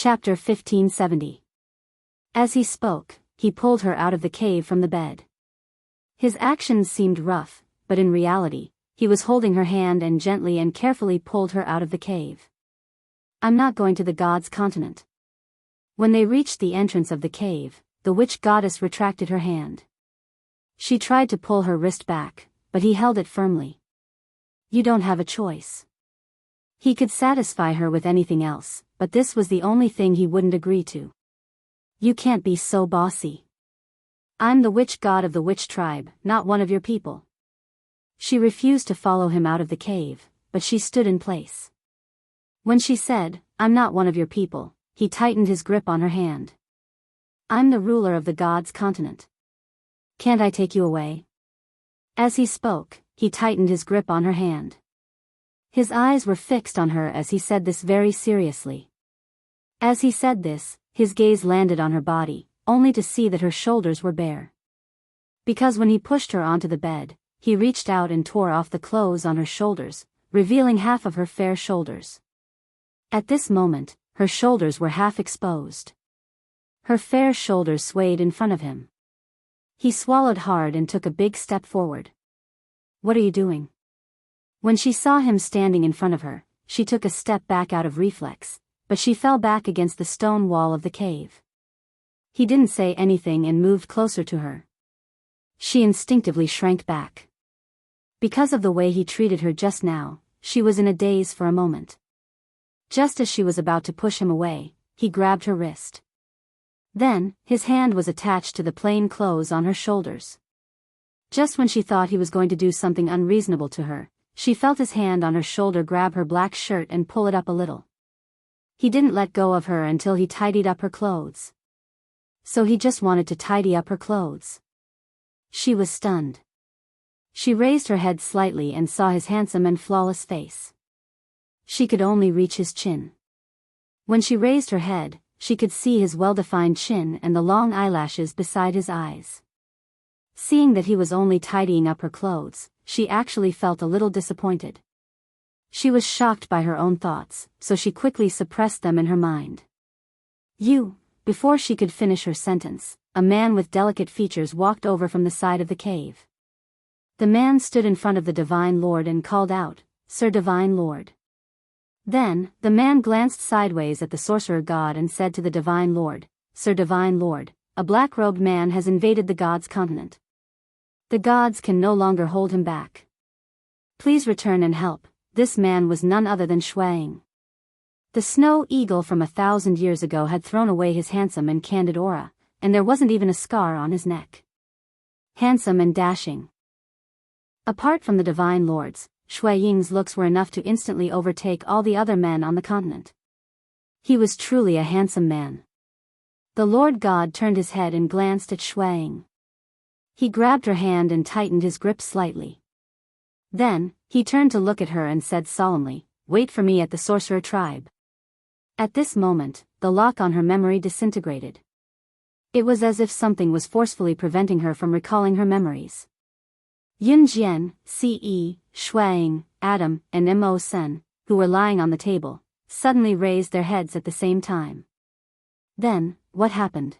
Chapter 1570. As he spoke, he pulled her out of the cave from the bed. His actions seemed rough, but in reality, he was holding her hand and gently and carefully pulled her out of the cave. "I'm not going to the gods' continent." When they reached the entrance of the cave, the witch goddess retracted her hand. She tried to pull her wrist back, but he held it firmly. "You don't have a choice." He could satisfy her with anything else, but this was the only thing he wouldn't agree to. "You can't be so bossy. I'm the witch god of the witch tribe, not one of your people." She refused to follow him out of the cave, but she stood in place. When she said, "I'm not one of your people," he tightened his grip on her hand. "I'm the ruler of the gods' continent. Can't I take you away?" As he spoke, he tightened his grip on her hand. His eyes were fixed on her as he said this very seriously. As he said this, his gaze landed on her body, only to see that her shoulders were bare. Because when he pushed her onto the bed, he reached out and tore off the clothes on her shoulders, revealing half of her fair shoulders. At this moment, her shoulders were half exposed. Her fair shoulders swayed in front of him. He swallowed hard and took a big step forward. "What are you doing?" When she saw him standing in front of her, she took a step back out of reflex, but she fell back against the stone wall of the cave. He didn't say anything and moved closer to her. She instinctively shrank back. Because of the way he treated her just now, she was in a daze for a moment. Just as she was about to push him away, he grabbed her wrist. Then, his hand was attached to the plain clothes on her shoulders. Just when she thought he was going to do something unreasonable to her, she felt his hand on her shoulder grab her black shirt and pull it up a little. He didn't let go of her until he tidied up her clothes. So he just wanted to tidy up her clothes. She was stunned. She raised her head slightly and saw his handsome and flawless face. She could only reach his chin. When she raised her head, she could see his well-defined chin and the long eyelashes beside his eyes. Seeing that he was only tidying up her clothes, she actually felt a little disappointed. She was shocked by her own thoughts, so she quickly suppressed them in her mind. Before she could finish her sentence, a man with delicate features walked over from the side of the cave. The man stood in front of the Divine Lord and called out, "Sir Divine Lord." Then, the man glanced sideways at the sorcerer god and said to the Divine Lord, "Sir Divine Lord, a black-robed man has invaded the gods' continent. The gods can no longer hold him back. Please return and help." This man was none other than Shuang. The snow eagle from 1,000 years ago had thrown away his handsome and candid aura, and there wasn't even a scar on his neck. Handsome and dashing. Apart from the Divine Lords, Shui Ying's looks were enough to instantly overtake all the other men on the continent. He was truly a handsome man. The Lord God turned his head and glanced at Shui Ying. He grabbed her hand and tightened his grip slightly. Then, he turned to look at her and said solemnly, "Wait for me at the sorcerer tribe." At this moment, the lock on her memory disintegrated. It was as if something was forcefully preventing her from recalling her memories. Yun Jian, Ce, Shuang, Adam, and Mo Sen, who were lying on the table, suddenly raised their heads at the same time. Then, what happened?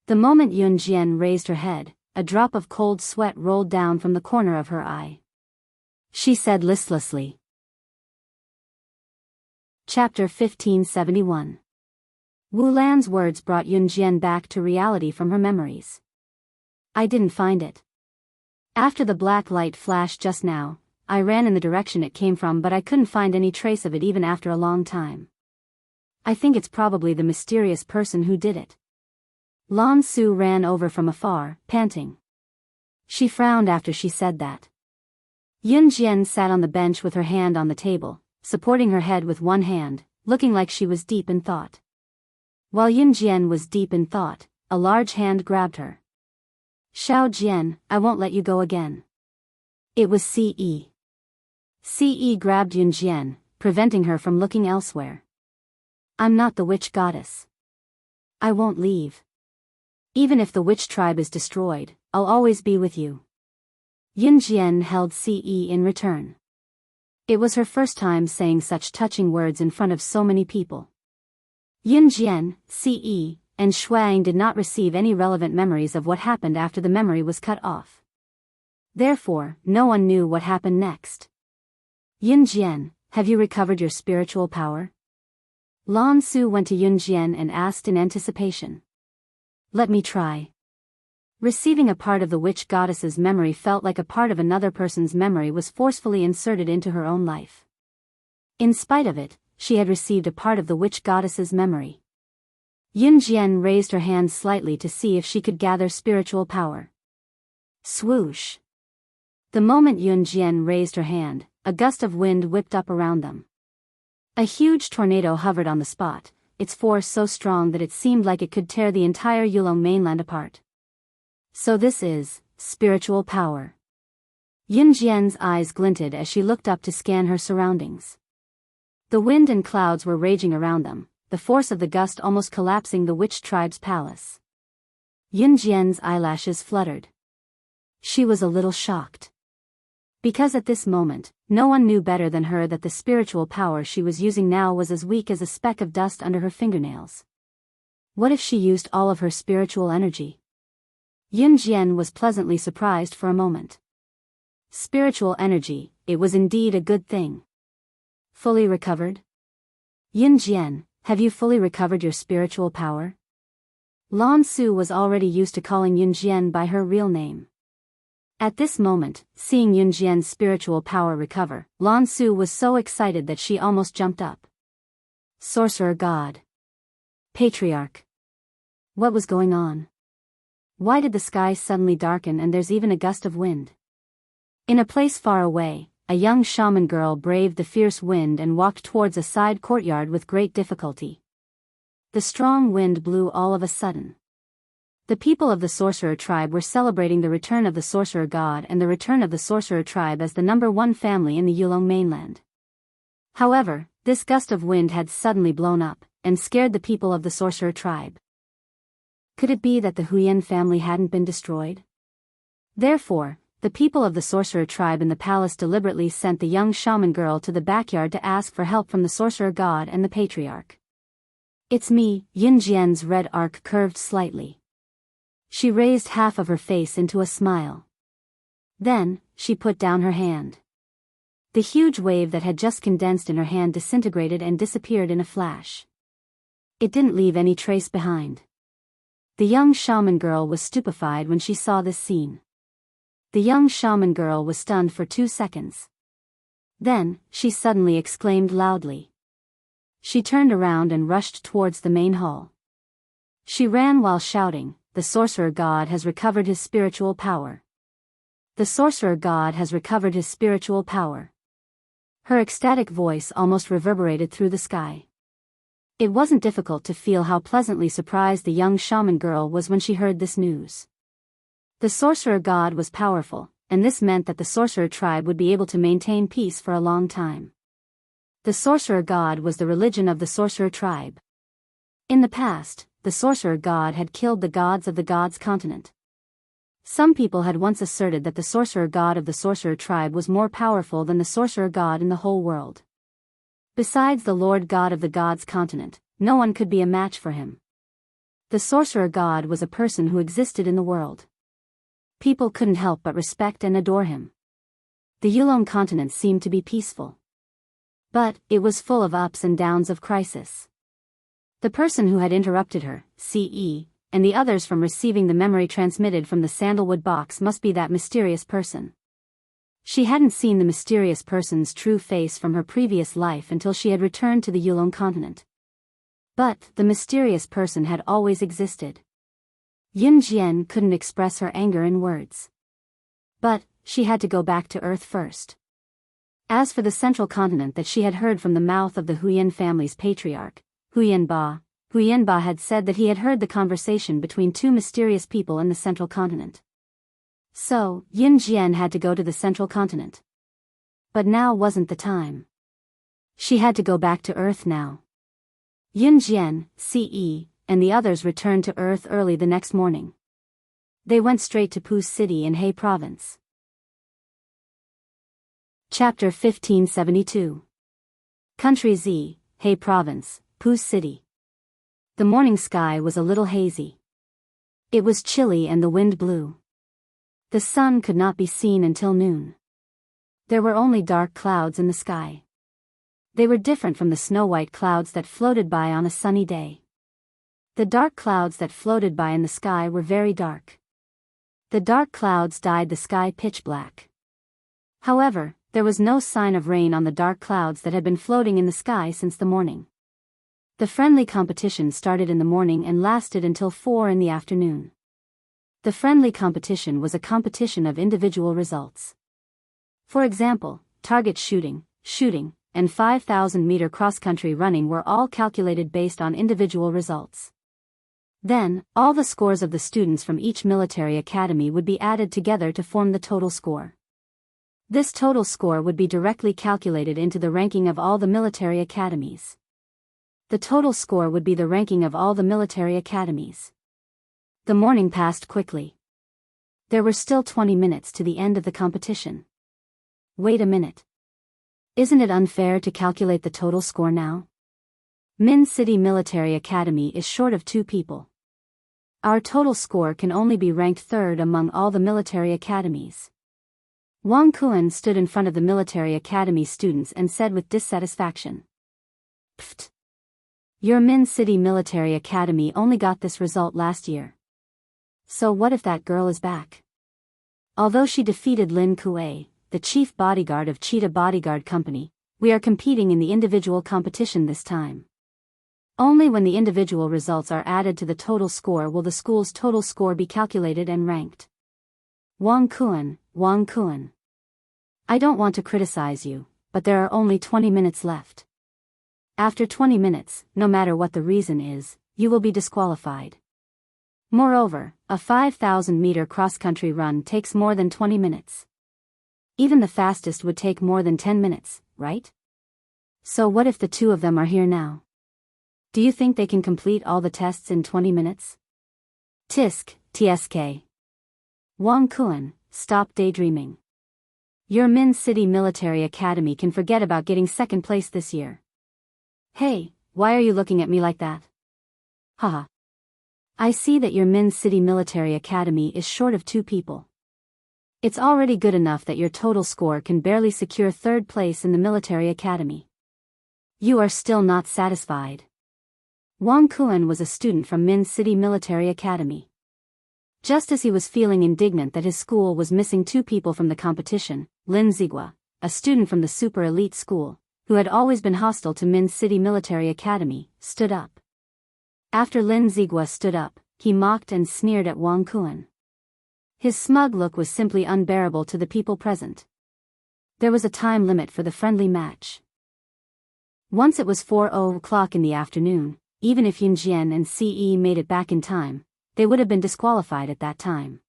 The moment Yun Jian raised her head, a drop of cold sweat rolled down from the corner of her eye. She said listlessly. Chapter 1571. Wu Lan's words brought Yun Jian back to reality from her memories. "I didn't find it. After the black light flashed just now, I ran in the direction it came from, but I couldn't find any trace of it even after a long time. I think it's probably the mysterious person who did it." Lan Su ran over from afar, panting. She frowned after she said that. Yun Jian sat on the bench with her hand on the table, supporting her head with one hand, looking like she was deep in thought. While Yun Jian was deep in thought, a large hand grabbed her. "Xiao Jian, I won't let you go again." It was Ce. Ce grabbed Yun Jian, preventing her from looking elsewhere. "I'm not the witch goddess. I won't leave. Even if the witch tribe is destroyed, I'll always be with you." Yun Jian held Ce in return. It was her first time saying such touching words in front of so many people. Yunjian, CE, and Shuang did not receive any relevant memories of what happened after the memory was cut off. Therefore, no one knew what happened next. Yunjian, have you recovered your spiritual power? Lan Su went to Yunjian and asked in anticipation. Let me try. Receiving a part of the witch goddess's memory felt like a part of another person's memory was forcefully inserted into her own life. In spite of it, she had received a part of the witch goddess's memory. Yunjian raised her hand slightly to see if she could gather spiritual power. Swoosh! The moment Yunjian raised her hand, a gust of wind whipped up around them. A huge tornado hovered on the spot, its force so strong that it seemed like it could tear the entire Yulong mainland apart. So this is spiritual power. Yunjian's eyes glinted as she looked up to scan her surroundings. The wind and clouds were raging around them, the force of the gust almost collapsing the witch tribe's palace. Yunjian's eyelashes fluttered. She was a little shocked. Because at this moment, no one knew better than her that the spiritual power she was using now was as weak as a speck of dust under her fingernails. What if she used all of her spiritual energy? Yunjian was pleasantly surprised for a moment. Spiritual energy, it was indeed a good thing. Fully recovered? Yunjian, have you fully recovered your spiritual power? Lan Su was already used to calling Yunjian by her real name. At this moment, seeing Yunjian's spiritual power recover, Lan Su was so excited that she almost jumped up. Sorcerer God. Patriarch. What was going on? Why did the sky suddenly darken and there's even a gust of wind? In a place far away, a young shaman girl braved the fierce wind and walked towards a side courtyard with great difficulty. The strong wind blew all of a sudden. The people of the sorcerer tribe were celebrating the return of the sorcerer god and the return of the sorcerer tribe as the #1 family in the Yulong mainland. However, this gust of wind had suddenly blown up, and scared the people of the sorcerer tribe. Could it be that the Huyan family hadn't been destroyed? Therefore, the people of the sorcerer tribe in the palace deliberately sent the young shaman girl to the backyard to ask for help from the sorcerer god and the patriarch. It's me, Yunjian's red arc curved slightly. She raised half of her face into a smile. Then, she put down her hand. The huge wave that had just condensed in her hand disintegrated and disappeared in a flash. It didn't leave any trace behind. The young shaman girl was stupefied when she saw this scene. The young shaman girl was stunned for 2 seconds. Then, she suddenly exclaimed loudly. She turned around and rushed towards the main hall. She ran while shouting, "The sorcerer god has recovered his spiritual power. The sorcerer god has recovered his spiritual power." Her ecstatic voice almost reverberated through the sky. It wasn't difficult to feel how pleasantly surprised the young shaman girl was when she heard this news. The sorcerer god was powerful, and this meant that the sorcerer tribe would be able to maintain peace for a long time. The sorcerer god was the religion of the sorcerer tribe. In the past, the sorcerer god had killed the gods of the gods continent. Some people had once asserted that the sorcerer god of the sorcerer tribe was more powerful than the sorcerer god in the whole world. Besides the Lord God of the gods continent, no one could be a match for him. The sorcerer god was a person who existed in the world. People couldn't help but respect and adore him. The Yulong continent seemed to be peaceful. But, it was full of ups and downs of crisis. The person who had interrupted her, CE, and the others from receiving the memory transmitted from the sandalwood box must be that mysterious person. She hadn't seen the mysterious person's true face from her previous life until she had returned to the Yulong continent. But, the mysterious person had always existed. Yunjian couldn't express her anger in words. But, she had to go back to Earth first. As for the central continent that she had heard from the mouth of the Huyan family's patriarch, Huyanba had said that he had heard the conversation between 2 mysterious people in the central continent. So, Yunjian had to go to the central continent. But now wasn't the time. She had to go back to Earth now. Yunjian, CE, and the others returned to Earth early the next morning. They went straight to Pu City in He Province. Chapter 1572. Country Z, He Province, Pu City. The morning sky was a little hazy. It was chilly and the wind blew. The sun could not be seen until noon. There were only dark clouds in the sky. They were different from the snow-white clouds that floated by on a sunny day. The dark clouds that floated by in the sky were very dark. The dark clouds dyed the sky pitch black. However, there was no sign of rain on the dark clouds that had been floating in the sky since the morning. The friendly competition started in the morning and lasted until 4 in the afternoon. The friendly competition was a competition of individual results. For example, target shooting, and 5,000-meter cross-country running were all calculated based on individual results. Then, all the scores of the students from each military academy would be added together to form the total score. This total score would be directly calculated into the ranking of all the military academies. The total score would be the ranking of all the military academies. The morning passed quickly. There were still 20 minutes to the end of the competition. Wait a minute. Isn't it unfair to calculate the total score now? Min City Military Academy is short of 2 people. Our total score can only be ranked 3rd among all the military academies. Wang Kuan stood in front of the military academy students and said with dissatisfaction. Pfft. Your Min City Military Academy only got this result last year. So what if that girl is back? Although she defeated Lin Kuei, the chief bodyguard of Cheetah Bodyguard Company, we are competing in the individual competition this time. Only when the individual results are added to the total score will the school's total score be calculated and ranked. Wang Kuan. I don't want to criticize you, but there are only 20 minutes left. After 20 minutes, no matter what the reason is, you will be disqualified. Moreover, a 5,000-meter cross-country run takes more than 20 minutes. Even the fastest would take more than 10 minutes, right? So what if the 2 of them are here now? Do you think they can complete all the tests in 20 minutes? TSK. Wang Kuan, stop daydreaming. Your Min City Military Academy can forget about getting 2nd place this year. Hey, why are you looking at me like that? Haha. I see that your Min City Military Academy is short of 2 people. It's already good enough that your total score can barely secure 3rd place in the military academy. You are still not satisfied. Wang Kuan was a student from Min City Military Academy. Just as he was feeling indignant that his school was missing 2 people from the competition, Lin Zigua, a student from the super elite school, who had always been hostile to Min City Military Academy, stood up. After Lin Zigua stood up, he mocked and sneered at Wang Kuan. His smug look was simply unbearable to the people present. There was a time limit for the friendly match. Once it was 4:00 in the afternoon, even if Yunjian and Ce made it back in time, they would have been disqualified at that time.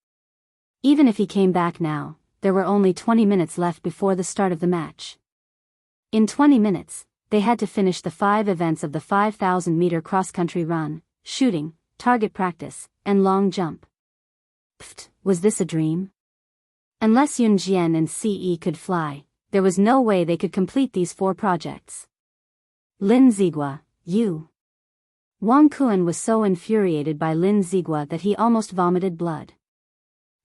Even if he came back now, there were only 20 minutes left before the start of the match. In 20 minutes, they had to finish the 5 events of the 5,000-meter cross-country run, shooting, target practice, and long jump. Pfft, was this a dream? Unless Yunjian and Ce could fly, there was no way they could complete these 4 projects. Lin Zigua, you. Wang Kuan was so infuriated by Lin Zigua that he almost vomited blood.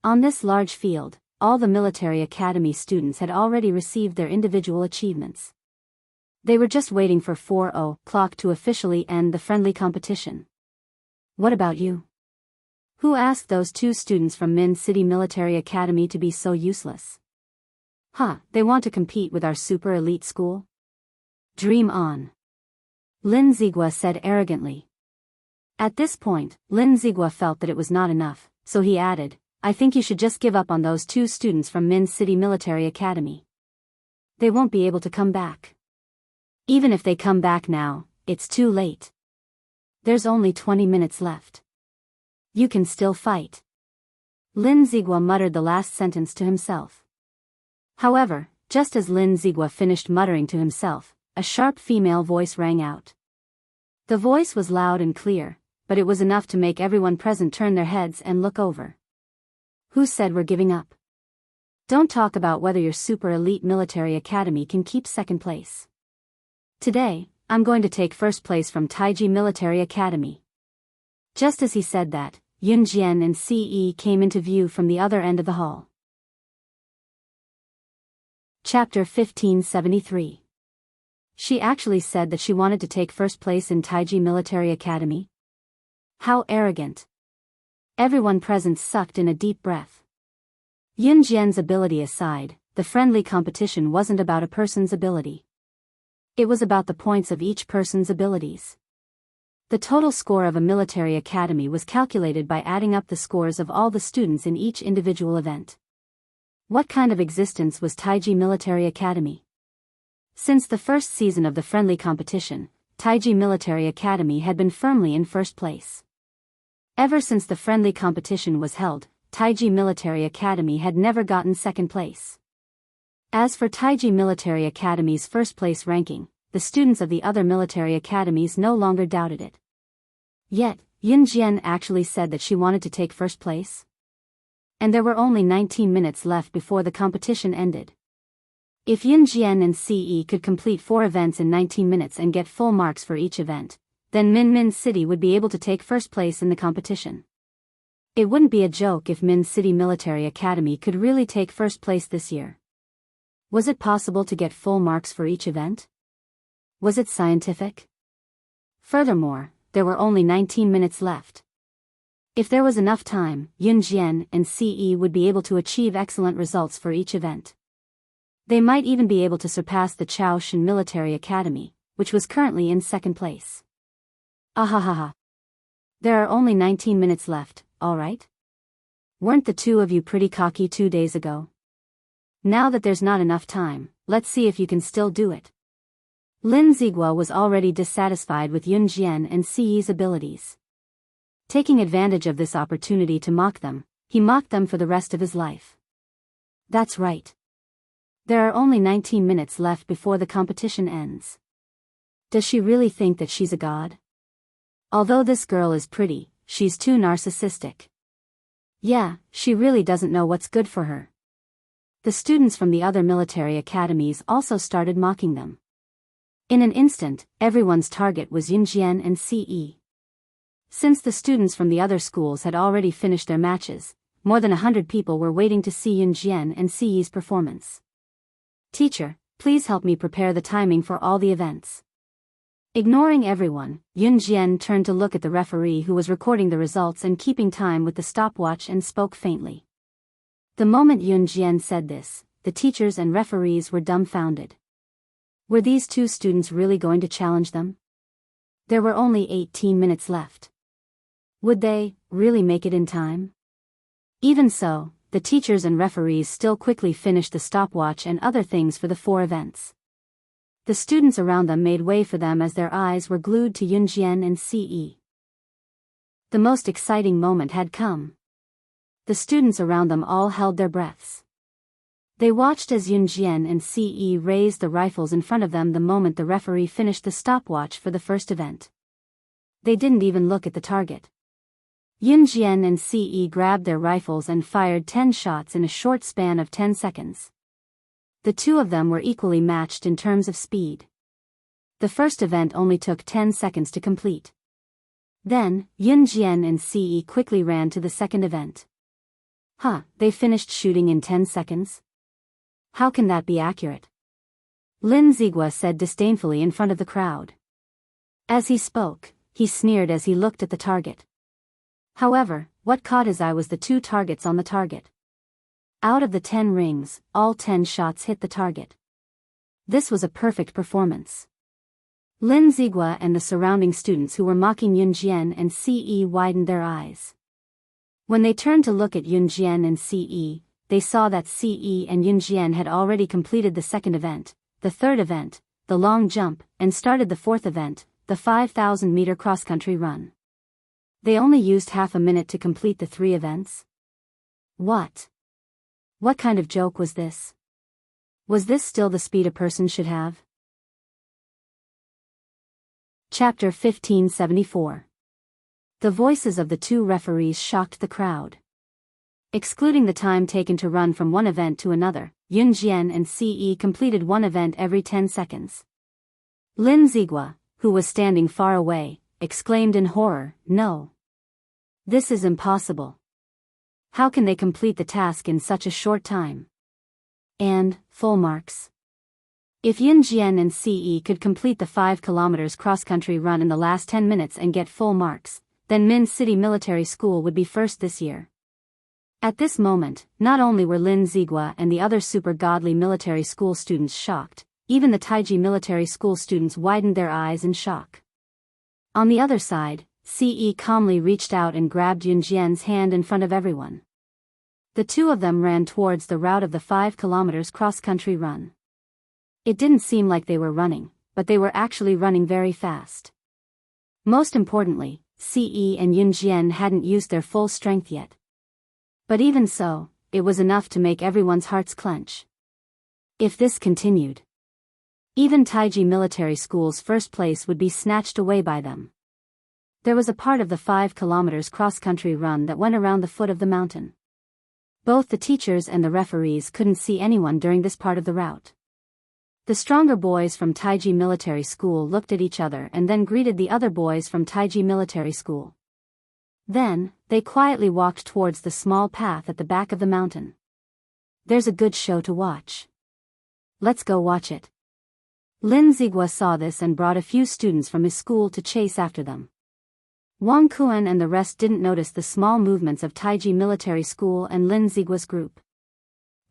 On this large field, all the military academy students had already received their individual achievements. They were just waiting for 4:00 to officially end the friendly competition. What about you? Who asked those 2 students from Min City Military Academy to be so useless? They want to compete with our super elite school? Dream on. Lin Zigua said arrogantly. At this point, Lin Zigua felt that it was not enough, so he added, I think you should just give up on those 2 students from Min City Military Academy. They won't be able to come back. Even if they come back now, it's too late. There's only 20 minutes left. You can still fight. Lin Zigua muttered the last sentence to himself. However, just as Lin Zigua finished muttering to himself, a sharp female voice rang out. The voice was loud and clear, but it was enough to make everyone present turn their heads and look over. Who said we're giving up? Don't talk about whether your super elite military academy can keep 2nd place. Today, I'm going to take 1st place from Taiji Military Academy. Just as he said that, Yunjian and Ce came into view from the other end of the hall. Chapter 1573. She actually said that she wanted to take first place in Taiji Military Academy? How arrogant. Everyone present sucked in a deep breath. Yunjian's ability aside, the friendly competition wasn't about a person's ability. It was about the points of each person's abilities. The total score of a military academy was calculated by adding up the scores of all the students in each individual event. What kind of existence was Taiji Military Academy? Since the first season of the friendly competition, Taiji Military Academy had been firmly in first place. Ever since the friendly competition was held, Taiji Military Academy had never gotten second place. As for Taiji Military Academy's first place ranking, the students of the other military academies no longer doubted it. Yet, Yunjian actually said that she wanted to take first place? And there were only 19 minutes left before the competition ended. If Yunjian and Ce could complete 4 events in 19 minutes and get full marks for each event, then Min City would be able to take first place in the competition. It wouldn't be a joke if Min City Military Academy could really take first place this year. Was it possible to get full marks for each event? Was it scientific? Furthermore, there were only 19 minutes left. If there was enough time, Yunjian and Ce would be able to achieve excellent results for each event. They might even be able to surpass the Chaoshan Military Academy, which was currently in second place. Ahahaha. There are only 19 minutes left, alright? Weren't the two of you pretty cocky 2 days ago? Now that there's not enough time, let's see if you can still do it. Lin Zigua was already dissatisfied with Yunjian and Ce's abilities. Taking advantage of this opportunity to mock them, he mocked them for the rest of his life. That's right. There are only 19 minutes left before the competition ends. Does she really think that she's a god? Although this girl is pretty, she's too narcissistic. Yeah, she really doesn't know what's good for her. The students from the other military academies also started mocking them. In an instant, everyone's target was Yunjian and Ce. Since the students from the other schools had already finished their matches, more than 100 people were waiting to see Yunjian and Ce's performance. Teacher, please help me prepare the timing for all the events. Ignoring everyone, Yunjian turned to look at the referee who was recording the results and keeping time with the stopwatch and spoke faintly. The moment Yunjian said this, the teachers and referees were dumbfounded. Were these two students really going to challenge them? There were only 18 minutes left. Would they really make it in time? Even so, the teachers and referees still quickly finished the stopwatch and other things for the 4 events. The students around them made way for them as their eyes were glued to Yunjian and Ce. The most exciting moment had come. The students around them all held their breaths. They watched as Yunjian and Ce raised the rifles in front of them the moment the referee finished the stopwatch for the first event. They didn't even look at the target. Yunjian and Ce grabbed their rifles and fired 10 shots in a short span of 10 seconds. The two of them were equally matched in terms of speed. The first event only took 10 seconds to complete. Then, Yunjian and Ce quickly ran to the second event. They finished shooting in 10 seconds? How can that be accurate? Lin Zigua said disdainfully in front of the crowd. As he spoke, he sneered as he looked at the target. However, what caught his eye was the 2 targets on the target. Out of the 10 rings, all 10 shots hit the target. This was a perfect performance. Lin Zigua and the surrounding students who were mocking Yunjian and Ce widened their eyes. When they turned to look at Yunjian and Ce, they saw that Ce and Yunjian had already completed the second event, the third event, the long jump, and started the fourth event, the 5,000-meter cross-country run. They only used half a minute to complete the 3 events? What? What kind of joke was this? Was this still the speed a person should have? Chapter 1574. The voices of the 2 referees shocked the crowd. Excluding the time taken to run from one event to another, Yunjian and Ce completed one event every 10 seconds. Lin Zigua, who was standing far away, exclaimed in horror, "No. This is impossible. How can they complete the task in such a short time? And, full marks. If Yunjian and Ce could complete the 5 kilometers cross-country run in the last 10 minutes and get full marks, then Min City Military School would be first this year. At this moment, not only were Lin Zigua and the other super godly military school students shocked, even the Taiji military school students widened their eyes in shock. On the other side, Ce calmly reached out and grabbed Yunjian's hand in front of everyone. The two of them ran towards the route of the 5 kilometers cross-country run. It didn't seem like they were running, but they were actually running very fast. Most importantly, Ce and Yunjian hadn't used their full strength yet. But even so, it was enough to make everyone's hearts clench. If this continued, even Taiji Military School's first place would be snatched away by them. There was a part of the 5 kilometers cross-country run that went around the foot of the mountain. Both the teachers and the referees couldn't see anyone during this part of the route. The stronger boys from Taiji Military School looked at each other and then greeted the other boys from Taiji Military School. Then, they quietly walked towards the small path at the back of the mountain. There's a good show to watch. Let's go watch it. Lin Zigua saw this and brought a few students from his school to chase after them. Wang Kuan and the rest didn't notice the small movements of Taiji Military School and Lin Zigua's group.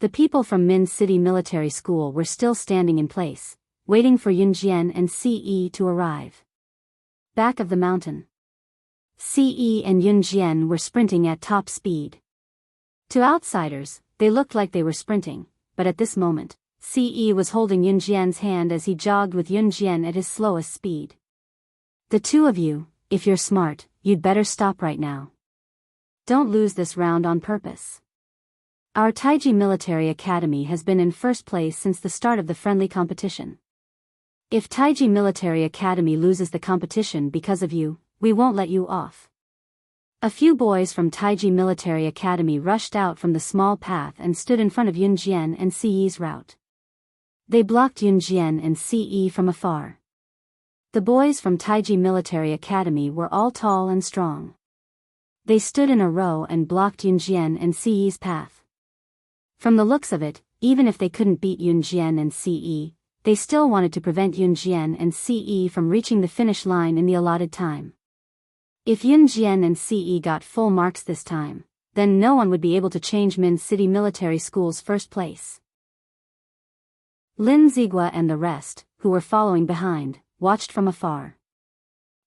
The people from Min City Military School were still standing in place, waiting for Yunjian and Ce to arrive. Back of the mountain, Ce and Yunjian were sprinting at top speed. To outsiders, they looked like they were sprinting, but at this moment, Ce was holding Yunjian's hand as he jogged with Yunjian at his slowest speed. The two of you, if you're smart, you'd better stop right now. Don't lose this round on purpose. Our Taiji Military Academy has been in first place since the start of the friendly competition. If Taiji Military Academy loses the competition because of you, we won't let you off. A few boys from Taiji Military Academy rushed out from the small path and stood in front of Yunjian and Ce's route. They blocked Yunjian and Ce from afar. The boys from Taiji Military Academy were all tall and strong. They stood in a row and blocked Yunjian and Ce's path. From the looks of it, even if they couldn't beat Yunjian and Ce, they still wanted to prevent Yunjian and Ce from reaching the finish line in the allotted time. If Yunjian and Ce got full marks this time, then no one would be able to change Min City Military School's first place. Lin Zigua and the rest, who were following behind, watched from afar.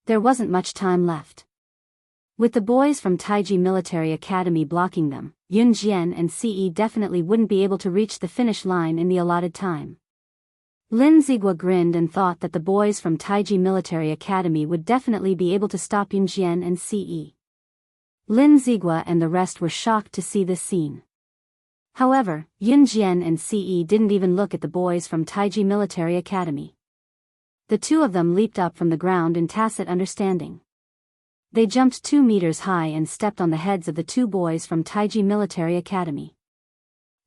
There wasn't much time left. With the boys from Taiji Military Academy blocking them, Yunjian and Ce definitely wouldn't be able to reach the finish line in the allotted time. Lin Zigua grinned and thought that the boys from Taiji Military Academy would definitely be able to stop Yunjian and Ce. Lin Zigua and the rest were shocked to see this scene. However, Yunjian and Ce didn't even look at the boys from Taiji Military Academy. The two of them leaped up from the ground in tacit understanding. They jumped 2 meters high and stepped on the heads of the two boys from Taiji Military Academy.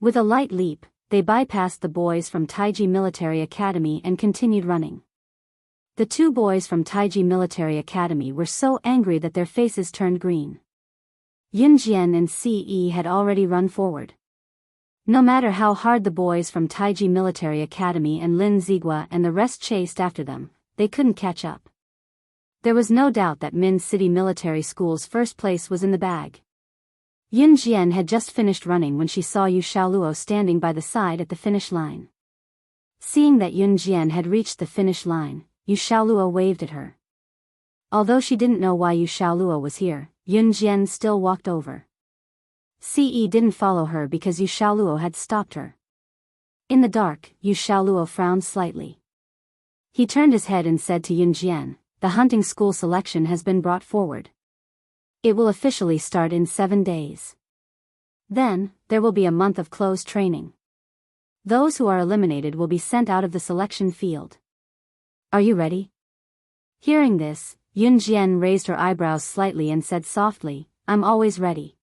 With a light leap, they bypassed the boys from Taiji Military Academy and continued running. The two boys from Taiji Military Academy were so angry that their faces turned green. Yunjian and Ce had already run forward. No matter how hard the boys from Taiji Military Academy and Lin Zigua and the rest chased after them, they couldn't catch up. There was no doubt that Min City Military School's first place was in the bag. Yunjian had just finished running when she saw Yu Xiaoluo standing by the side at the finish line. Seeing that Yunjian had reached the finish line, Yu Xiaoluo waved at her. Although she didn't know why Yu Xiaoluo was here, Yunjian still walked over. Ce didn't follow her because Yu Xiaoluo had stopped her. In the dark, Yu Xiaoluo frowned slightly. He turned his head and said to Yunjian, "The hunting school selection has been brought forward. It will officially start in 7 days. Then, there will be a month of closed training. Those who are eliminated will be sent out of the selection field. Are you ready?" Hearing this, Yunjian raised her eyebrows slightly and said softly, "I'm always ready."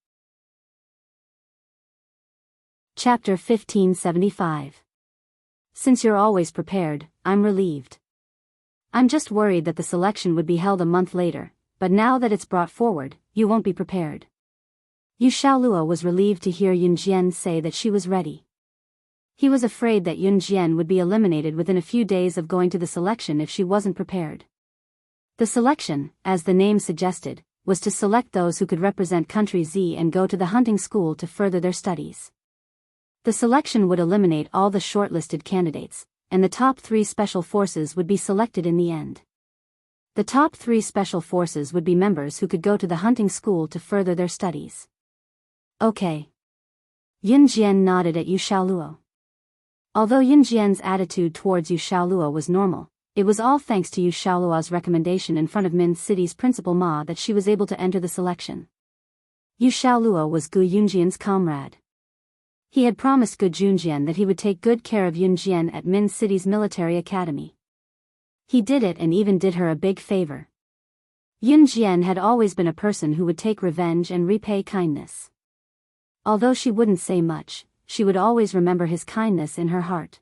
Chapter 1575. Since you're always prepared, I'm relieved. I'm just worried that the selection would be held a month later, but now that it's brought forward, you won't be prepared. Yu Xiaoluo was relieved to hear Yun Jian say that she was ready. He was afraid that Yun Jian would be eliminated within a few days of going to the selection if she wasn't prepared. The selection, as the name suggested, was to select those who could represent Country Z and go to the hunting school to further their studies. The selection would eliminate all the shortlisted candidates, and the top 3 special forces would be selected in the end. The top 3 special forces would be members who could go to the hunting school to further their studies. Okay. Yun Jian nodded at Yu Xiaoluo. Although Yun Jian's attitude towards Yu Xiaoluo was normal, it was all thanks to Yu Xiaoluo's recommendation in front of Min City's principal Ma that she was able to enter the selection. Yu Xiaoluo was Gu Yunjian's comrade. He had promised Gu Junjian that he would take good care of Yun Jian at Min City's military academy. He did it and even did her a big favor. Yun Jian had always been a person who would take revenge and repay kindness. Although she wouldn't say much, she would always remember his kindness in her heart.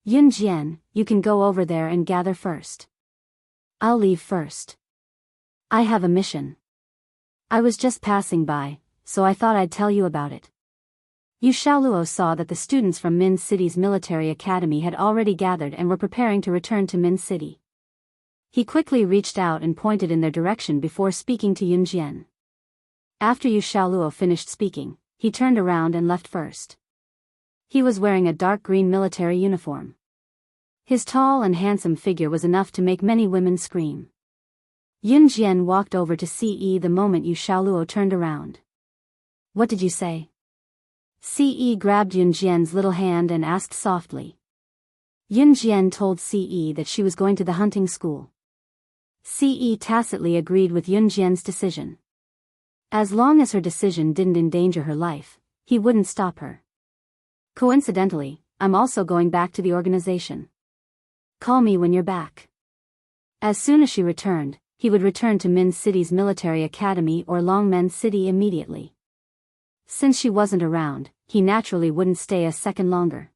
Yun Jian, you can go over there and gather first. I'll leave first. I have a mission. I was just passing by, so I thought I'd tell you about it. Yu Xiaoluo saw that the students from Min City's military academy had already gathered and were preparing to return to Min City. He quickly reached out and pointed in their direction before speaking to Yun Jian. After Yu Xiaoluo finished speaking, he turned around and left first. He was wearing a dark green military uniform. His tall and handsome figure was enough to make many women scream. Yun Jian walked over to Ce the moment Yu Xiaoluo turned around. What did you say? Ce grabbed Yun Jian's little hand and asked softly. Yun Jian told Ce that she was going to the hunting school. Ce tacitly agreed with Yun Jian's decision. As long as her decision didn't endanger her life, he wouldn't stop her. Coincidentally, I'm also going back to the organization. Call me when you're back. As soon as she returned, he would return to Min City's military academy or Longmen City immediately. Since she wasn't around, he naturally wouldn't stay a second longer.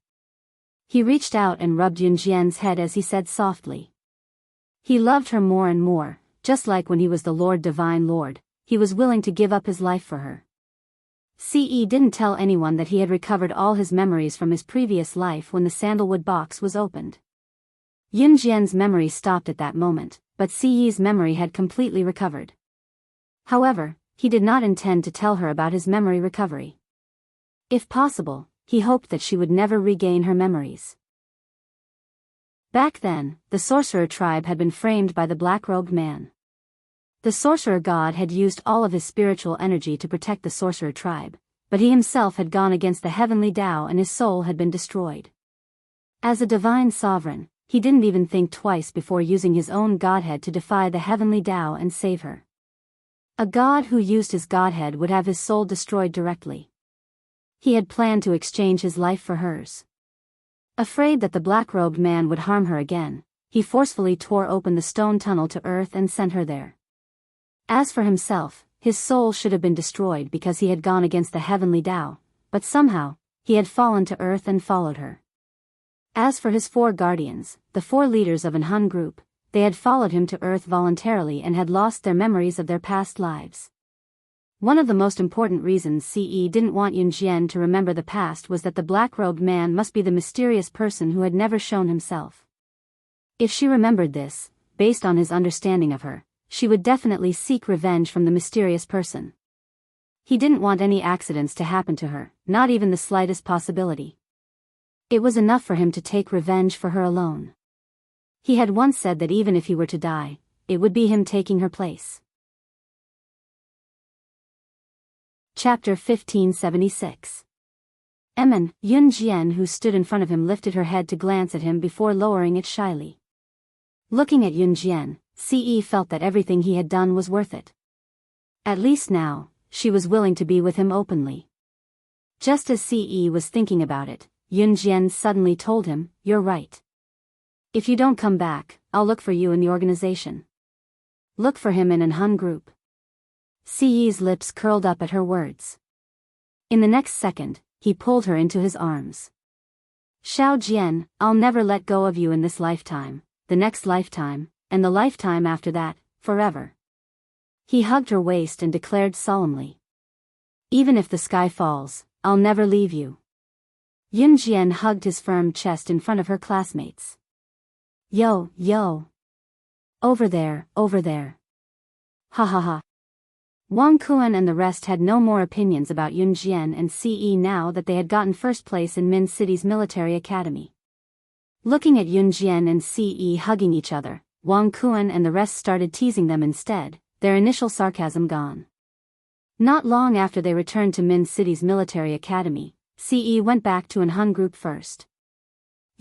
He reached out and rubbed Yun Jian's head as he said softly. He loved her more and more, just like when he was the Lord Divine Lord, he was willing to give up his life for her. Ce didn't tell anyone that he had recovered all his memories from his previous life when the sandalwood box was opened. Yun Jian's memory stopped at that moment, but Ce's memory had completely recovered. However, he did not intend to tell her about his memory recovery. If possible, he hoped that she would never regain her memories. Back then, the sorcerer tribe had been framed by the black-robed man. The sorcerer god had used all of his spiritual energy to protect the sorcerer tribe, but he himself had gone against the heavenly Tao and his soul had been destroyed. As a divine sovereign, he didn't even think twice before using his own godhead to defy the heavenly Tao and save her. A god who used his godhead would have his soul destroyed directly. He had planned to exchange his life for hers. Afraid that the black-robed man would harm her again, he forcefully tore open the stone tunnel to earth and sent her there. As for himself, his soul should have been destroyed because he had gone against the heavenly Tao, but somehow, he had fallen to earth and followed her. As for his 4 guardians, the 4 leaders of an Hun group, they had followed him to earth voluntarily and had lost their memories of their past lives. One of the most important reasons Ce didn't want Yun Jian to remember the past was that the black-robed man must be the mysterious person who had never shown himself. If she remembered this, based on his understanding of her, she would definitely seek revenge from the mysterious person. He didn't want any accidents to happen to her, not even the slightest possibility. It was enough for him to take revenge for her alone. He had once said that even if he were to die, it would be him taking her place. Chapter 1576. Yun Jian, who stood in front of him, lifted her head to glance at him before lowering it shyly. Looking at Yun Jian, Ce felt that everything he had done was worth it. At least now, she was willing to be with him openly. Just as Ce was thinking about it, Yun Jian suddenly told him, "You're right. If you don't come back, I'll look for you in the organization. Look for him in an Hun group." Ce's lips curled up at her words. In the next second, he pulled her into his arms. "Xiao Jian, I'll never let go of you in this lifetime, the next lifetime, and the lifetime after that, forever." He hugged her waist and declared solemnly. Even if the sky falls, I'll never leave you. Yunjian hugged his firm chest in front of her classmates. Yo, yo. Over there, over there. Ha ha ha. Wang Kuan and the rest had no more opinions about Yunjian and Ce now that they had gotten first place in Min City's military academy. Looking at Yunjian and Ce hugging each other, Wang Kuan and the rest started teasing them instead, their initial sarcasm gone. Not long after they returned to Min City's military academy, Ce went back to Anhun Group first.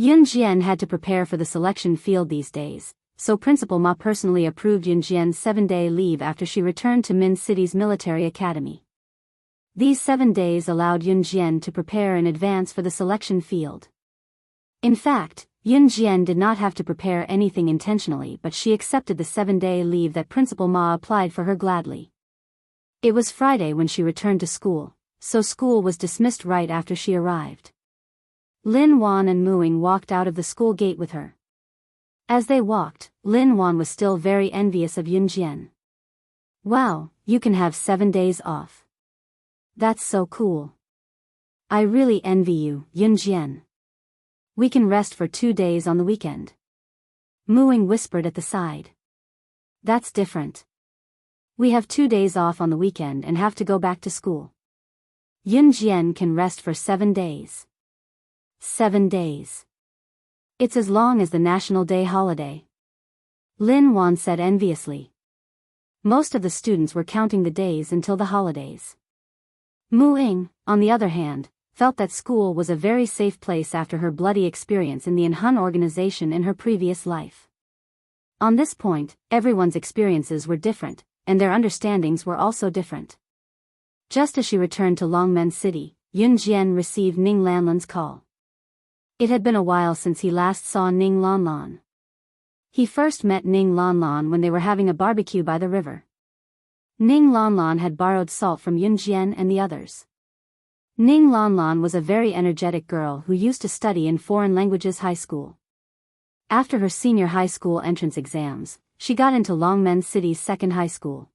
Yunjian had to prepare for the selection field these days, so Principal Ma personally approved Yunjian's 7-day leave after she returned to Min City's military academy. These 7 days allowed Yunjian to prepare in advance for the selection field. In fact, Yunjian did not have to prepare anything intentionally, but she accepted the 7-day leave that Principal Ma applied for her gladly. It was Friday when she returned to school, so school was dismissed right after she arrived. Lin Wan and Muing walked out of the school gate with her. As they walked, Lin Wan was still very envious of Yunjian. Wow, you can have 7 days off. That's so cool. I really envy you, Yunjian. We can rest for 2 days on the weekend. Muing whispered at the side. That's different. We have 2 days off on the weekend and have to go back to school. Yunjian can rest for 7 days. 7 days. It's as long as the National Day holiday. Lin Wan said enviously. Most of the students were counting the days until the holidays. Muing, on the other hand, felt that school was a very safe place after her bloody experience in the Anhun organization in her previous life. On this point, everyone's experiences were different, and their understandings were also different. Just as she returned to Longmen City, Yunjian received Ning Lanlan's call. It had been a while since he last saw Ning Lanlan. He first met Ning Lanlan when they were having a barbecue by the river. Ning Lanlan had borrowed salt from Yunjian and the others. Ning Lanlan was a very energetic girl who used to study in foreign languages high school. After her senior high school entrance exams, she got into Longmen City's second high school.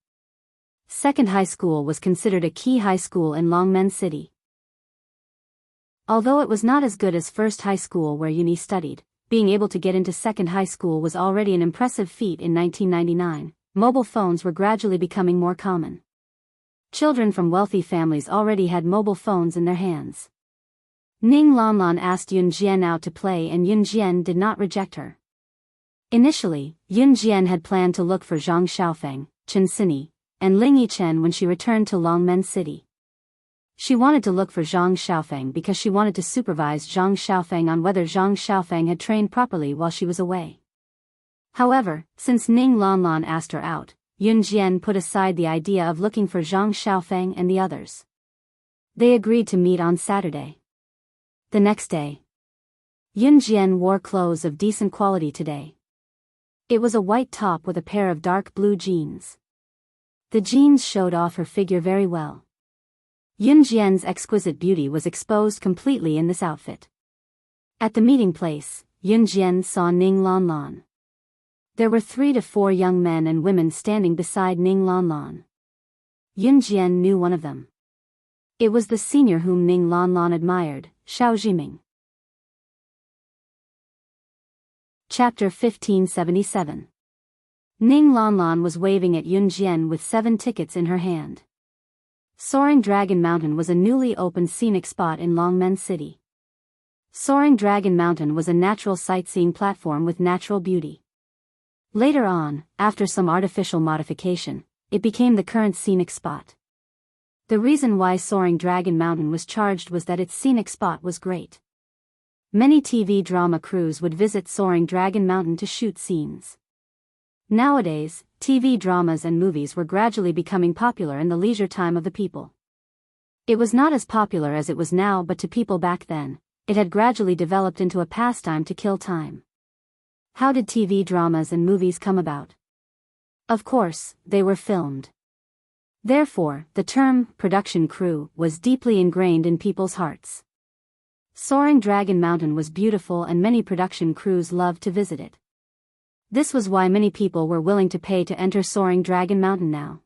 Second high school was considered a key high school in Longmen City. Although it was not as good as first high school where Yuni studied, being able to get into second high school was already an impressive feat in 1999. Mobile phones were gradually becoming more common. Children from wealthy families already had mobile phones in their hands. Ning Lanlan asked Yunjian out to play and Yunjian did not reject her. Initially, Yunjian had planned to look for Zhang Xiaofeng, Chen Sini, and Ling Yichen when she returned to Longmen City. She wanted to look for Zhang Xiaofeng because she wanted to supervise Zhang Xiaofeng on whether Zhang Xiaofeng had trained properly while she was away. However, since Ning Lanlan asked her out, Yunjian put aside the idea of looking for Zhang Xiaofeng and the others. They agreed to meet on Saturday. The next day, Yunjian wore clothes of decent quality today. It was a white top with a pair of dark blue jeans. The jeans showed off her figure very well. Yunjian's exquisite beauty was exposed completely in this outfit. At the meeting place, Yunjian saw Ning Lanlan. There were 3 to 4 young men and women standing beside Ning Lanlan. Yunjian knew one of them. It was the senior whom Ning Lanlan admired, Xiao Jiming. Chapter 1577. Ning Lanlan was waving at Yunjian with 7 tickets in her hand. Soaring Dragon Mountain was a newly opened scenic spot in Longmen City. Soaring Dragon Mountain was a natural sightseeing platform with natural beauty. Later on, after some artificial modification, it became the current scenic spot. The reason why Soaring Dragon Mountain was charged was that its scenic spot was great. Many TV drama crews would visit Soaring Dragon Mountain to shoot scenes. Nowadays, TV dramas and movies were gradually becoming popular in the leisure time of the people. It was not as popular as it was now, but to people back then, it had gradually developed into a pastime to kill time. How did TV dramas and movies come about? Of course, they were filmed. Therefore, the term production crew was deeply ingrained in people's hearts. Soaring Dragon Mountain was beautiful and many production crews loved to visit it. This was why many people were willing to pay to enter Soaring Dragon Mountain now.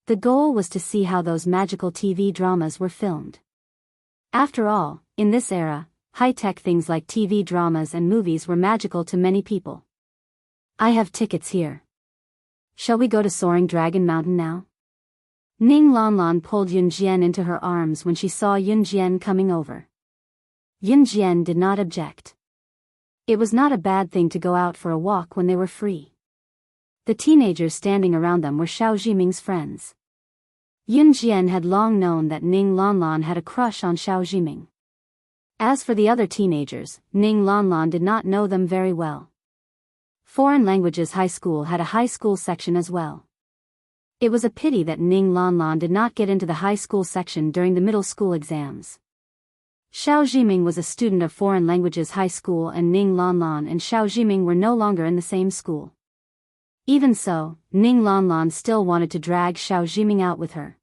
The goal was to see how those magical TV dramas were filmed. After all, in this era, high-tech things like TV dramas and movies were magical to many people. I have tickets here. Shall we go to Soaring Dragon Mountain now? Ning Lanlan pulled Yun Jian into her arms when she saw Yun Jian coming over. Yun Jian did not object. It was not a bad thing to go out for a walk when they were free. The teenagers standing around them were Xiao Jiming's friends. Yun Jian had long known that Ning Lanlan had a crush on Xiao Jiming. As for the other teenagers, Ning Lanlan did not know them very well. Foreign Languages High School had a high school section as well. It was a pity that Ning Lanlan did not get into the high school section during the middle school exams. Xiao Jiming was a student of Foreign Languages High School and Ning Lanlan and Xiao Jiming were no longer in the same school. Even so, Ning Lanlan still wanted to drag Xiao Jiming out with her.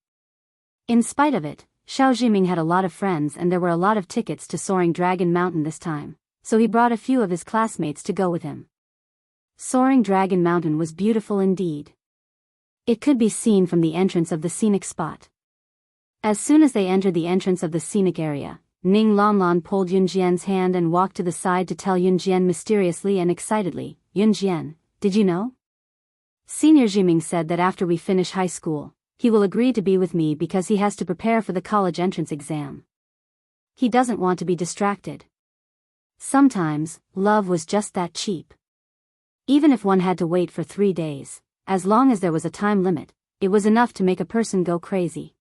In spite of it, Xiao Jiming had a lot of friends and there were a lot of tickets to Soaring Dragon Mountain this time, so he brought a few of his classmates to go with him. Soaring Dragon Mountain was beautiful indeed. It could be seen from the entrance of the scenic spot. As soon as they entered the entrance of the scenic area, Ning Lanlan pulled Yun Jian's hand and walked to the side to tell Yun Jian mysteriously and excitedly, "Yun Jian, did you know? Senior Jiming said that after we finish high school, he will agree to be with me because he has to prepare for the college entrance exam. He doesn't want to be distracted." Sometimes, love was just that cheap. Even if one had to wait for 3 days, as long as there was a time limit, it was enough to make a person go crazy.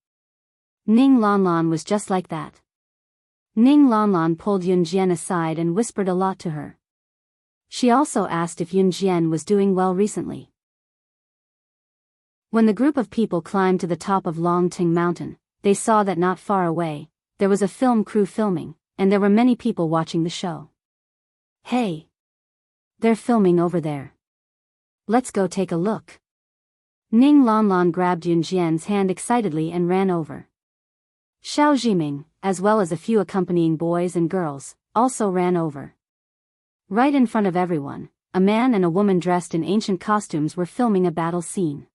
Ning Lanlan was just like that. Ning Lanlan pulled Yun Jian aside and whispered a lot to her. She also asked if Yun Jian was doing well recently. When the group of people climbed to the top of Longting Mountain, they saw that not far away, there was a film crew filming, and there were many people watching the show. "Hey! They're filming over there. Let's go take a look." Ning Lanlan grabbed Yun Jian's hand excitedly and ran over. Xiao Jiming, as well as a few accompanying boys and girls, also ran over. Right in front of everyone, a man and a woman dressed in ancient costumes were filming a battle scene.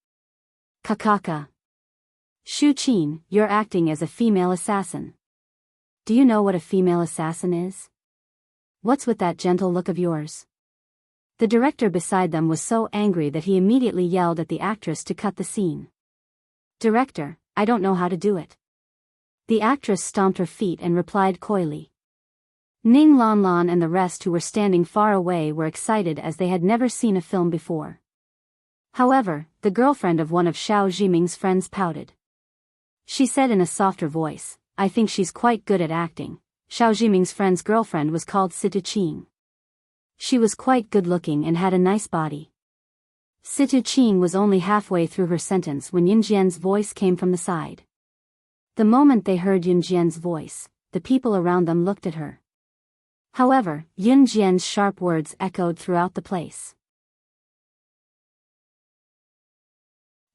"Kakaka. Shu Qin, you're acting as a female assassin. Do you know what a female assassin is? What's with that gentle look of yours?" The director beside them was so angry that he immediately yelled at the actress to cut the scene. "Director, I don't know how to do it." The actress stomped her feet and replied coyly. Ning Lanlan and the rest who were standing far away were excited as they had never seen a film before. However, the girlfriend of one of Xiao Jiming's friends pouted. She said in a softer voice, "I think she's quite good at acting." Xiao Jiming's friend's girlfriend was called Situ Qing. She was quite good-looking and had a nice body. Situ Qing was only halfway through her sentence when Yun Jian's voice came from the side. The moment they heard Yun Jian's voice, the people around them looked at her. However, Yun Jian's sharp words echoed throughout the place.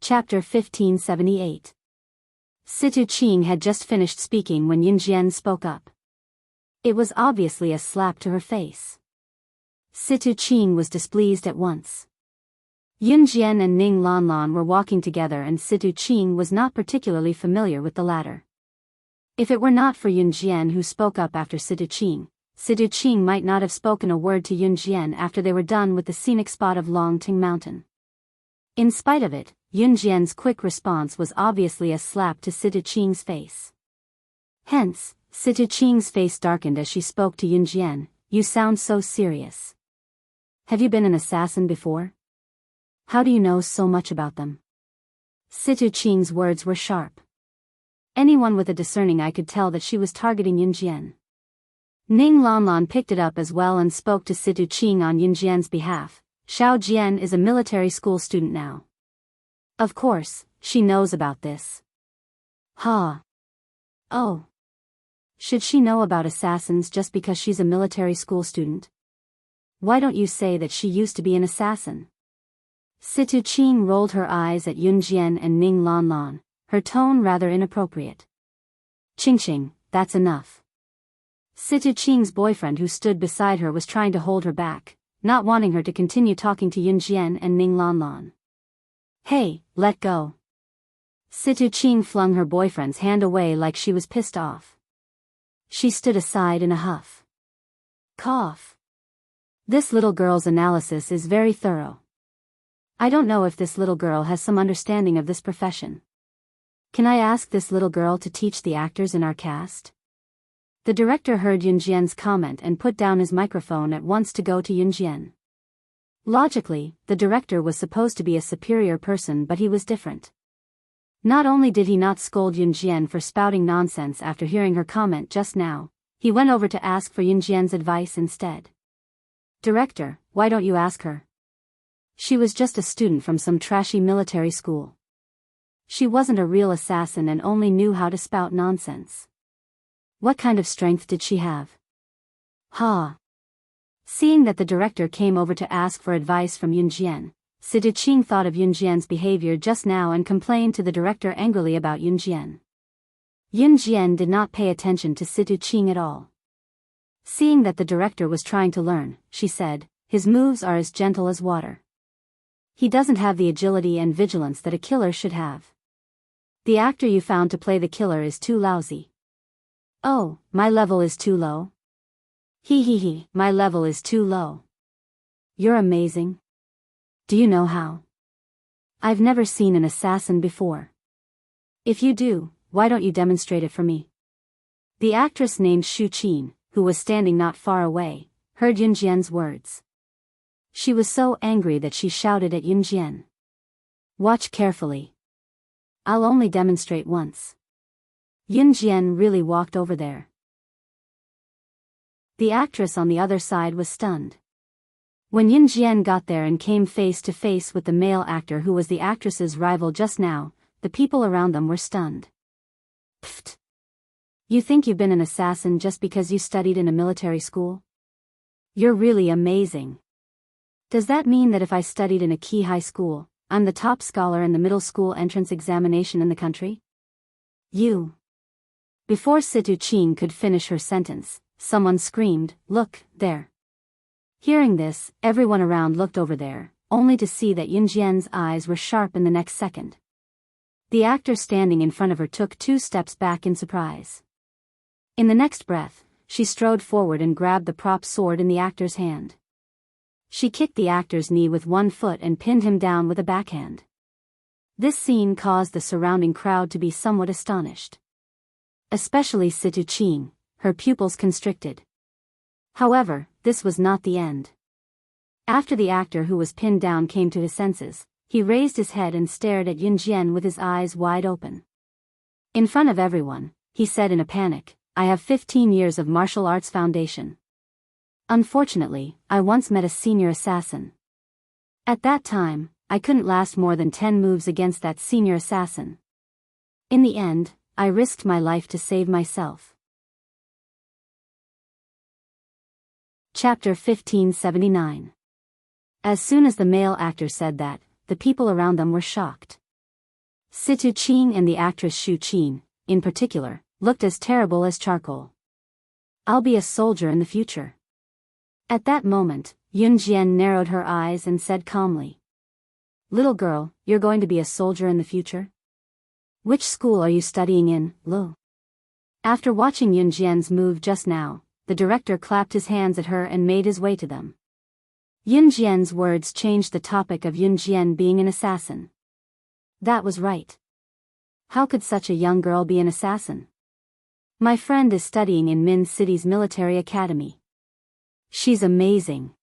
Chapter 1578. Situ Qing had just finished speaking when Yun Jian spoke up. It was obviously a slap to her face. Situ Qing was displeased at once. Yun Jian and Ning Lanlan were walking together and Situ Qing was not particularly familiar with the latter. If it were not for Yun Jian who spoke up after Situ Qing might not have spoken a word to Yun Jian after they were done with the scenic spot of Longting Mountain. In spite of it, Yun Jian's quick response was obviously a slap to Situ Qing's face. Hence, Situ Qing's face darkened as she spoke to Yun Jian, "You sound so serious. Have you been an assassin before? How do you know so much about them?" Situ Qing's words were sharp. Anyone with a discerning eye could tell that she was targeting Yun Jian. Ning Lanlan picked it up as well and spoke to Situ Qing on Yun Jian's behalf. "Xiao Jian is a military school student now. Of course, she knows about this." "Ha. Oh. Should she know about assassins just because she's a military school student? Why don't you say that she used to be an assassin?" Situ Qing rolled her eyes at Yun Jian and Ning Lanlan, her tone rather inappropriate. "Qing, that's enough." Situ Qing's boyfriend who stood beside her was trying to hold her back, not wanting her to continue talking to Yun Jian and Ning Lanlan. "Hey, let go." Situ Ching flung her boyfriend's hand away like she was pissed off. She stood aside in a huff. Cough. This little girl's analysis is very thorough. I don't know if this little girl has some understanding of this profession. Can I ask this little girl to teach the actors in our cast? The director heard Yunjian's comment and put down his microphone at once to go to Yunjian. Logically, the director was supposed to be a superior person, but he was different. Not only did he not scold Yunjian for spouting nonsense after hearing her comment just now, he went over to ask for Yunjian's advice instead. Director, why don't you ask her? She was just a student from some trashy military school. She wasn't a real assassin and only knew how to spout nonsense. What kind of strength did she have? Ha! Seeing that the director came over to ask for advice from Yunjian, Situ Ching thought of Yunjian's behavior just now and complained to the director angrily about Yunjian. Yunjian did not pay attention to Situ Ching at all. Seeing that the director was trying to learn, she said, his moves are as gentle as water. He doesn't have the agility and vigilance that a killer should have. The actor you found to play the killer is too lousy. Oh, my level is too low? He, my level is too low. You're amazing. Do you know how? I've never seen an assassin before. If you do, why don't you demonstrate it for me? The actress named Shu Qin, who was standing not far away, heard Yunjian's words. She was so angry that she shouted at Yunjian. Watch carefully. I'll only demonstrate once. Yunjian really walked over there. The actress on the other side was stunned. When Yunjian got there and came face to face with the male actor who was the actress's rival just now, the people around them were stunned. Pfft! You think you've been an assassin just because you studied in a military school? You're really amazing. Does that mean that if I studied in a key high school, I'm the top scholar in the middle school entrance examination in the country? You. Before Situ Ching could finish her sentence, someone screamed, "Look, there." Hearing this, everyone around looked over there, only to see that Yunjian's eyes were sharp in the next second. The actor standing in front of her took 2 steps back in surprise. In the next breath, she strode forward and grabbed the prop sword in the actor's hand. She kicked the actor's knee with one foot and pinned him down with a backhand. This scene caused the surrounding crowd to be somewhat astonished. Especially Situ Ching, her pupils constricted. However, this was not the end. After the actor who was pinned down came to his senses, he raised his head and stared at Yunjian with his eyes wide open. In front of everyone, he said in a panic, "I have 15 years of martial arts foundation. Unfortunately, I once met a senior assassin. At that time, I couldn't last more than 10 moves against that senior assassin. In the end, I risked my life to save myself." Chapter 1579. As soon as the male actor said that, the people around them were shocked. Situ Ching and the actress Shu Qin, in particular, looked as terrible as charcoal. "I'll be a soldier in the future." At that moment, Yunjian narrowed her eyes and said calmly, "Little girl, you're going to be a soldier in the future? Which school are you studying in, Lu?" After watching Yunjian's move just now, the director clapped his hands at her and made his way to them. Yunjian's words changed the topic of Yunjian being an assassin. That was right. How could such a young girl be an assassin? My friend is studying in Min City's military academy. She's amazing.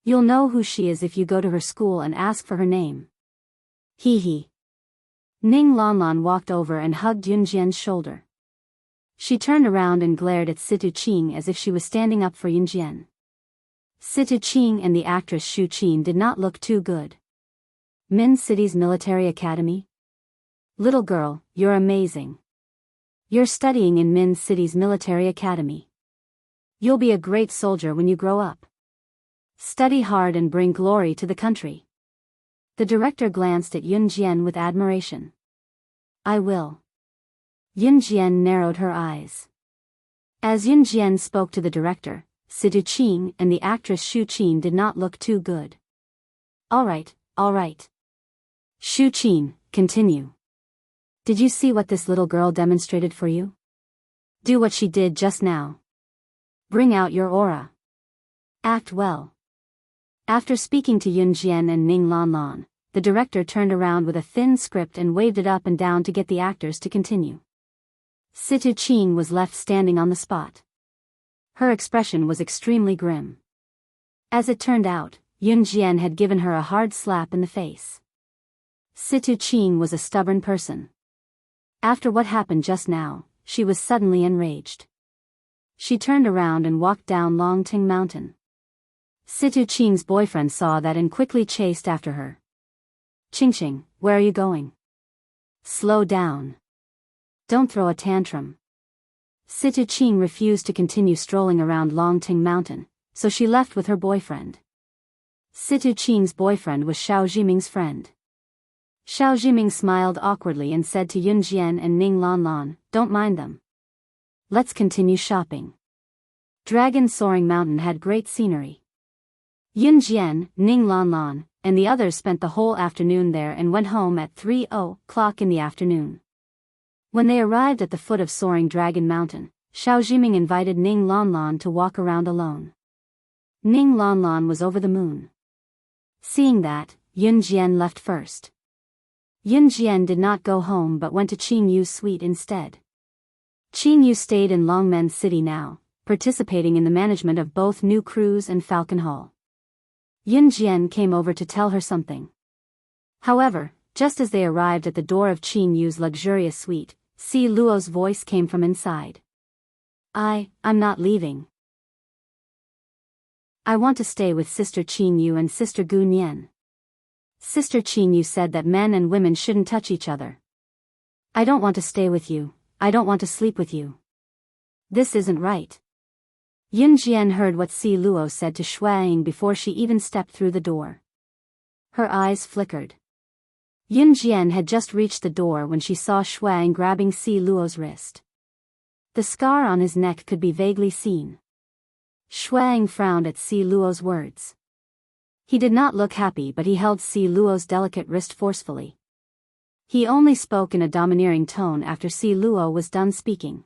You'll know who she is if you go to her school and ask for her name. Hee. Ning Lanlan walked over and hugged Yunjian's shoulder. She turned around and glared at Situ Ching as if she was standing up for Yunjian. Situ Ching and the actress Shu Qin did not look too good. Min City's military academy? Little girl, you're amazing. You're studying in Min City's military academy. You'll be a great soldier when you grow up. Study hard and bring glory to the country. The director glanced at Yunjian with admiration. I will. Yunjian narrowed her eyes. As Yunjian spoke to the director, Situ Ching and the actress Shu Qin did not look too good. All right. Shu Qin, continue. Did you see what this little girl demonstrated for you? Do what she did just now. Bring out your aura. Act well. After speaking to Yun Jian and Ning Lanlan, the director turned around with a thin script and waved it up and down to get the actors to continue. Situ Qing was left standing on the spot. Her expression was extremely grim. As it turned out, Yun Jian had given her a hard slap in the face. Situ Qing was a stubborn person. After what happened just now, she was suddenly enraged. She turned around and walked down Longting Mountain. Situ Qing's boyfriend saw that and quickly chased after her. Qingqing, where are you going? Slow down. Don't throw a tantrum. Situ Qing refused to continue strolling around Longting Mountain, so she left with her boyfriend. Situ Qing's boyfriend was Xiao Jiming's friend. Xiao Jiming smiled awkwardly and said to Yun Jian and Ning Lanlan, don't mind them. Let's continue shopping. Dragon Soaring Mountain had great scenery. Yun Jian, Ning Lanlan, and the others spent the whole afternoon there and went home at 3:00 in the afternoon. When they arrived at the foot of Soaring Dragon Mountain, Xiao Jiming invited Ning Lanlan to walk around alone. Ning Lanlan was over the moon. Seeing that, Yun Jian left first. Yun Jian did not go home but went to Qing Yu's suite instead. Qing Yu stayed in Longmen City now, participating in the management of both New Cruise and Falcon Hall. Yun Jian came over to tell her something. However, just as they arrived at the door of Qing Yu's luxurious suite, Si Luo's voice came from inside. I'm not leaving. I want to stay with Sister Qing Yu and Sister Gu Nian. Sister Qing Yu said that men and women shouldn't touch each other. I don't want to stay with you, I don't want to sleep with you. This isn't right. Yun Jian heard what Si Luo said to Shuaing before she even stepped through the door. Her eyes flickered. Yun Jian had just reached the door when she saw Shuaing grabbing Si Luo's wrist. The scar on his neck could be vaguely seen. Shuaing frowned at Si Luo's words. He did not look happy but he held Si Luo's delicate wrist forcefully. He only spoke in a domineering tone after Si Luo was done speaking.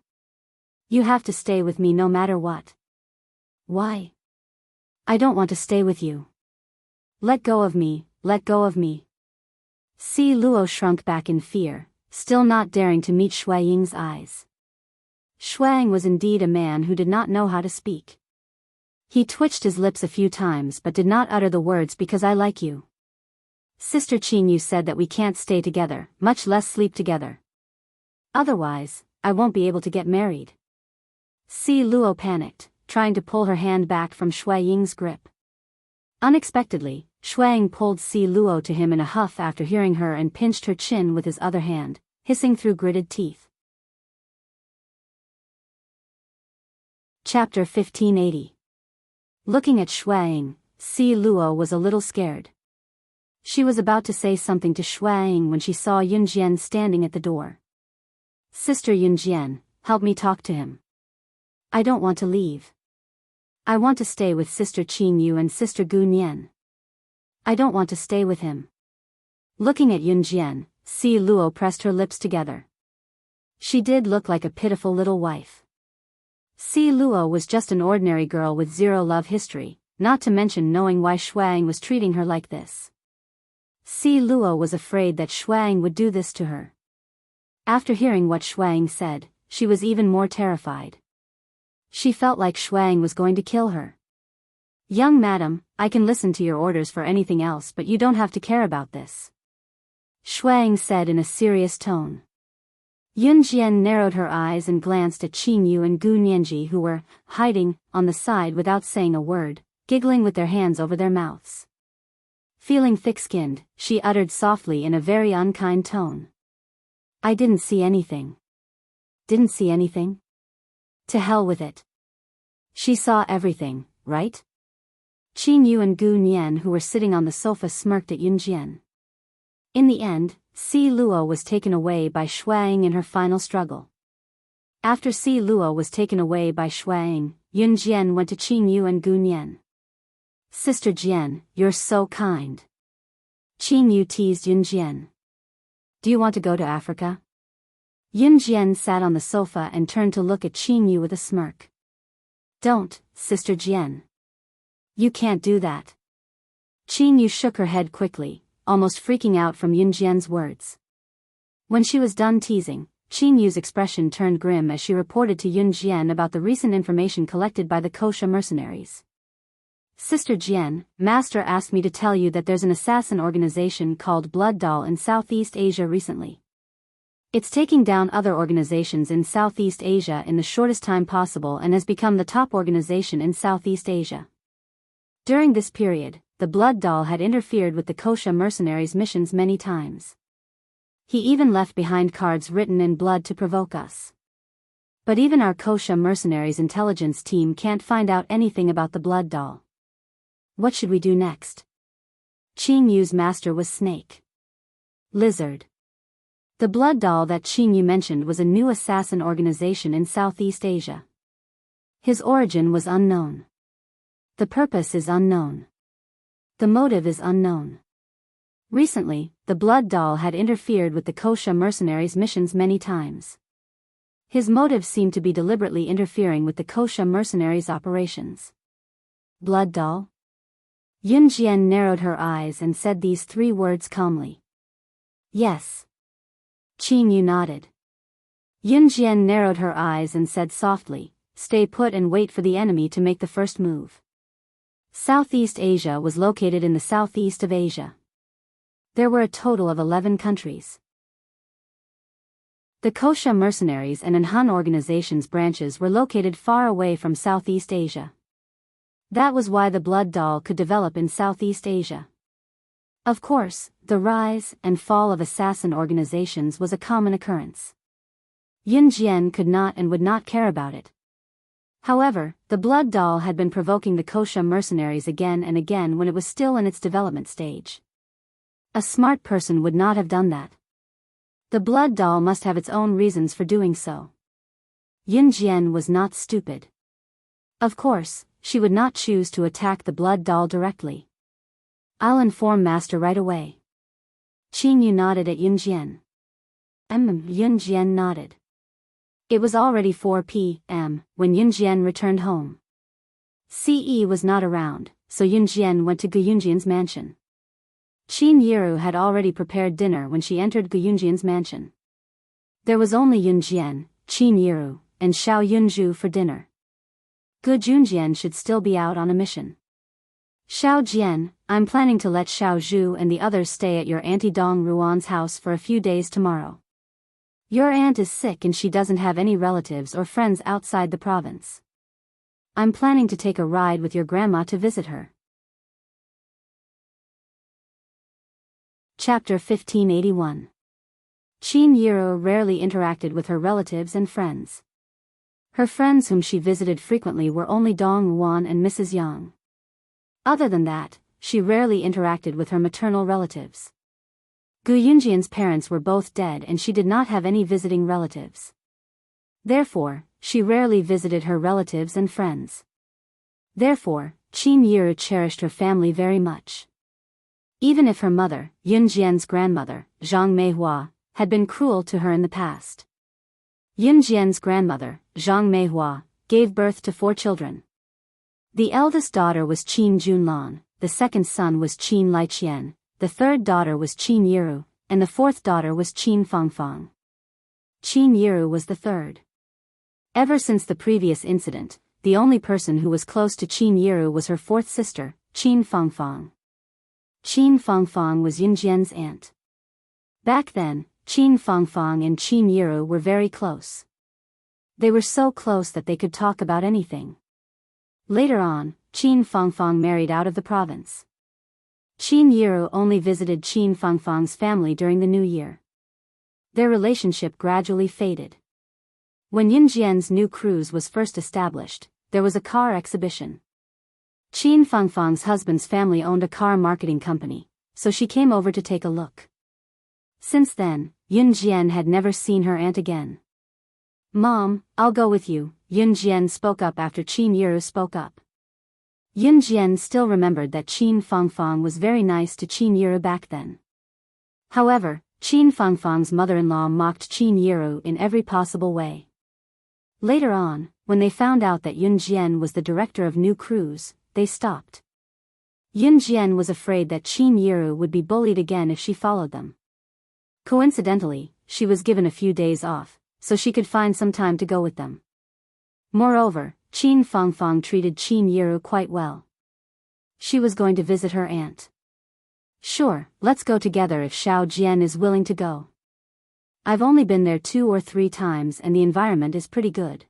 You have to stay with me no matter what. Why? I don't want to stay with you. Let go of me, let go of me. Si Luo shrunk back in fear, still not daring to meet Shuaiying's eyes. Shuang was indeed a man who did not know how to speak. He twitched his lips a few times but did not utter the words because I like you. Sister Qing Yu said that we can't stay together, much less sleep together. Otherwise, I won't be able to get married. Si Luo panicked, trying to pull her hand back from Shuaiying's grip. Unexpectedly, Shuang pulled Si Luo to him in a huff after hearing her and pinched her chin with his other hand, hissing through gritted teeth. Chapter 1580. Looking at Shuaing, Si Luo was a little scared. She was about to say something to Shuaing when she saw Yun Jian standing at the door. Sister Yun Jian, help me talk to him. I don't want to leave. I want to stay with Sister Qing Yu and Sister Gu Nian. I don't want to stay with him. Looking at Yun Jian, Si Luo pressed her lips together. She did look like a pitiful little wife. Si Luo was just an ordinary girl with zero love history, not to mention knowing why Shuang was treating her like this. Si Luo was afraid that Shuang would do this to her. After hearing what Shuang said, she was even more terrified. She felt like Shuang was going to kill her. Young madam, I can listen to your orders for anything else but you don't have to care about this. Shuang said in a serious tone. Yun Jian narrowed her eyes and glanced at Qing Yu and Gu Nianji who were hiding on the side without saying a word, giggling with their hands over their mouths. Feeling thick-skinned, she uttered softly in a very unkind tone. I didn't see anything. Didn't see anything? To hell with it. She saw everything, right? Qing Yu and Gu Nian who were sitting on the sofa smirked at Yun Jian. In the end, Si Luo was taken away by Shuang in her final struggle. After Si Luo was taken away by Shuang, Yun Jian went to Qing Yu and Gu Nian. Sister Jian, you're so kind. Qing Yu teased Yun Jian. Do you want to go to Africa? Yun Jian sat on the sofa and turned to look at Qin Yu with a smirk. Don't, Sister Jian. You can't do that. Qin Yu shook her head quickly, almost freaking out from Yun Jian's words. When she was done teasing, Qin Yu's expression turned grim as she reported to Yun Jian about the recent information collected by the Kosha mercenaries. Sister Jian, Master asked me to tell you that there's an assassin organization called Blood Doll in Southeast Asia recently. It's taking down other organizations in Southeast Asia in the shortest time possible and has become the top organization in Southeast Asia. During this period, the Blood Doll had interfered with the Kosha mercenaries' missions many times. He even left behind cards written in blood to provoke us. But even our Kosha mercenaries' intelligence team can't find out anything about the Blood Doll. What should we do next? Qin Yu's master was Snake. Lizard. The Blood Doll that Qin Yu mentioned was a new assassin organization in Southeast Asia. His origin was unknown. The purpose is unknown. The motive is unknown. Recently, the Blood Doll had interfered with the Kosha mercenaries' missions many times. His motive seemed to be deliberately interfering with the Kosha mercenaries' operations. Blood Doll? Yun Jian narrowed her eyes and said these 3 words calmly. Yes. Qin Yu nodded. Yun Jian narrowed her eyes and said softly, stay put and wait for the enemy to make the first move. Southeast Asia was located in the southeast of Asia. There were a total of 11 countries. The Kosha mercenaries and Han organization's branches were located far away from Southeast Asia. That was why the Blood Doll could develop in Southeast Asia. Of course, the rise and fall of assassin organizations was a common occurrence. Yun Jian could not and would not care about it. However, the Blood Doll had been provoking the Kosha mercenaries again and again when it was still in its development stage. A smart person would not have done that. The Blood Doll must have its own reasons for doing so. Yun Jian was not stupid. Of course, she would not choose to attack the Blood Doll directly. I'll inform Master right away. Qin Yu nodded at Yun Jian. Yun Jian nodded. It was already 4 p.m. when Yun Jian returned home. Ce was not around, so Yun Jian went to Gu Yunjian's mansion. Qin Yiru had already prepared dinner when she entered Gu Yunjian's mansion. There was only Yun Jian, Qin Yiru, and Xiao Yunju for dinner. Gu Junjian should still be out on a mission. Xiao Jian, I'm planning to let Xiao Zhu and the others stay at your Auntie Dong Ruan's house for a few days tomorrow. Your aunt is sick and she doesn't have any relatives or friends outside the province. I'm planning to take a ride with your grandma to visit her. Chapter 1581. Qin Yiru rarely interacted with her relatives and friends. Her friends whom she visited frequently were only Dong Ruan and Mrs. Yang. Other than that, she rarely interacted with her maternal relatives. Gu Yunjian's parents were both dead and she did not have any visiting relatives. Therefore, she rarely visited her relatives and friends. Therefore, Qin Yiru cherished her family very much. Even if her mother, Yun Jian's grandmother, Zhang Meihua, had been cruel to her in the past. Yun Jian's grandmother, Zhang Meihua, gave birth to 4 children. The eldest daughter was Qin Junlan, the second son was Qin Liqian, the third daughter was Qin Yiru, and the fourth daughter was Qin Fangfang. Qin Yiru was the third. Ever since the previous incident, the only person who was close to Qin Yiru was her fourth sister, Qin Fangfang. Qin Fangfang was Yun Jian's aunt. Back then, Qin Fangfang and Qin Yiru were very close. They were so close that they could talk about anything. Later on, Qin Fangfang married out of the province. Qin Yiru only visited Qin Fangfang's family during the New Year. Their relationship gradually faded. When Yun Jian's new cruise was first established, there was a car exhibition. Qin Fangfang's husband's family owned a car marketing company, so she came over to take a look. Since then, Yun Jian had never seen her aunt again. Mom, I'll go with you, Yun Jian spoke up after Qin Yiru spoke up. Yun Jian still remembered that Qin Fangfang was very nice to Qin Yiru back then. However, Qin Fangfang's mother-in-law mocked Qin Yiru in every possible way. Later on, when they found out that Yun Jian was the director of new crews, they stopped. Yun Jian was afraid that Qin Yiru would be bullied again if she followed them. Coincidentally, she was given a few days off, so she could find some time to go with them. Moreover, Qin Fangfang treated Qin Yiru quite well. She was going to visit her aunt. Sure, let's go together if Xiao Jian is willing to go. I've only been there 2 or 3 times and the environment is pretty good.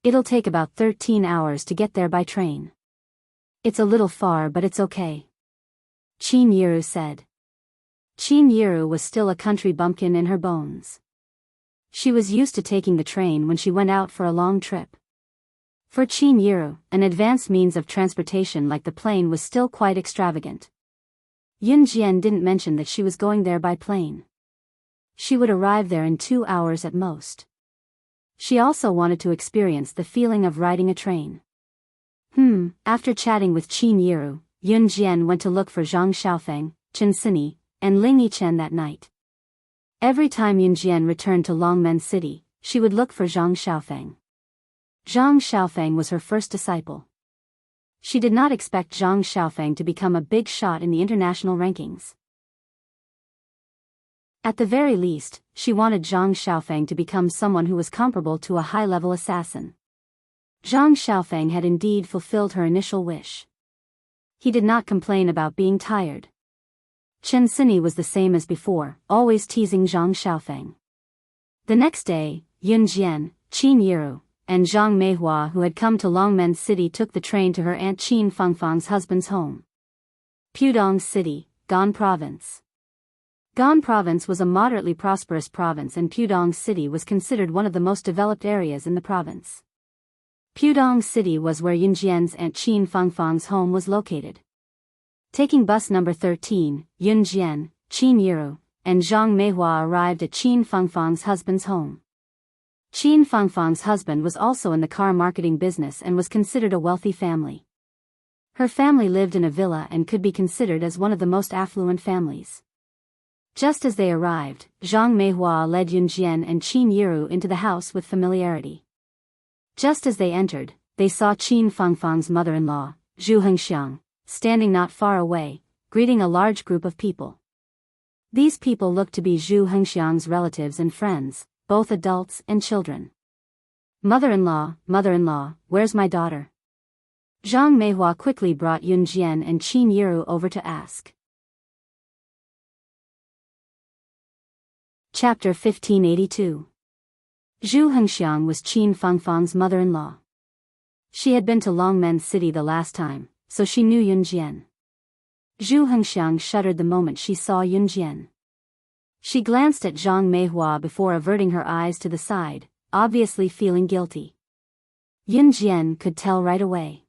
It'll take about 13 hours to get there by train. It's a little far but it's okay. Qin Yiru said. Qin Yiru was still a country bumpkin in her bones. She was used to taking the train when she went out for a long trip. For Qin Yiru, an advanced means of transportation like the plane was still quite extravagant. Yun Jian didn't mention that she was going there by plane. She would arrive there in 2 hours at most. She also wanted to experience the feeling of riding a train. After chatting with Qin Yiru, Yun Jian went to look for Zhang Xiaofeng, Chen Sini, and Ling Yichen that night. Every time Yun Jian returned to Longmen City, she would look for Zhang Xiaofeng. Zhang Xiaofeng was her first disciple. She did not expect Zhang Xiaofeng to become a big shot in the international rankings. At the very least, she wanted Zhang Xiaofeng to become someone who was comparable to a high-level assassin. Zhang Xiaofeng had indeed fulfilled her initial wish. He did not complain about being tired. Chen Sini was the same as before, always teasing Zhang Xiaofeng. The next day, Yun Jian, Qin Yiru, and Zhang Meihua who had come to Longmen City took the train to her aunt Qin Fangfang's husband's home. Pudong City, Gan Province. Gan Province was a moderately prosperous province and Pudong City was considered one of the most developed areas in the province. Pudong City was where Yun Jian's aunt Qin Fangfang's home was located. Taking bus number 13, Yun Jian, Qin Yiru, and Zhang Meihua arrived at Qin Fangfang's husband's home. Qin Fangfang's husband was also in the car marketing business and was considered a wealthy family. Her family lived in a villa and could be considered as one of the most affluent families. Just as they arrived, Zhang Meihua led Yun Jian and Qin Yiru into the house with familiarity. Just as they entered, they saw Qin Fangfang's mother-in-law, Zhu Hengxiang, standing not far away, greeting a large group of people. These people looked to be Zhu Hengxiang's relatives and friends, both adults and children. Mother-in-law, where's my daughter? Zhang Meihua quickly brought Yun Jian and Qin Yiru over to ask. Chapter 1582. Zhu Hengxiang was Qin Fangfang's mother-in-law. She had been to Longmen City the last time, so she knew Yun Jian. Zhu Hengxiang shuddered the moment she saw Yun Jian. She glanced at Zhang Meihua before averting her eyes to the side, obviously feeling guilty. Yun Jian could tell right away.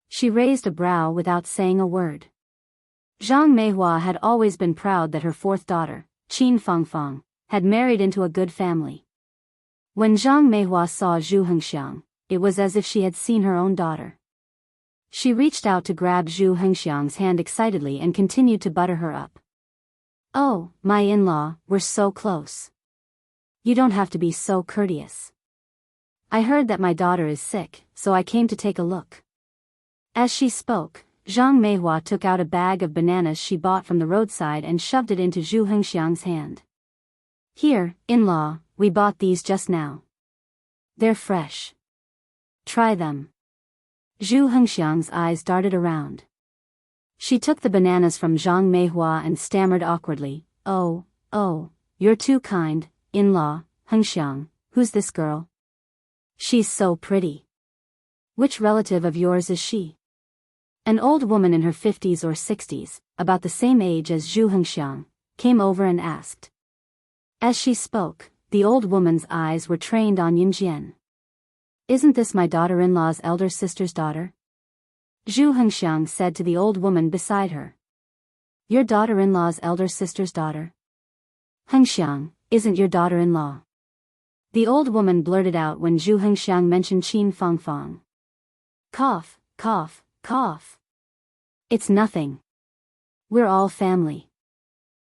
She raised a brow without saying a word. Zhang Meihua had always been proud that her fourth daughter, Qin Fangfang, had married into a good family. When Zhang Meihua saw Zhu Hengxiang, it was as if she had seen her own daughter. She reached out to grab Zhu Hengxiang's hand excitedly and continued to butter her up. Oh, my in-law, we're so close. You don't have to be so courteous. I heard that my daughter is sick, so I came to take a look. As she spoke, Zhang Meihua took out a bag of bananas she bought from the roadside and shoved it into Zhu Hengxiang's hand. Here, in-law, we bought these just now. They're fresh. Try them. Zhu Hengxiang's eyes darted around. She took the bananas from Zhang Meihua and stammered awkwardly, Oh, you're too kind, in-law, Hengxiang, who's this girl? She's so pretty. Which relative of yours is she? An old woman in her 50s or 60s, about the same age as Zhu Hengxiang, came over and asked. As she spoke, the old woman's eyes were trained on Yun Jian. Isn't this my daughter-in-law's elder sister's daughter? Zhu Hengxiang said to the old woman beside her. Your daughter-in-law's elder sister's daughter? Hengxiang, isn't your daughter-in-law? The old woman blurted out when Zhu Hengxiang mentioned Qin Fangfang. Cough, cough, cough. It's nothing. We're all family.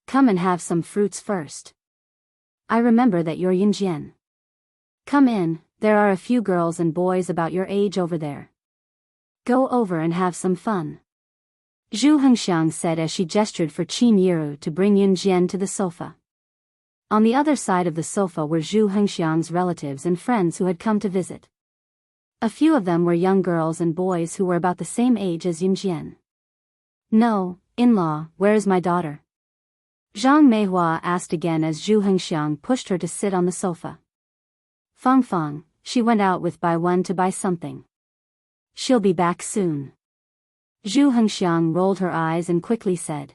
Come and have some fruits first. I remember that you're Yinjian. Come in, there are a few girls and boys about your age over there. Go over and have some fun. Zhu Hengxiang said as she gestured for Qin Yiru to bring Yunjian to the sofa. On the other side of the sofa were Zhu Hengxiang's relatives and friends who had come to visit. A few of them were young girls and boys who were about the same age as Yunjian. No, in-law, where is my daughter? Zhang Meihua asked again as Zhu Hengxiang pushed her to sit on the sofa. Fang, she went out with Bai Wen to buy something. She'll be back soon. Zhu Hengxiang rolled her eyes and quickly said.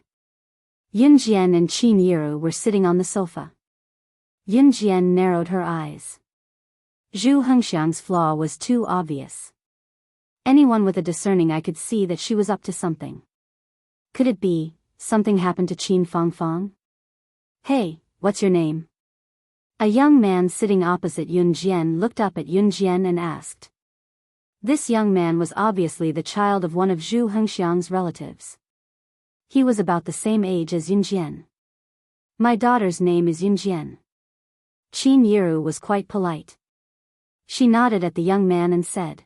Yunjian and Qin Yiru were sitting on the sofa. Yunjian narrowed her eyes. Zhu Hengxiang's flaw was too obvious. Anyone with a discerning eye could see that she was up to something. Could it be, something happened to Qin Fangfang? Hey, what's your name? A young man sitting opposite Yunjian looked up at Yunjian and asked. This young man was obviously the child of one of Zhu Hengxiang's relatives. He was about the same age as Yunjian. My daughter's name is Yunjian. Qin Yiru was quite polite. She nodded at the young man and said.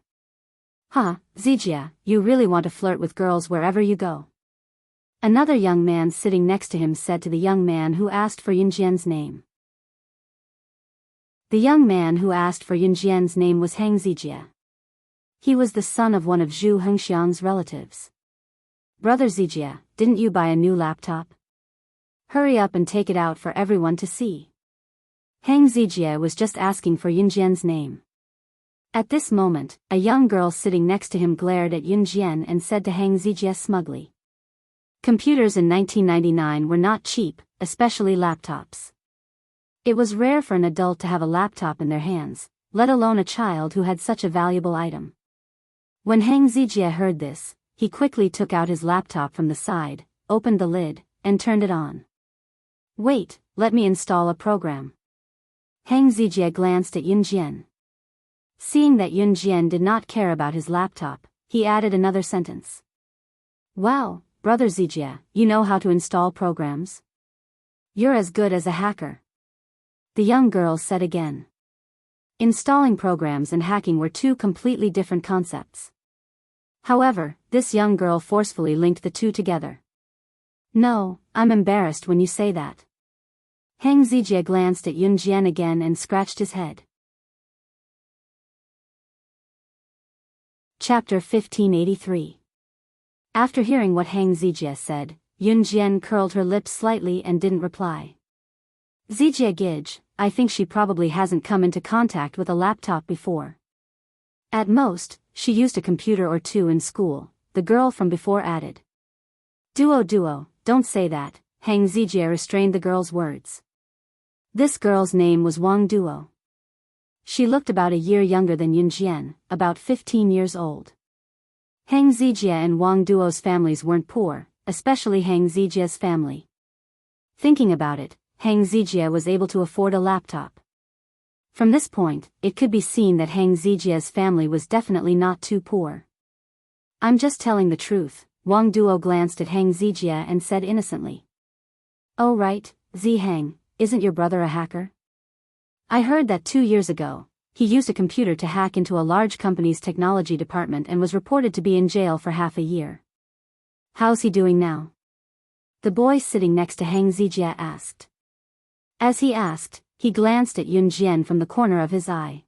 Zijia, you really want to flirt with girls wherever you go. Another young man sitting next to him said to the young man who asked for Yunjian's name. The young man who asked for Yunjian's name was Hang Zijia. He was the son of one of Zhu Hengxiang's relatives. Brother Zijia, didn't you buy a new laptop? Hurry up and take it out for everyone to see. Hang Zijia was just asking for Yunjian's name. At this moment, a young girl sitting next to him glared at Yunjian and said to Hang Zijia smugly. Computers in 1999 were not cheap, especially laptops. It was rare for an adult to have a laptop in their hands, let alone a child who had such a valuable item. When Hang Zijia heard this, he quickly took out his laptop from the side, opened the lid, and turned it on. Wait, let me install a program. Hang Zijia glanced at Yunjian. Seeing that Yunjian did not care about his laptop, he added another sentence. Wow, brother Zijia, you know how to install programs? You're as good as a hacker. The young girl said again. Installing programs and hacking were two completely different concepts. However, this young girl forcefully linked the two together. No, I'm embarrassed when you say that. Hang Zijia glanced at Yunjian again and scratched his head. Chapter 1583. After hearing what Hang Zijia said, Yunjian curled her lips slightly and didn't reply. Zijia Gij, I think she probably hasn't come into contact with a laptop before. At most, she used a computer or two in school, the girl from before added. Duo, don't say that, Hang Zijia restrained the girl's words. This girl's name was Wang Duo. She looked about a year younger than Yunjian, about 15 years old. Hang Zijia and Wang Duo's families weren't poor, especially Hang Zijia's family. Thinking about it, Hang Zijia was able to afford a laptop. From this point, it could be seen that Hang Zijia's family was definitely not too poor. I'm just telling the truth, Wang Duo glanced at Hang Zijia and said innocently. Oh right, Hang, isn't your brother a hacker? I heard that 2 years ago, he used a computer to hack into a large company's technology department and was reported to be in jail for half a year. How's he doing now? The boy sitting next to Hang Zijia asked. As he asked, he glanced at Yunjian from the corner of his eye.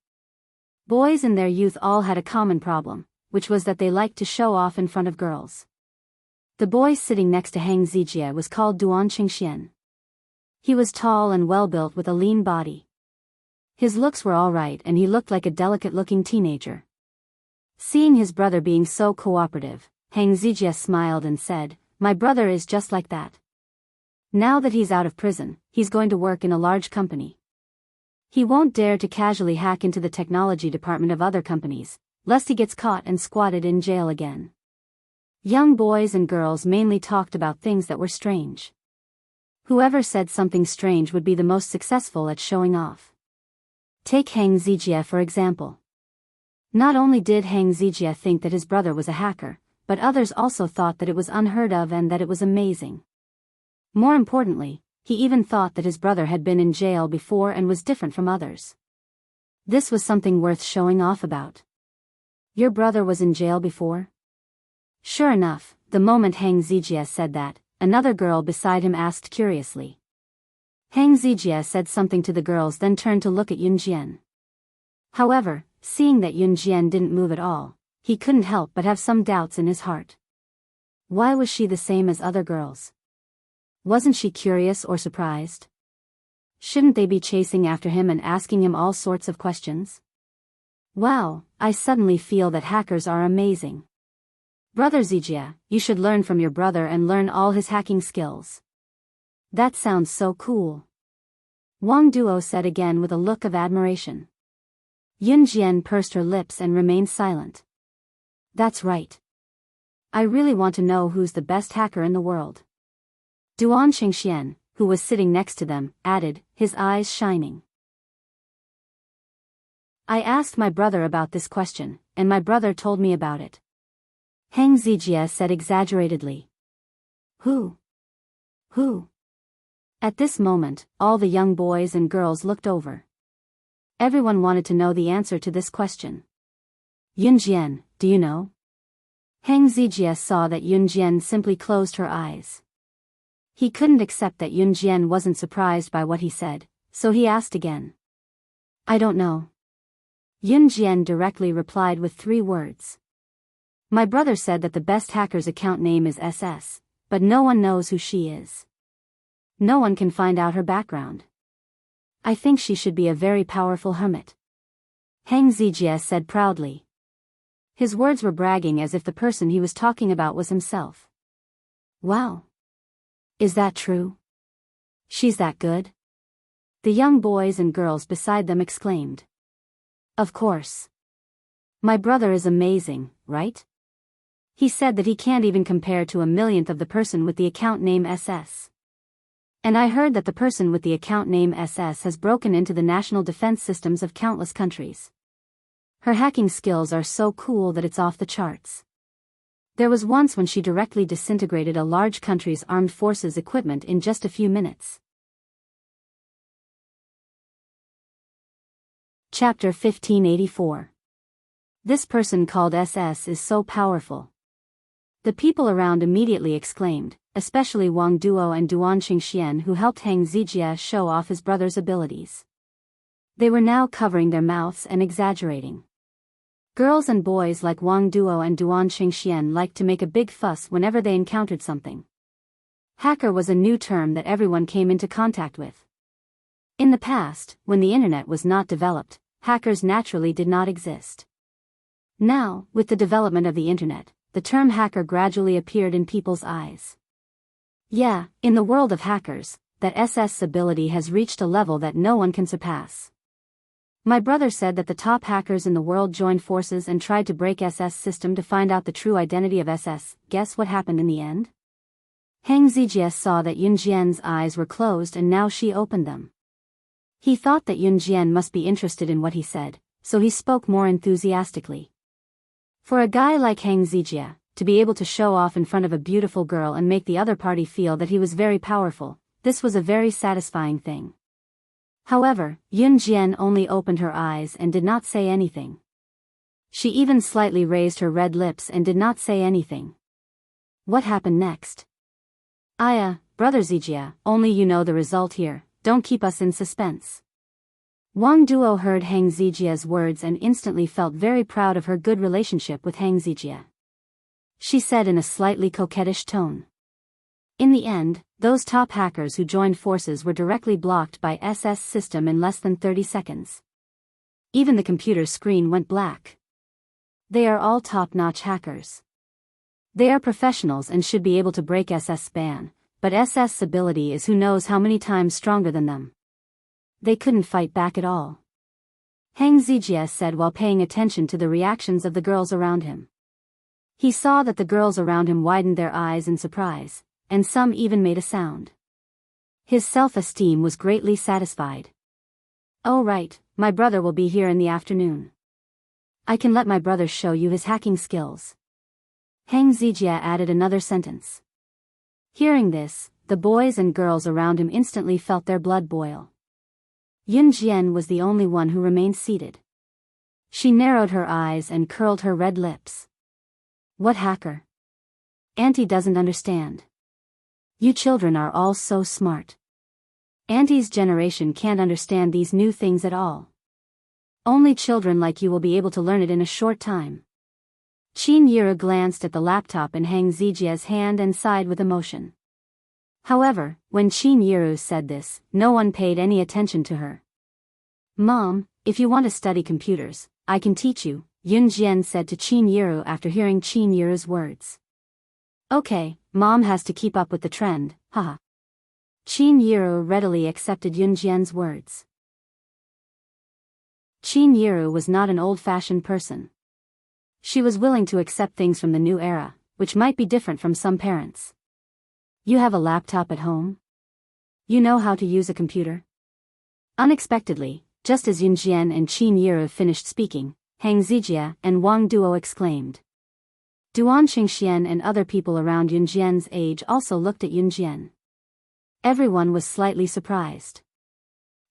Boys in their youth all had a common problem, which was that they liked to show off in front of girls. The boy sitting next to Hang Zijia was called Duan Qingxian. He was tall and well-built with a lean body. His looks were all right and he looked like a delicate-looking teenager. Seeing his brother being so cooperative, Hang Zijia smiled and said, My brother is just like that. Now that he's out of prison, he's going to work in a large company. He won't dare to casually hack into the technology department of other companies, lest he gets caught and squatted in jail again. Young boys and girls mainly talked about things that were strange. Whoever said something strange would be the most successful at showing off. Take Hang Zijia for example. Not only did Hang Zijia think that his brother was a hacker, but others also thought that it was unheard of and that it was amazing. More importantly, he even thought that his brother had been in jail before and was different from others. This was something worth showing off about. Your brother was in jail before? Sure enough, the moment Hang Zijie said that, another girl beside him asked curiously. Hang Zijie said something to the girls, then turned to look at Yun Jian. However, seeing that Yun Jian didn't move at all, he couldn't help but have some doubts in his heart. Why was she the same as other girls? Wasn't she curious or surprised? Shouldn't they be chasing after him and asking him all sorts of questions? Wow, I suddenly feel that hackers are amazing. Brother Zijie, you should learn from your brother and learn all his hacking skills. That sounds so cool. Wang Duo said again with a look of admiration. Yun Jian pursed her lips and remained silent. That's right. I really want to know who's the best hacker in the world. Duan Qingxian, who was sitting next to them, added, his eyes shining. I asked my brother about this question, and my brother told me about it. Hang Zijie said exaggeratedly. Who? Who? At this moment, all the young boys and girls looked over. Everyone wanted to know the answer to this question. Yun Jian, do you know? Hang Zijie saw that Yun Jian simply closed her eyes. He couldn't accept that Yun Jian wasn't surprised by what he said, so he asked again. I don't know. Yun Jian directly replied with 3 words. My brother said that the best hacker's account name is SS, but no one knows who she is. No one can find out her background. I think she should be a very powerful hermit. Hang Zijie said proudly. His words were bragging as if the person he was talking about was himself. Wow. Is that true? She's that good? The young boys and girls beside them exclaimed. Of course. My brother is amazing, right? He said that he can't even compare to a millionth of the person with the account name SS. And I heard that the person with the account name SS has broken into the national defense systems of countless countries. Her hacking skills are so cool that it's off the charts. There was once when she directly disintegrated a large country's armed forces equipment in just a few minutes. Chapter 1584. This person called SS is so powerful. The people around immediately exclaimed, especially Wang Duo and Duan Qingxian, who helped Hang Zijie show off his brother's abilities. They were now covering their mouths and exaggerating. Girls and boys like Wang Duo and Duan Qingxian liked to make a big fuss whenever they encountered something. Hacker was a new term that everyone came into contact with. In the past, when the internet was not developed, hackers naturally did not exist. Now, with the development of the internet, the term hacker gradually appeared in people's eyes. Yeah, in the world of hackers, that SS ability has reached a level that no one can surpass. My brother said that the top hackers in the world joined forces and tried to break SS system to find out the true identity of SS. Guess what happened in the end? Hang Zijie saw that Yun Jian's eyes were closed and now she opened them. He thought that Yun Jian must be interested in what he said, so he spoke more enthusiastically. For a guy like Hang Zijie, to be able to show off in front of a beautiful girl and make the other party feel that he was very powerful, this was a very satisfying thing. However, Yun Jian only opened her eyes and did not say anything. She even slightly raised her red lips and did not say anything. What happened next? Brother Zijie, only you know the result here, don't keep us in suspense. Wang Duo heard Hang Zijie's words and instantly felt very proud of her good relationship with Hang Zijie. She said in a slightly coquettish tone. In the end, those top hackers who joined forces were directly blocked by SS system in less than 30 seconds. Even the computer screen went black. They are all top-notch hackers. They are professionals and should be able to break SS ban, but SS ability is who knows how many times stronger than them. They couldn't fight back at all. Hang Zijie said while paying attention to the reactions of the girls around him. He saw that the girls around him widened their eyes in surprise, and some even made a sound. His self-esteem was greatly satisfied. Oh right, my brother will be here in the afternoon. I can let my brother show you his hacking skills. Hang Zijie added another sentence. Hearing this, the boys and girls around him instantly felt their blood boil. Yun Jian was the only one who remained seated. She narrowed her eyes and curled her red lips. What hacker? Auntie doesn't understand. You children are all so smart. Auntie's generation can't understand these new things at all. Only children like you will be able to learn it in a short time. Qin Yiru glanced at the laptop in Hang Zijia's hand and sighed with emotion. However, when Qin Yiru said this, no one paid any attention to her. Mom, if you want to study computers, I can teach you, Yun Jian said to Qin Yiru after hearing Qin Yiru's words. Okay, Mom has to keep up with the trend, haha. Qin Yiru readily accepted Yun Jian's words. Qin Yiru was not an old-fashioned person. She was willing to accept things from the new era, which might be different from some parents. You have a laptop at home? You know how to use a computer? Unexpectedly, just as Yun Jian and Qin Yiru finished speaking, Hang Zijia and Wang Duo exclaimed. Duan Xingxian and other people around Yun Jian's age also looked at Yun Jian. Everyone was slightly surprised.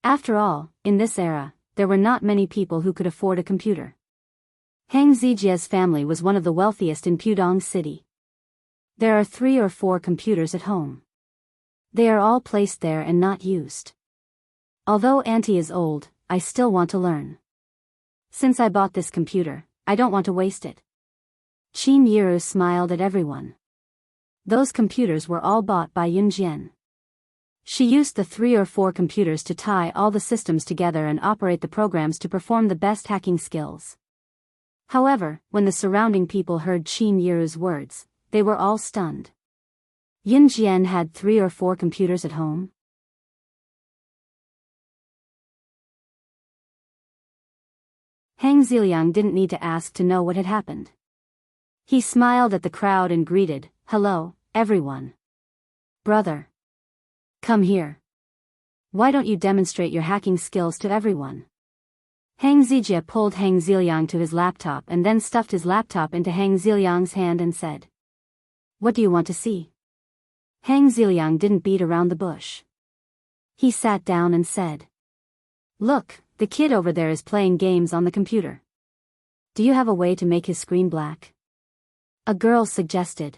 After all, in this era, there were not many people who could afford a computer. Hang Zijia's family was one of the wealthiest in Pudong City. There are 3 or 4 computers at home. They are all placed there and not used. Although Auntie is old, I still want to learn. Since I bought this computer, I don't want to waste it. Qin Yiru smiled at everyone. Those computers were all bought by Yun Jian. She used the 3 or 4 computers to tie all the systems together and operate the programs to perform the best hacking skills. However, when the surrounding people heard Qin Yiru's words, they were all stunned. Yun Jian had 3 or 4 computers at home? Hang Ziliang didn't need to ask to know what had happened. He smiled at the crowd and greeted, "Hello, everyone. Brother. Come here. Why don't you demonstrate your hacking skills to everyone?" Hang Zijia pulled Hang Ziliang to his laptop and then stuffed his laptop into Hang Ziliang's hand and said, "What do you want to see?" Hang Ziliang didn't beat around the bush. He sat down and said, "Look, the kid over there is playing games on the computer. Do you have a way to make his screen black?" A girl suggested.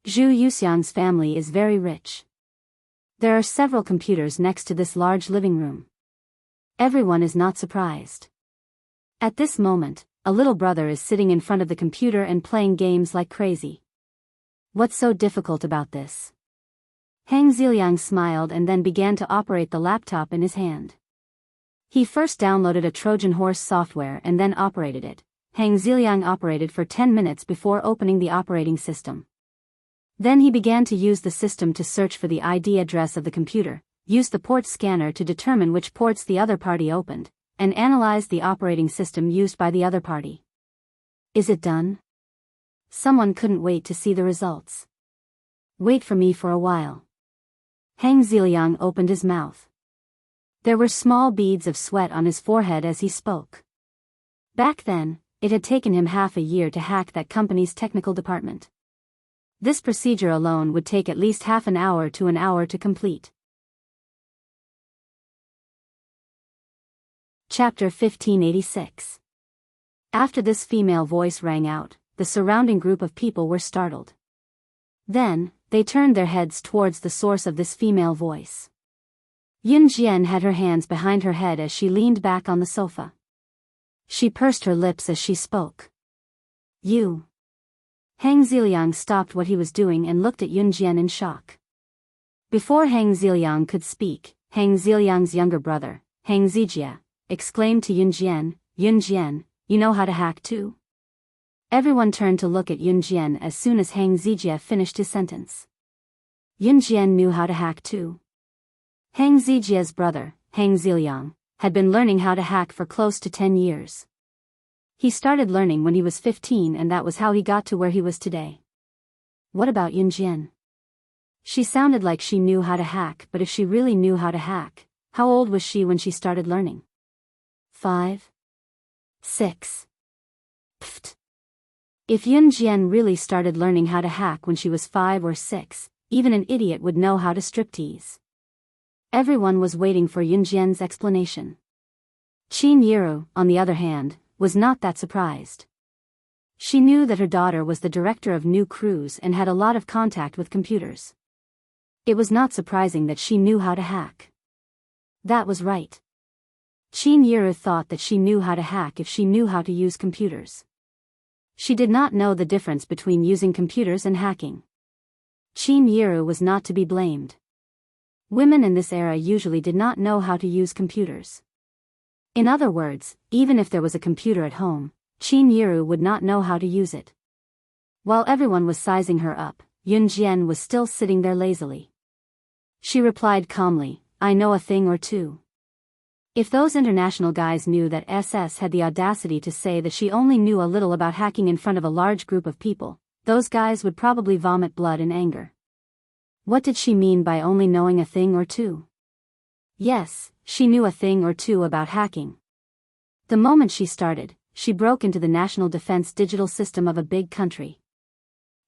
Zhu Yuxiang's family is very rich. There are several computers next to this large living room. Everyone is not surprised. At this moment, a little brother is sitting in front of the computer and playing games like crazy. What's so difficult about this? Hang Ziliang smiled and then began to operate the laptop in his hand. He first downloaded a Trojan horse software and then operated it. Hang Ziliang operated for 10 minutes before opening the operating system. Then he began to use the system to search for the ID address of the computer, use the port scanner to determine which ports the other party opened, and analyze the operating system used by the other party. Is it done? Someone couldn't wait to see the results. Wait for me for a while. Hang Ziliang opened his mouth. There were small beads of sweat on his forehead as he spoke. Back then, it had taken him half a year to hack that company's technical department. This procedure alone would take at least half an hour to an hour to complete. Chapter 1586. After this female voice rang out, the surrounding group of people were startled. Then, they turned their heads towards the source of this female voice. Yun Jian had her hands behind her head as she leaned back on the sofa. She pursed her lips as she spoke. You. Hang Ziliang stopped what he was doing and looked at Yun Jian in shock. Before Hang Ziliang could speak, Hang Ziliang's younger brother, Hang Zijia, exclaimed to Yun Jian, "Yun Jian, you know how to hack too?" Everyone turned to look at Yun Jian as soon as Hang Zijia finished his sentence. Yun Jian knew how to hack too. Hang Zijia's brother, Hang Ziliang, had been learning how to hack for close to 10 years. He started learning when he was 15 and that was how he got to where he was today. What about Yun Jian? She sounded like she knew how to hack, but if she really knew how to hack, how old was she when she started learning? 5? 6? Pfft. If Yun Jian really started learning how to hack when she was 5 or 6, even an idiot would know how to striptease. Everyone was waiting for Yunjian's explanation. Qin Yiru, on the other hand, was not that surprised. She knew that her daughter was the director of new crews and had a lot of contact with computers. It was not surprising that she knew how to hack. That was right. Qin Yiru thought that she knew how to hack if she knew how to use computers. She did not know the difference between using computers and hacking. Qin Yiru was not to be blamed. Women in this era usually did not know how to use computers. In other words, even if there was a computer at home, Qin Yiru would not know how to use it. While everyone was sizing her up, Yunjian was still sitting there lazily. She replied calmly, "I know a thing or two." If those international guys knew that SS had the audacity to say that she only knew a little about hacking in front of a large group of people, those guys would probably vomit blood in anger. What did she mean by only knowing a thing or two? Yes, she knew a thing or two about hacking. The moment she started, she broke into the national defense digital system of a big country.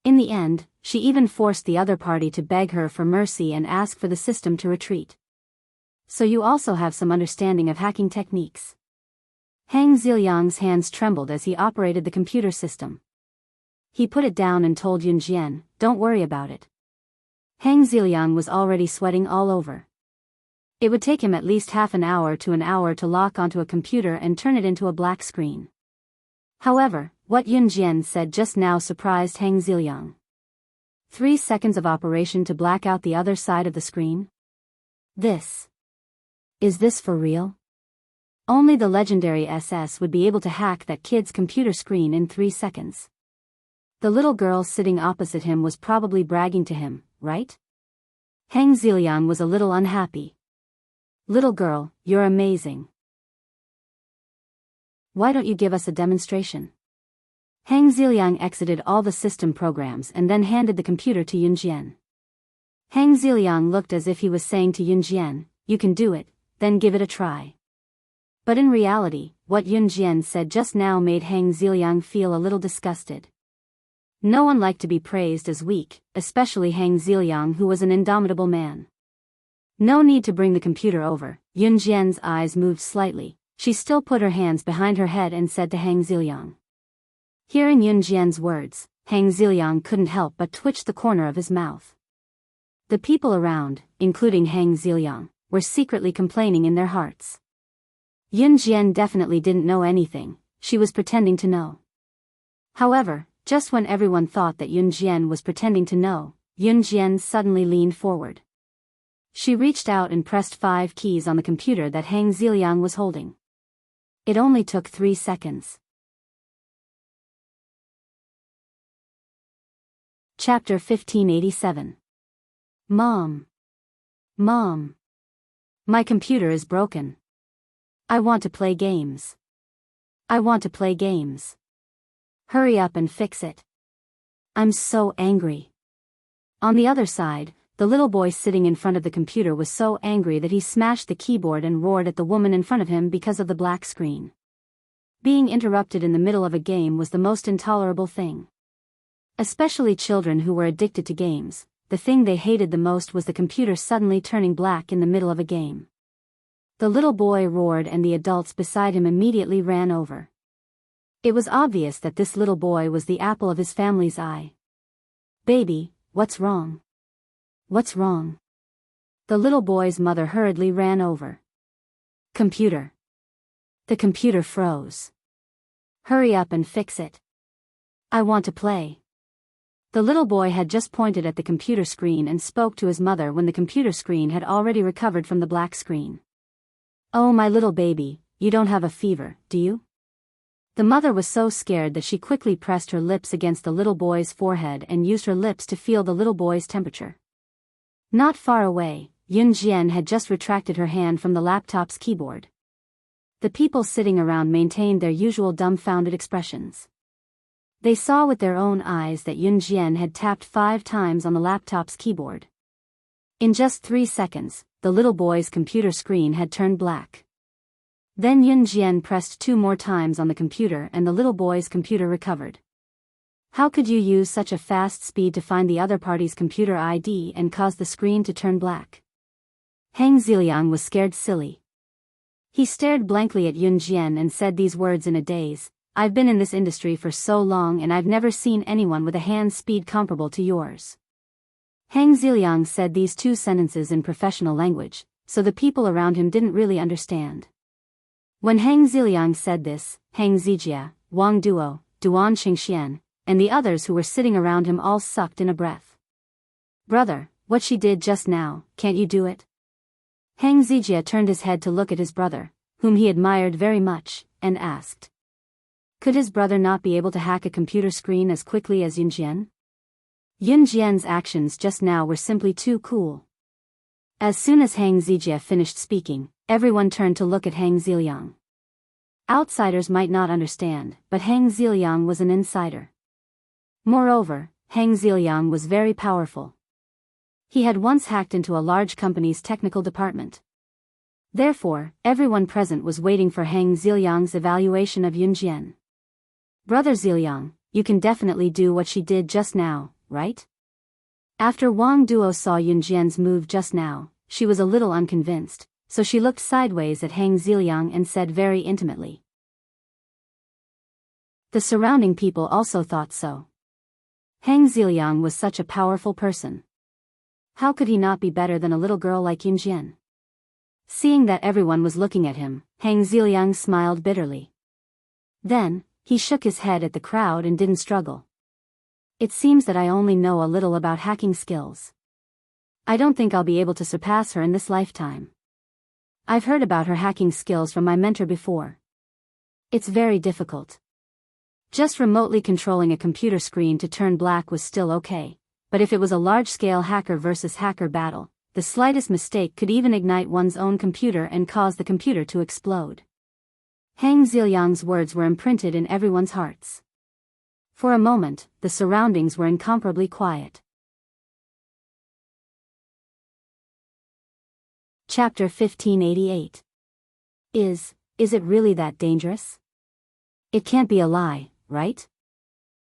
In the end, she even forced the other party to beg her for mercy and ask for the system to retreat. So you also have some understanding of hacking techniques. Hang Ziliang's hands trembled as he operated the computer system. He put it down and told Yunjian, "Don't worry about it." Hang Ziliang was already sweating all over. It would take him at least half an hour to lock onto a computer and turn it into a black screen. However, what Yunjian said just now surprised Hang Ziliang. 3 seconds of operation to black out the other side of the screen? Is this for real? Only the legendary SS would be able to hack that kid's computer screen in 3 seconds. The little girl sitting opposite him was probably bragging to him, right? Hang Ziliang was a little unhappy. "Little girl, you're amazing. Why don't you give us a demonstration?" Hang Ziliang exited all the system programs and then handed the computer to Yunjian. Hang Ziliang looked as if he was saying to Yunjian, "You can do it, then give it a try." But in reality, what Yunjian said just now made Hang Ziliang feel a little disgusted. No one liked to be praised as weak, especially Hang Ziliang, who was an indomitable man. No need to bring the computer over. Yunjian's eyes moved slightly. She still put her hands behind her head and said to Hang Ziliang. Hearing Yunjian's words, Hang Ziliang couldn't help but twitch the corner of his mouth. The people around, including Hang Ziliang, were secretly complaining in their hearts. Yunjian definitely didn't know anything, she was pretending to know. However, just when everyone thought that Yunjian was pretending to know, Yunjian suddenly leaned forward. She reached out and pressed 5 keys on the computer that Hang Ziliang was holding. It only took 3 seconds. Chapter 1587. Mom. Mom. My computer is broken. I want to play games. I want to play games. Hurry up and fix it. I'm so angry. On the other side, the little boy sitting in front of the computer was so angry that he smashed the keyboard and roared at the woman in front of him because of the black screen. Being interrupted in the middle of a game was the most intolerable thing. Especially children who were addicted to games, the thing they hated the most was the computer suddenly turning black in the middle of a game. The little boy roared and the adults beside him immediately ran over. It was obvious that this little boy was the apple of his family's eye. "Baby, what's wrong? What's wrong?" The little boy's mother hurriedly ran over. "Computer. The computer froze. Hurry up and fix it. I want to play." The little boy had just pointed at the computer screen and spoke to his mother when the computer screen had already recovered from the black screen. "Oh, my little baby, you don't have a fever, do you?" The mother was so scared that she quickly pressed her lips against the little boy's forehead and used her lips to feel the little boy's temperature. Not far away, Yunjian had just retracted her hand from the laptop's keyboard. The people sitting around maintained their usual dumbfounded expressions. They saw with their own eyes that Yunjian had tapped 5 times on the laptop's keyboard. In just 3 seconds, the little boy's computer screen had turned black. Then Yunjian pressed 2 more times on the computer and the little boy's computer recovered. How could you use such a fast speed to find the other party's computer ID and cause the screen to turn black? Hang Ziliang was scared silly. He stared blankly at Yun Jian and said these words in a daze. I've been in this industry for so long and I've never seen anyone with a hand speed comparable to yours. Hang Ziliang said these two sentences in professional language, so the people around him didn't really understand. When Hang Ziliang said this, Hang Zijia, Wang Duo, Duan Xingxian, and the others who were sitting around him all sucked in a breath. Brother, what she did just now, can't you do it? Hang Zijia turned his head to look at his brother, whom he admired very much, and asked. Could his brother not be able to hack a computer screen as quickly as Yun Jian? Yun Jian's actions just now were simply too cool. As soon as Hang Zijia finished speaking, everyone turned to look at Hang Ziliang. Outsiders might not understand, but Hang Ziliang was an insider. Moreover, Hang Ziliang was very powerful. He had once hacked into a large company's technical department. Therefore, everyone present was waiting for Hang Ziliang's evaluation of Yun Jian. Brother Ziliang, you can definitely do what she did just now, right? After Wang Duo saw Yun Jian's move just now, she was a little unconvinced, so she looked sideways at Hang Ziliang and said very intimately. The surrounding people also thought so. Hang Ziliang was such a powerful person. How could he not be better than a little girl like Yun Jian? Seeing that everyone was looking at him, Hang Ziliang smiled bitterly. Then, he shook his head at the crowd and didn't struggle. It seems that I only know a little about hacking skills. I don't think I'll be able to surpass her in this lifetime. I've heard about her hacking skills from my mentor before. It's very difficult. Just remotely controlling a computer screen to turn black was still okay, but if it was a large-scale hacker versus hacker battle, the slightest mistake could even ignite one's own computer and cause the computer to explode. Hang Ziliang's words were imprinted in everyone's hearts. For a moment, the surroundings were incomparably quiet. Chapter 1588. Is it really that dangerous? It can't be a lie, right?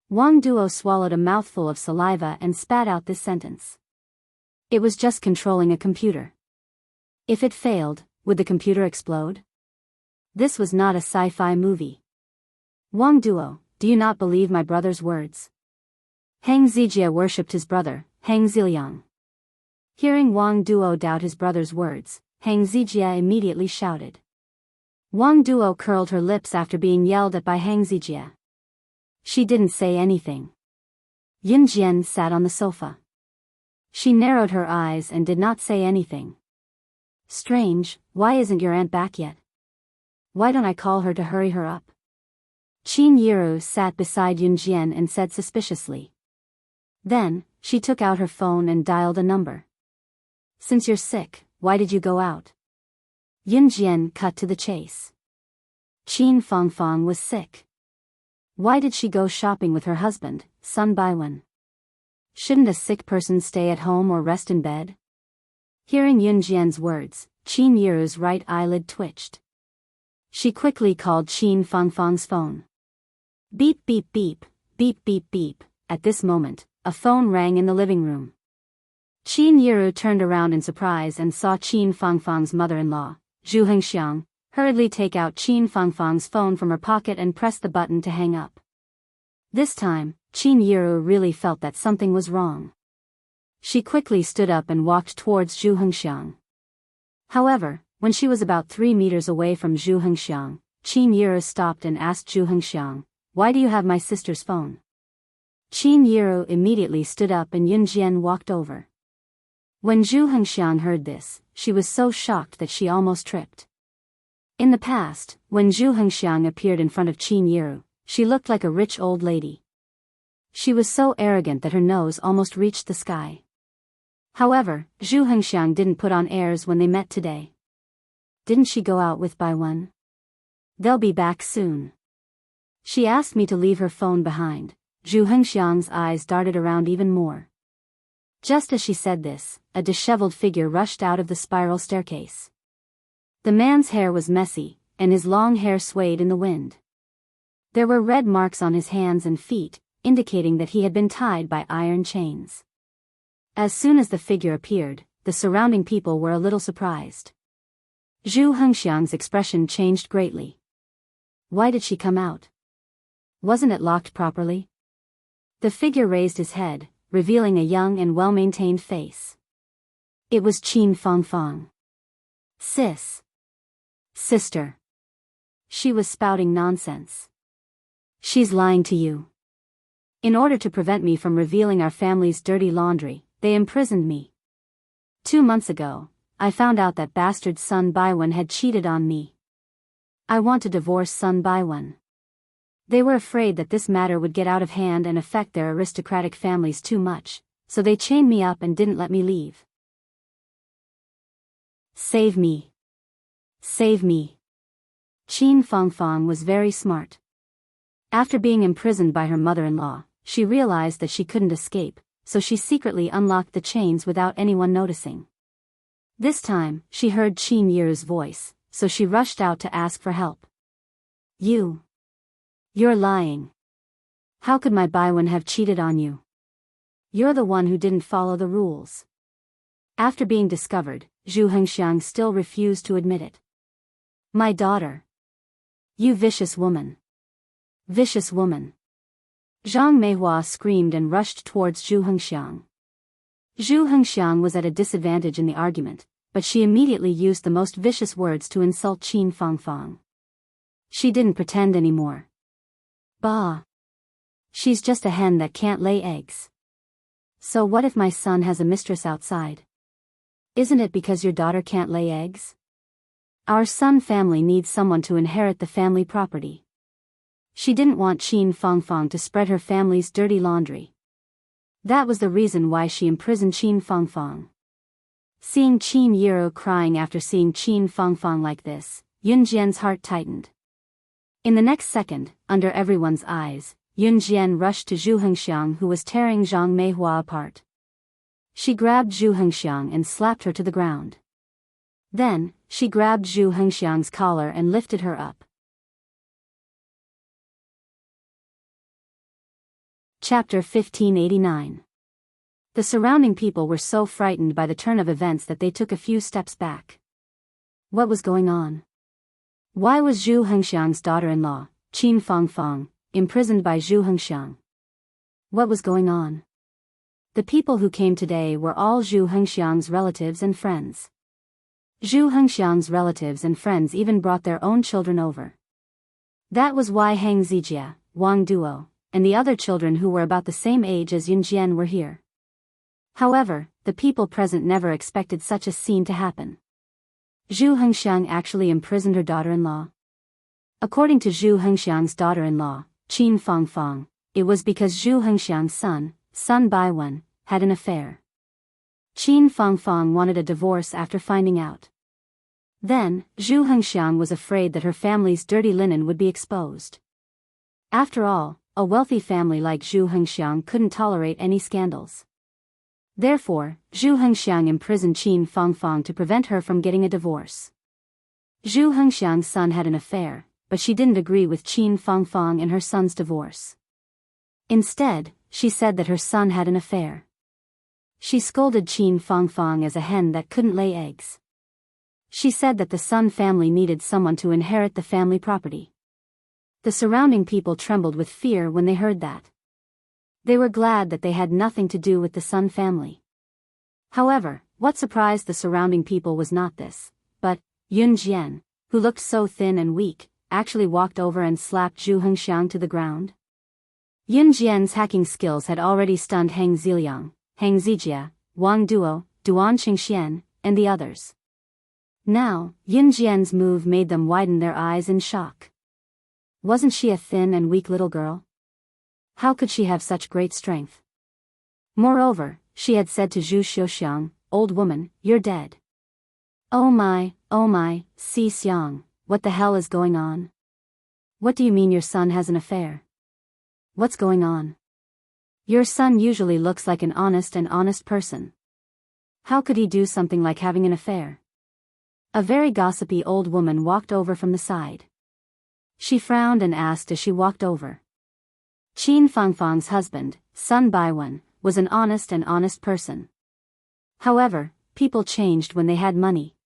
Wang Duo swallowed a mouthful of saliva and spat out this sentence. It was just controlling a computer. If it failed, would the computer explode? This was not a sci-fi movie. Wang Duo, do you not believe my brother's words? Hang Zijia worshipped his brother, Hang Ziliang. Hearing Wang Duo doubt his brother's words, Hang Zijia immediately shouted. Wang Duo curled her lips after being yelled at by Hang Zijia. She didn't say anything. Yun Jian sat on the sofa. She narrowed her eyes and did not say anything. Strange, why isn't your aunt back yet? Why don't I call her to hurry her up? Qin Yiru sat beside Yun Jian and said suspiciously. Then, she took out her phone and dialed a number. Since you're sick, why did you go out? Yun Jian cut to the chase. Qin Fangfang was sick. Why did she go shopping with her husband, Sun Baiwen? Shouldn't a sick person stay at home or rest in bed? Hearing Yun Jian's words, Qin Yiru's right eyelid twitched. She quickly called Qin Fangfang's phone. Beep beep beep, beep beep beep. At this moment, a phone rang in the living room. Qin Yiru turned around in surprise and saw Qin Fangfang's mother-in-law, Zhu Hengxiang, hurriedly take out Qin Fangfang's phone from her pocket and press the button to hang up. This time, Qin Yiru really felt that something was wrong. She quickly stood up and walked towards Zhu Hengxiang. However, when she was about 3 meters away from Zhu Hengxiang, Qin Yiru stopped and asked Zhu Hengxiang, "Why do you have my sister's phone?" Qin Yiru immediately stood up and Yun Jian walked over. When Zhu Hengxiang heard this, she was so shocked that she almost tripped. In the past, when Zhu Hengxiang appeared in front of Qin Yiru, she looked like a rich old lady. She was so arrogant that her nose almost reached the sky. However, Zhu Hengxiang didn't put on airs when they met today. Didn't she go out with Baiwen? They'll be back soon. She asked me to leave her phone behind. Zhu Hengxiang's eyes darted around even more. Just as she said this, a disheveled figure rushed out of the spiral staircase. The man's hair was messy, and his long hair swayed in the wind. There were red marks on his hands and feet, indicating that he had been tied by iron chains. As soon as the figure appeared, the surrounding people were a little surprised. Zhu Hengxiang's expression changed greatly. Why did she come out? Wasn't it locked properly? The figure raised his head, revealing a young and well-maintained face. It was Qin Fangfang. Sister. She was spouting nonsense. She's lying to you. In order to prevent me from revealing our family's dirty laundry, they imprisoned me. 2 months ago, I found out that bastard Sun Baiwen had cheated on me. I want to divorce Sun Baiwen. They were afraid that this matter would get out of hand and affect their aristocratic families too much, so they chained me up and didn't let me leave. Save me. Save me. Qin Fangfang was very smart. After being imprisoned by her mother-in-law, she realized that she couldn't escape, so she secretly unlocked the chains without anyone noticing. This time, she heard Qin Yiru's voice, so she rushed out to ask for help. You're lying. How could my Baiwen have cheated on you? You're the one who didn't follow the rules. After being discovered, Zhu Hengxiang still refused to admit it. My daughter. You vicious woman. Vicious woman. Zhang Meihua screamed and rushed towards Zhu Hengxiang. Zhu Hengxiang was at a disadvantage in the argument, but she immediately used the most vicious words to insult Qin Fangfang. She didn't pretend anymore. Bah! She's just a hen that can't lay eggs. So what if my son has a mistress outside? Isn't it because your daughter can't lay eggs? Our Sun family needs someone to inherit the family property. She didn't want Qin Fangfang to spread her family's dirty laundry. That was the reason why she imprisoned Qin Fangfang. Seeing Qin Yiru crying after seeing Qin Fangfang like this, Yun Jian's heart tightened. In the next second, under everyone's eyes, Yun Jian rushed to Zhu Hengxiang, who was tearing Zhang Meihua apart. She grabbed Zhu Hengxiang and slapped her to the ground. Then, she grabbed Zhu Hengxiang's collar and lifted her up. Chapter 1589. The surrounding people were so frightened by the turn of events that they took a few steps back. What was going on? Why was Zhu Hengxiang's daughter-in-law, Qin Fangfang, imprisoned by Zhu Hengxiang? What was going on? The people who came today were all Zhu Hengxiang's relatives and friends. Zhu Hengxiang's relatives and friends even brought their own children over. That was why Hang Zijia, Wang Duo, and the other children who were about the same age as Yun Jian were here. However, the people present never expected such a scene to happen. Zhu Hengxiang actually imprisoned her daughter-in-law. According to Zhu Hengxiang's daughter-in-law, Qin Fangfang, it was because Zhu Hengxiang's son, Sun Baiwen, had an affair. Qin Fangfang wanted a divorce after finding out. Then, Zhu Hengxiang was afraid that her family's dirty linen would be exposed. After all, a wealthy family like Zhu Hengxiang couldn't tolerate any scandals. Therefore, Zhu Hengxiang imprisoned Qin Fangfang to prevent her from getting a divorce. Zhu Hengxiang's son had an affair, but she didn't agree with Qin Fangfang and her son's divorce. Instead, she said that her son had an affair. She scolded Qin Fangfang as a hen that couldn't lay eggs. She said that the Sun family needed someone to inherit the family property. The surrounding people trembled with fear when they heard that. They were glad that they had nothing to do with the Sun family. However, what surprised the surrounding people was not this, but Yun Jian, who looked so thin and weak, actually walked over and slapped Zhu Hengxiang to the ground. Yun Jian's hacking skills had already stunned Hang Ziliang, Hang Zijia, Wang Duo, Duan Qingxian, and the others. Now, Yun Jian's move made them widen their eyes in shock. Wasn't she a thin and weak little girl? How could she have such great strength? Moreover, she had said to Zhu Xiuxiang, "Old woman, you're dead." Oh my, Si Xiang, what the hell is going on? What do you mean your son has an affair? What's going on? Your son usually looks like an honest person. How could he do something like having an affair? A very gossipy old woman walked over from the side. She frowned and asked as she walked over. Qin Fangfang's husband, Sun Baiwen, was an honest person. However, people changed when they had money.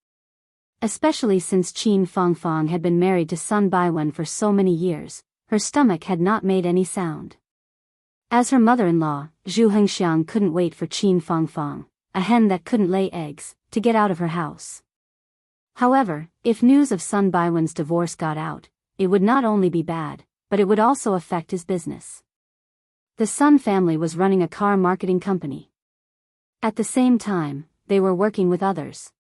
Especially since Qin Fangfang had been married to Sun Baiwen for so many years, her stomach had not made any sound. As her mother-in-law, Zhu Hengxiang couldn't wait for Qin Fangfang, a hen that couldn't lay eggs, to get out of her house. However, if news of Sun Baiwen's divorce got out, it would not only be bad, but it would also affect his business. The Sun family was running a car marketing company. At the same time, they were working with others.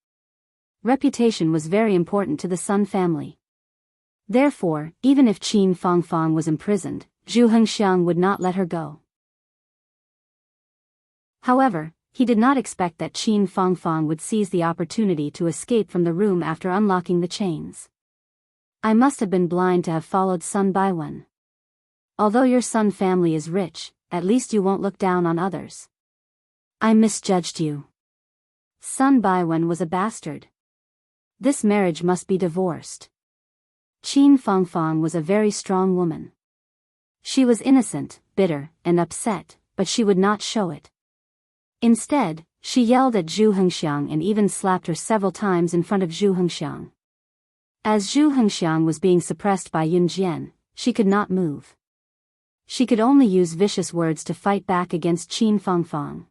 Reputation was very important to the Sun family. Therefore, even if Qin Fangfang was imprisoned, Zhu Hengxiang would not let her go. However, he did not expect that Qin Fangfang would seize the opportunity to escape from the room after unlocking the chains. I must have been blind to have followed Sun Baiwen. Although your Sun family is rich, at least you won't look down on others. I misjudged you. Sun Baiwen was a bastard. This marriage must be divorced. Qin Fangfang was a very strong woman. She was innocent, bitter, and upset, but she would not show it. Instead, she yelled at Zhu Hengxiang and even slapped her several times in front of Zhu Hengxiang. As Zhu Hengxiang was being suppressed by Yun Jian, she could not move. She could only use vicious words to fight back against Qin Fangfang.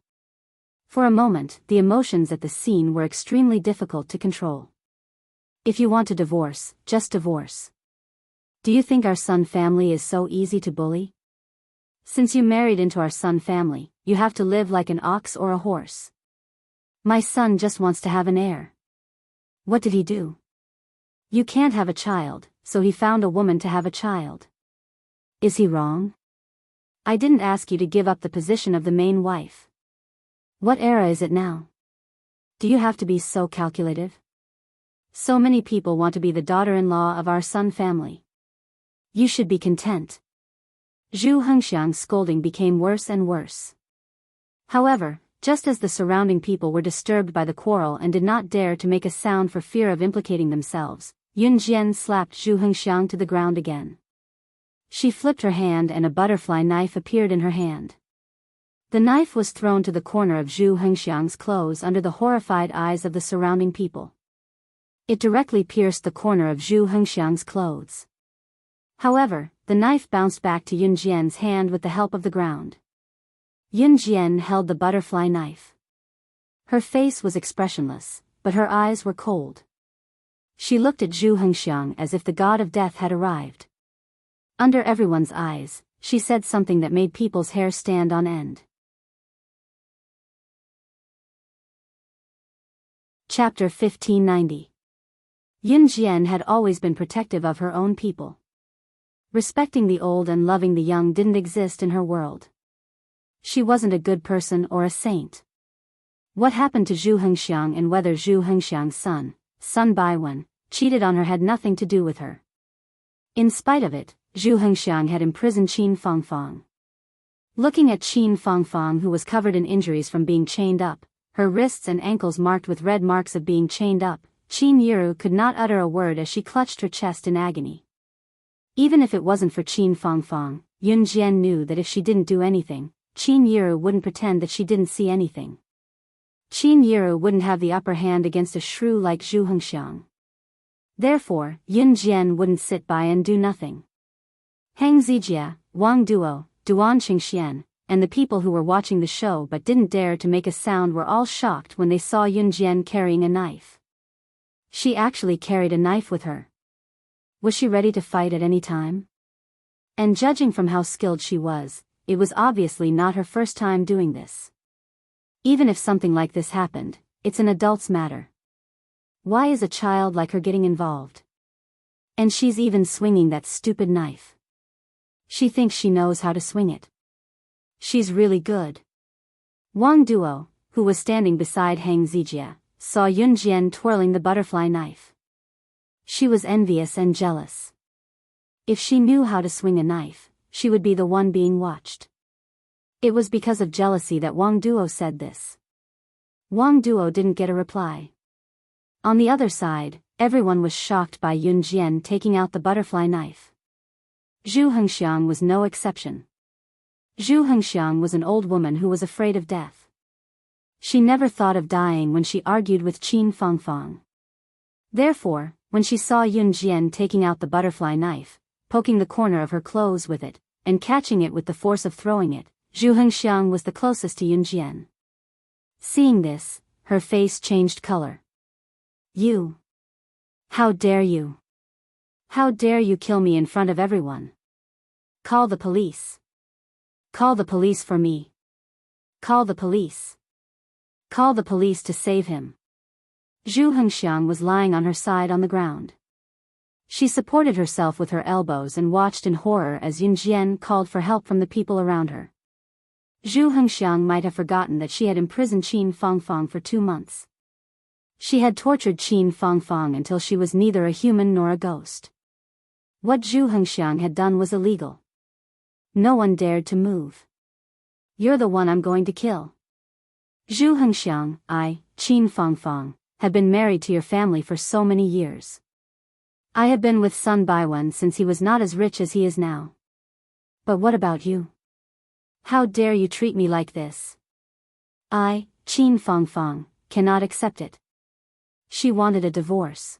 For a moment, the emotions at the scene were extremely difficult to control. If you want to divorce, just divorce. Do you think our Sun family is so easy to bully? Since you married into our Sun family, you have to live like an ox or a horse. My son just wants to have an heir. What did he do? You can't have a child, so he found a woman to have a child. Is he wrong? I didn't ask you to give up the position of the main wife. What era is it now? Do you have to be so calculative? So many people want to be the daughter-in-law of our Sun family. You should be content. Zhu Hengxiang's scolding became worse and worse. However, just as the surrounding people were disturbed by the quarrel and did not dare to make a sound for fear of implicating themselves, Yun Jian slapped Zhu Hengxiang to the ground again. She flipped her hand and a butterfly knife appeared in her hand. The knife was thrown to the corner of Zhu Hengxiang's clothes under the horrified eyes of the surrounding people. It directly pierced the corner of Zhu Hengxiang's clothes. However, the knife bounced back to Yun Jian's hand with the help of the ground. Yun Jian held the butterfly knife. Her face was expressionless, but her eyes were cold. She looked at Zhu Hengxiang as if the god of death had arrived. Under everyone's eyes, she said something that made people's hair stand on end. Chapter 1590. Yun Jian had always been protective of her own people. Respecting the old and loving the young didn't exist in her world. She wasn't a good person or a saint. What happened to Zhu Hengxiang and whether Zhu Hengxiang's son, Sun Baiwen, cheated on her had nothing to do with her. In spite of it, Zhu Hengxiang had imprisoned Qin Fangfang. Looking at Qin Fangfang, who was covered in injuries from being chained up, her wrists and ankles marked with red marks of being chained up, Qin Yiru could not utter a word as she clutched her chest in agony. Even if it wasn't for Qin Fangfang, Yun Jian knew that if she didn't do anything, Qin Yiru wouldn't pretend that she didn't see anything. Qin Yiru wouldn't have the upper hand against a shrew like Zhu Hengxiang. Therefore, Yun Jian wouldn't sit by and do nothing. Heng Zijie, Wang Duo, Duan Qingxian, and the people who were watching the show but didn't dare to make a sound were all shocked when they saw Yun Jian carrying a knife. She actually carried a knife with her. Was she ready to fight at any time? And judging from how skilled she was, it was obviously not her first time doing this. Even if something like this happened, it's an adult's matter. Why is a child like her getting involved? And she's even swinging that stupid knife. She thinks she knows how to swing it. She's really good. Wang Duo, who was standing beside Heng Zijie, saw Yun Jian twirling the butterfly knife. She was envious and jealous. If she knew how to swing a knife, she would be the one being watched. It was because of jealousy that Wang Duo said this. Wang Duo didn't get a reply. On the other side, everyone was shocked by Yun Jian taking out the butterfly knife. Zhu Hengxiang was no exception. Zhu Hengxiang was an old woman who was afraid of death. She never thought of dying when she argued with Qin Fangfang. Therefore, when she saw Yun Jian taking out the butterfly knife, poking the corner of her clothes with it, and catching it with the force of throwing it, Zhu Hengxiang was the closest to Yun Jian. Seeing this, her face changed color. You! How dare you! How dare you kill me in front of everyone! Call the police! Call the police for me! Call the police! Call the police to save him! Zhu Hengxiang was lying on her side on the ground. She supported herself with her elbows and watched in horror as Yun Jian called for help from the people around her. Zhu Hengxiang might have forgotten that she had imprisoned Qin Fangfang for 2 months. She had tortured Qin Fangfang until she was neither a human nor a ghost. What Zhu Hengxiang had done was illegal. No one dared to move. You're the one I'm going to kill. Zhu Hengxiang, Qin Fangfang, have been married to your family for so many years. I have been with Sun Baiwen since he was not as rich as he is now. But what about you? How dare you treat me like this? I, Qin Fangfang, cannot accept it. She wanted a divorce.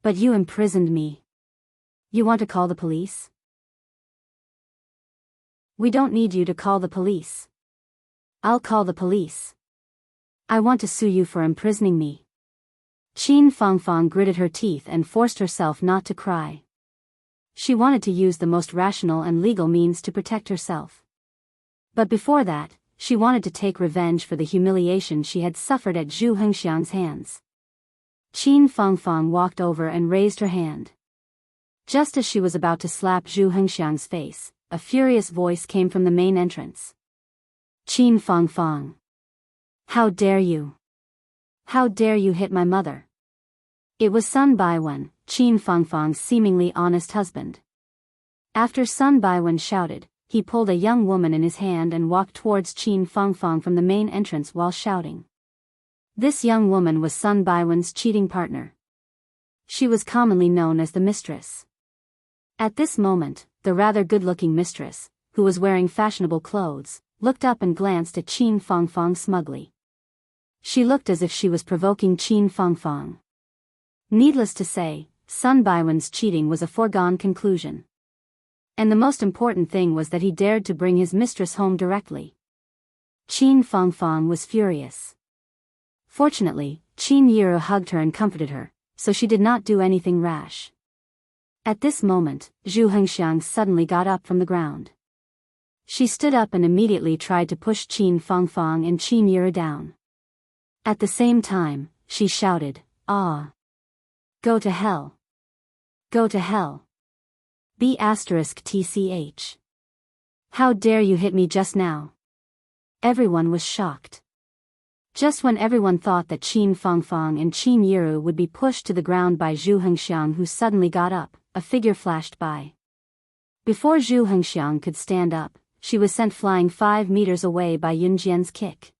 But you imprisoned me. You want to call the police? We don't need you to call the police. I'll call the police. I want to sue you for imprisoning me. Qin Fangfang gritted her teeth and forced herself not to cry. She wanted to use the most rational and legal means to protect herself. But before that, she wanted to take revenge for the humiliation she had suffered at Zhu Hengxiang's hands. Qin Fangfang walked over and raised her hand. Just as she was about to slap Zhu Hengxiang's face, a furious voice came from the main entrance. Qin Fangfang! How dare you! How dare you hit my mother! It was Sun Baiwen, Qin Fangfang's seemingly honest husband. After Sun Baiwen shouted, he pulled a young woman in his hand and walked towards Qin Fangfang from the main entrance while shouting. This young woman was Sun Baiwen's cheating partner. She was commonly known as the mistress. At this moment, the rather good-looking mistress, who was wearing fashionable clothes, looked up and glanced at Qin Fangfang smugly. She looked as if she was provoking Qin Fangfang. Needless to say, Sun Baiwen's cheating was a foregone conclusion. And the most important thing was that he dared to bring his mistress home directly. Qin Fangfang was furious. Fortunately, Qin Yiru hugged her and comforted her, so she did not do anything rash. At this moment, Zhu Hengxiang suddenly got up from the ground. She stood up and immediately tried to push Qin Fangfang and Qin Yiru down. At the same time, she shouted, "Ah! Go to hell! Go to hell! B*TCH! How dare you hit me just now?" Everyone was shocked. Just when everyone thought that Qin Fangfang and Qin Yiru would be pushed to the ground by Zhu Hengxiang, who suddenly got up, a figure flashed by. Before Zhu Hengxiang could stand up, she was sent flying 5 meters away by Yun Jian's kick.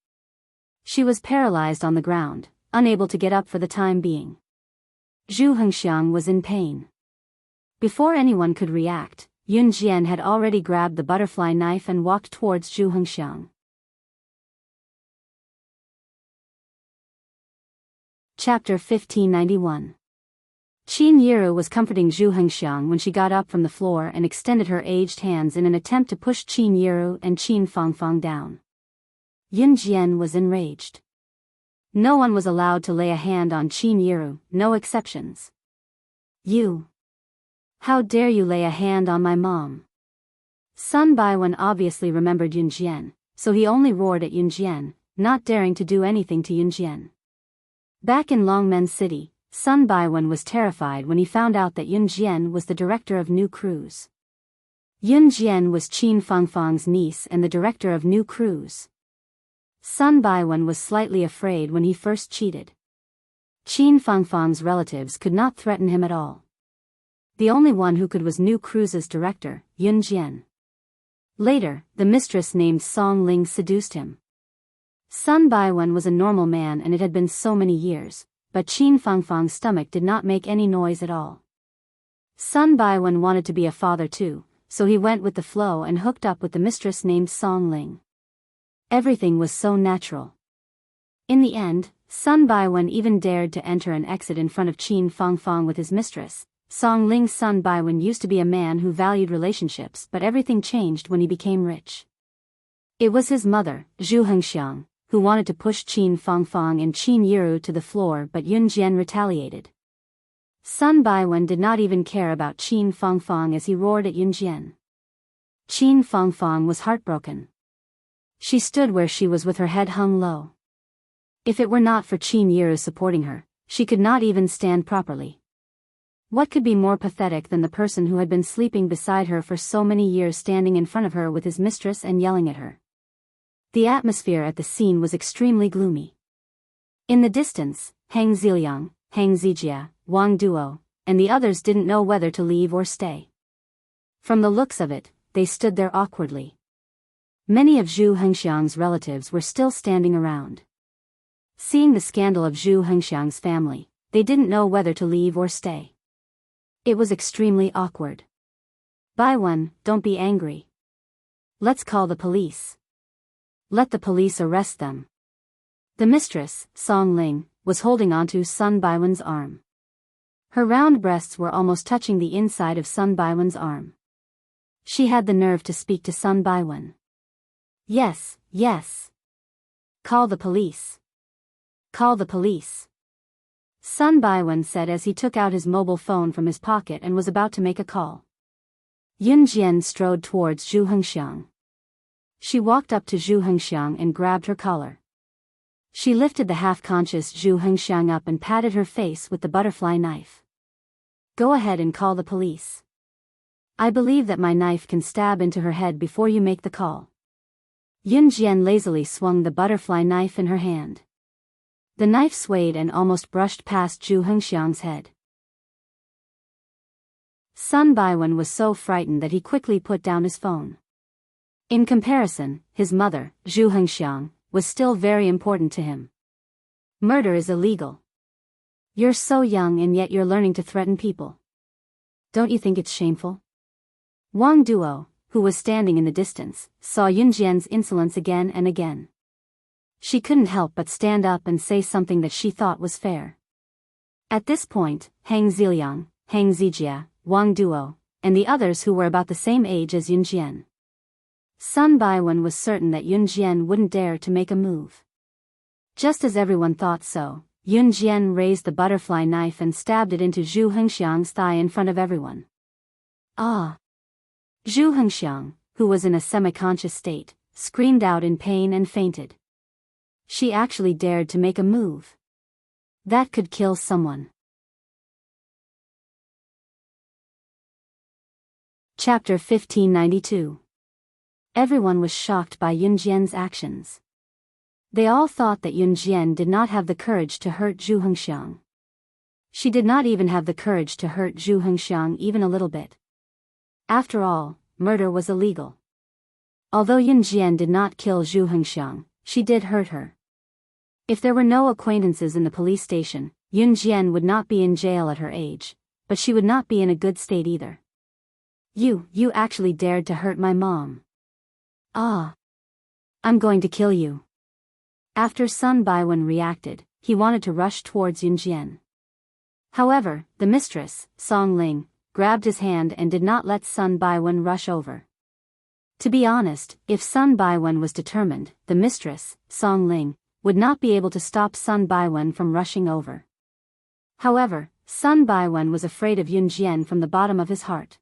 She was paralyzed on the ground, unable to get up for the time being. Zhu Hengxiang was in pain. Before anyone could react, Yun Jian had already grabbed the butterfly knife and walked towards Zhu Hengxiang. Chapter 1591. Qin Yiru was comforting Zhu Hengxiang when she got up from the floor and extended her aged hands in an attempt to push Qin Yiru and Qin Fangfang down. Yun Jian was enraged. No one was allowed to lay a hand on Qin Yiru, no exceptions. You! How dare you lay a hand on my mom? Sun Baiwen obviously remembered Yun Jian, so he only roared at Yun Jian, not daring to do anything to Yun Jian. Back in Longmen City, Sun Baiwen was terrified when he found out that Yun Jian was the director of New Cruise. Yun Jian was Qin Fangfang's niece and the director of New Cruise. Sun Baiwen was slightly afraid when he first cheated. Qin Fangfang's relatives could not threaten him at all. The only one who could was New Cruise's director, Yun Jian. Later, the mistress named Song Ling seduced him. Sun Baiwen was a normal man and it had been so many years, but Qin Fangfang's stomach did not make any noise at all. Sun Baiwen wanted to be a father too, so he went with the flow and hooked up with the mistress named Song Ling. Everything was so natural. In the end, Sun Baiwen even dared to enter and exit in front of Qin Fangfang with his mistress. Song Ling's Sun Baiwen used to be a man who valued relationships, but everything changed when he became rich. It was his mother, Zhu Hengxiang, who wanted to push Qin Fangfang and Qin Yiru to the floor, but Yun Jian retaliated. Sun Baiwen did not even care about Qin Fangfang as he roared at Yun Jian. Qin Fangfang was heartbroken. She stood where she was with her head hung low. If it were not for Qin Yiru supporting her, she could not even stand properly. What could be more pathetic than the person who had been sleeping beside her for so many years standing in front of her with his mistress and yelling at her? The atmosphere at the scene was extremely gloomy. In the distance, Hang Ziliang, Hang Zijia, Wang Duo, and the others didn't know whether to leave or stay. From the looks of it, they stood there awkwardly. Many of Zhu Hengxiang's relatives were still standing around. Seeing the scandal of Zhu Hengxiang's family, they didn't know whether to leave or stay. It was extremely awkward. Baiwen, don't be angry. Let's call the police. Let the police arrest them. The mistress, Song Ling, was holding onto Sun Baiwen's arm. Her round breasts were almost touching the inside of Sun Baiwen's arm. She had the nerve to speak to Sun Baiwen. Yes, yes. Call the police. Call the police. Sun Baiwen said as he took out his mobile phone from his pocket and was about to make a call. Yun Jian strode towards Zhu Hengxiang. She walked up to Zhu Hengxiang and grabbed her collar. She lifted the half-conscious Zhu Hengxiang up and patted her face with the butterfly knife. Go ahead and call the police. I believe that my knife can stab into her head before you make the call. Yun Jian lazily swung the butterfly knife in her hand. The knife swayed and almost brushed past Zhu Hengxiang's head. Sun Baiwen was so frightened that he quickly put down his phone. In comparison, his mother, Zhu Hengxiang, was still very important to him. Murder is illegal. You're so young and yet you're learning to threaten people. Don't you think it's shameful? Wang Duo, who was standing in the distance, saw Yun Jian's insolence again and again. She couldn't help but stand up and say something that she thought was fair. At this point, Hang Ziliang, Hang Zijia, Wang Duo, and the others who were about the same age as Yun Jian. Sun Baiwen was certain that Yun Jian wouldn't dare to make a move. Just as everyone thought so, Yun Jian raised the butterfly knife and stabbed it into Zhu Hengxiang's thigh in front of everyone. Ah! Zhu Hengxiang, who was in a semi-conscious state, screamed out in pain and fainted. She actually dared to make a move. That could kill someone. Chapter 1592. Everyone was shocked by Yun Jian's actions. They all thought that Yun Jian did not have the courage to hurt Zhu Hengxiang. She did not even have the courage to hurt Zhu Hengxiang even a little bit. After all, murder was illegal. Although Yun Jian did not kill Zhu Hengxiang, she did hurt her. If there were no acquaintances in the police station, Yun Jian would not be in jail at her age, but she would not be in a good state either. You actually dared to hurt my mom. Ah! I'm going to kill you. After Sun Baiwen reacted, he wanted to rush towards Yun Jian. However, the mistress, Song Ling, grabbed his hand and did not let Sun Baiwen rush over. To be honest, if Sun Baiwen was determined, the mistress, Song Ling, would not be able to stop Sun Baiwen from rushing over. However, Sun Baiwen was afraid of Yun Jian from the bottom of his heart.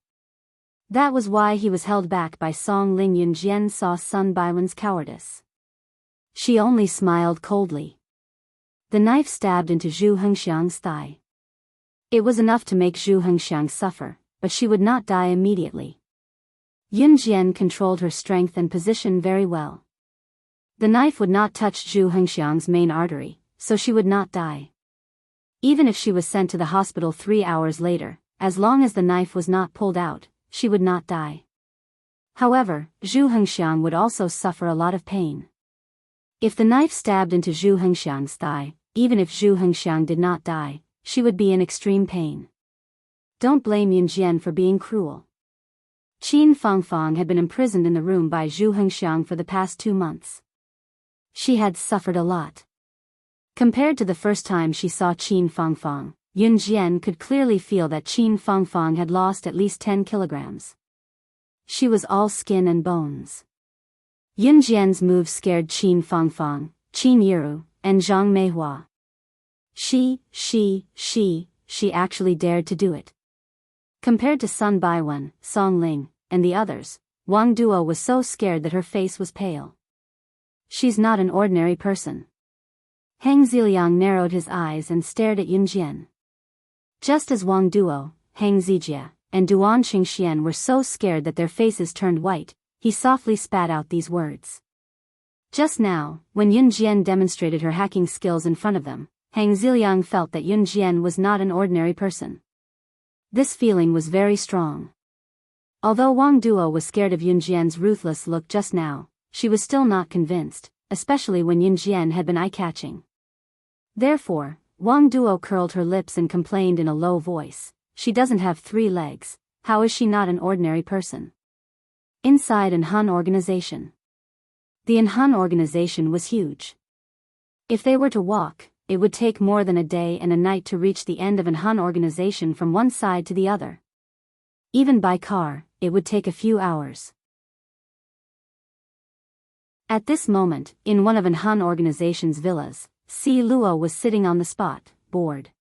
That was why he was held back by Song Ling. Yun Jian saw Sun Baiwen's cowardice. She only smiled coldly. The knife stabbed into Zhu Hengxiang's thigh. It was enough to make Zhu Hengxiang suffer, but she would not die immediately. Yun Jian controlled her strength and position very well. The knife would not touch Zhu Hengxiang's main artery, so she would not die. Even if she was sent to the hospital 3 hours later, as long as the knife was not pulled out, she would not die. However, Zhu Hengxiang would also suffer a lot of pain. If the knife stabbed into Zhu Hengxiang's thigh, even if Zhu Hengxiang did not die, she would be in extreme pain. Don't blame Yun Jian for being cruel. Qin Fangfang had been imprisoned in the room by Zhu Hengxiang for the past 2 months. She had suffered a lot. Compared to the first time she saw Qin Fangfang, Yun Jian could clearly feel that Qin Fangfang had lost at least 10 kilograms. She was all skin and bones. Yun Jian's move scared Qin Fangfang, Qin Yiru, and Zhang Meihua. She actually dared to do it. Compared to Sun Baiwen, Song Ling, and the others, Wang Duo was so scared that her face was pale. She's not an ordinary person. Hang Ziliang narrowed his eyes and stared at Yun Jian. Just as Wang Duo, Hang Zijie, and Duan Qingxian were so scared that their faces turned white, he softly spat out these words. Just now, when Yun Jian demonstrated her hacking skills in front of them, Hang Ziliang felt that Yun Jian was not an ordinary person. This feeling was very strong. Although Wang Duo was scared of Yun Jian's ruthless look just now, she was still not convinced, especially when Yun Jian had been eye-catching. Therefore, Wang Duo curled her lips and complained in a low voice, "She doesn't have 3 legs, how is she not an ordinary person?" Inside an Han organization. The Han organization was huge. If they were to walk, it would take more than a day and a night to reach the end of an Han organization from one side to the other. Even by car, it would take a few hours. At this moment, in one of an Han organization's villas, Si Luo was sitting on the spot, bored.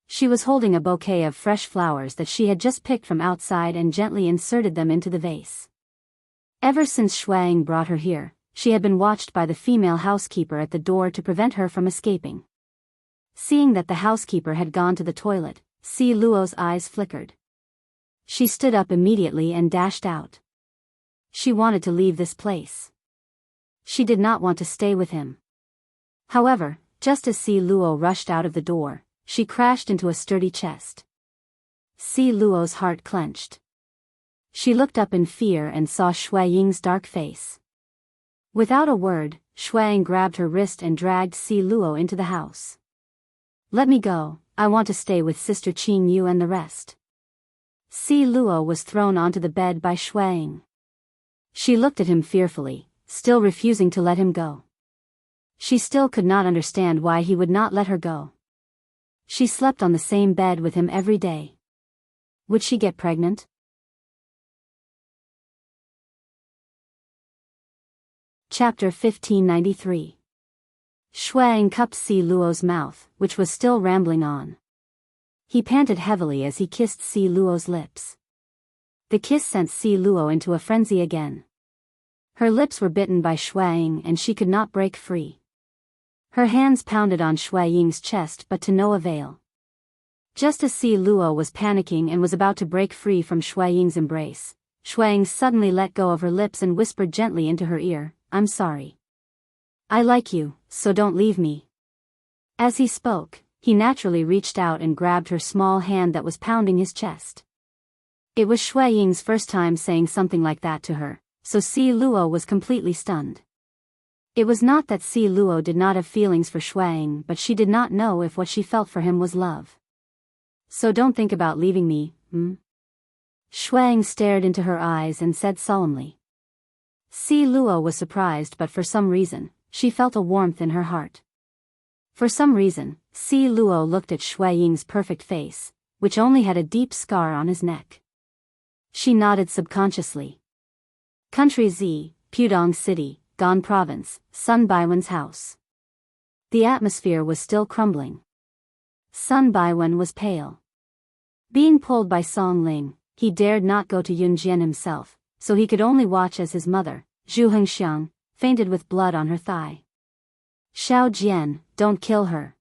She was holding a bouquet of fresh flowers that she had just picked from outside and gently inserted them into the vase. Ever since Shuang brought her here, she had been watched by the female housekeeper at the door to prevent her from escaping. Seeing that the housekeeper had gone to the toilet, Si Luo's eyes flickered. She stood up immediately and dashed out. She wanted to leave this place. She did not want to stay with him. However, just as Si Luo rushed out of the door, she crashed into a sturdy chest. Si Luo's heart clenched. She looked up in fear and saw Shui Ying's dark face. Without a word, Shuang grabbed her wrist and dragged Si Luo into the house. "Let me go, I want to stay with Sister Qin Yu and the rest." Si Luo was thrown onto the bed by Shuang. She looked at him fearfully, still refusing to let him go. She still could not understand why he would not let her go. She slept on the same bed with him every day. Would she get pregnant? Chapter 1593. Shuang cupped Si Luo's mouth, which was still rambling on. He panted heavily as he kissed Si Luo's lips. The kiss sent Si Luo into a frenzy again. Her lips were bitten by Shuang and she could not break free. Her hands pounded on Shui Ying's chest but to no avail. Just as Si Luo was panicking and was about to break free from Shui Ying's embrace, Shuang suddenly let go of her lips and whispered gently into her ear, "I'm sorry. I like you, so don't leave me." As he spoke, he naturally reached out and grabbed her small hand that was pounding his chest. It was Shui Ying's first time saying something like that to her, so Si Luo was completely stunned. It was not that Si Luo did not have feelings for Shuang, but she did not know if what she felt for him was love. "So don't think about leaving me, Shuang stared into her eyes and said solemnly. Si Luo was surprised, but for some reason, she felt a warmth in her heart. For some reason, Si Luo looked at Shui Ying's perfect face, which only had a deep scar on his neck. She nodded subconsciously. Country Z, Pudong City, Gan Province, Sun Baiwen's house. The atmosphere was still crumbling. Sun Baiwen was pale. Being pulled by Song Ling, he dared not go to Yun Jian himself, so he could only watch as his mother, Zhu Hengxiang, fainted with blood on her thigh. "Xiao Jian, don't kill her."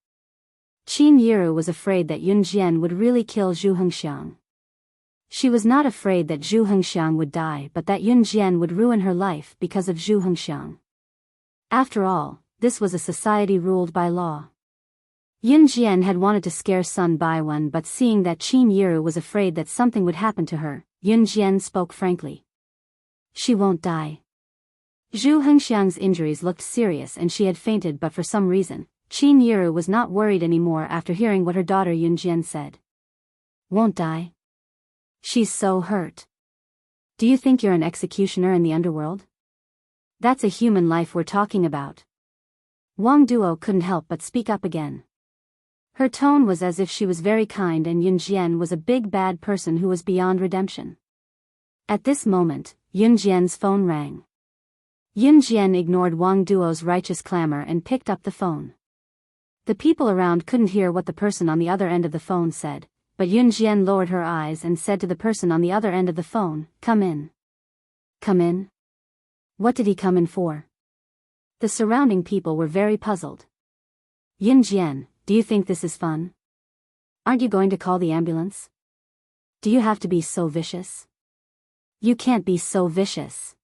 Qin Yiru was afraid that Yun Jian would really kill Zhu Hengxiang. She was not afraid that Zhu Hengxiang would die, but that Yun Jian would ruin her life because of Zhu Hengxiang. After all, this was a society ruled by law. Yun Jian had wanted to scare Sun Baiwen, but seeing that Qin Yiru was afraid that something would happen to her, Yun Jian spoke frankly. "She won't die." Zhu Hengxiang's injuries looked serious and she had fainted, but for some reason, Qin Yiru was not worried anymore after hearing what her daughter Yun Jian said. "Won't die? She's so hurt." Do you think you're an executioner in the underworld? That's a human life we're talking about. Wang Duo couldn't help but speak up again. Her tone was as if she was very kind and Yun Jian was a big bad person who was beyond redemption. At this moment, Yun Jian's phone rang. Yun Jian ignored Wang Duo's righteous clamor and picked up the phone. The people around couldn't hear what the person on the other end of the phone said, but Yun Jian lowered her eyes and said to the person on the other end of the phone, "Come in." Come in? What did he come in for? The surrounding people were very puzzled. Yun Jian, do you think this is fun? Aren't you going to call the ambulance? Do you have to be so vicious? You can't be so vicious.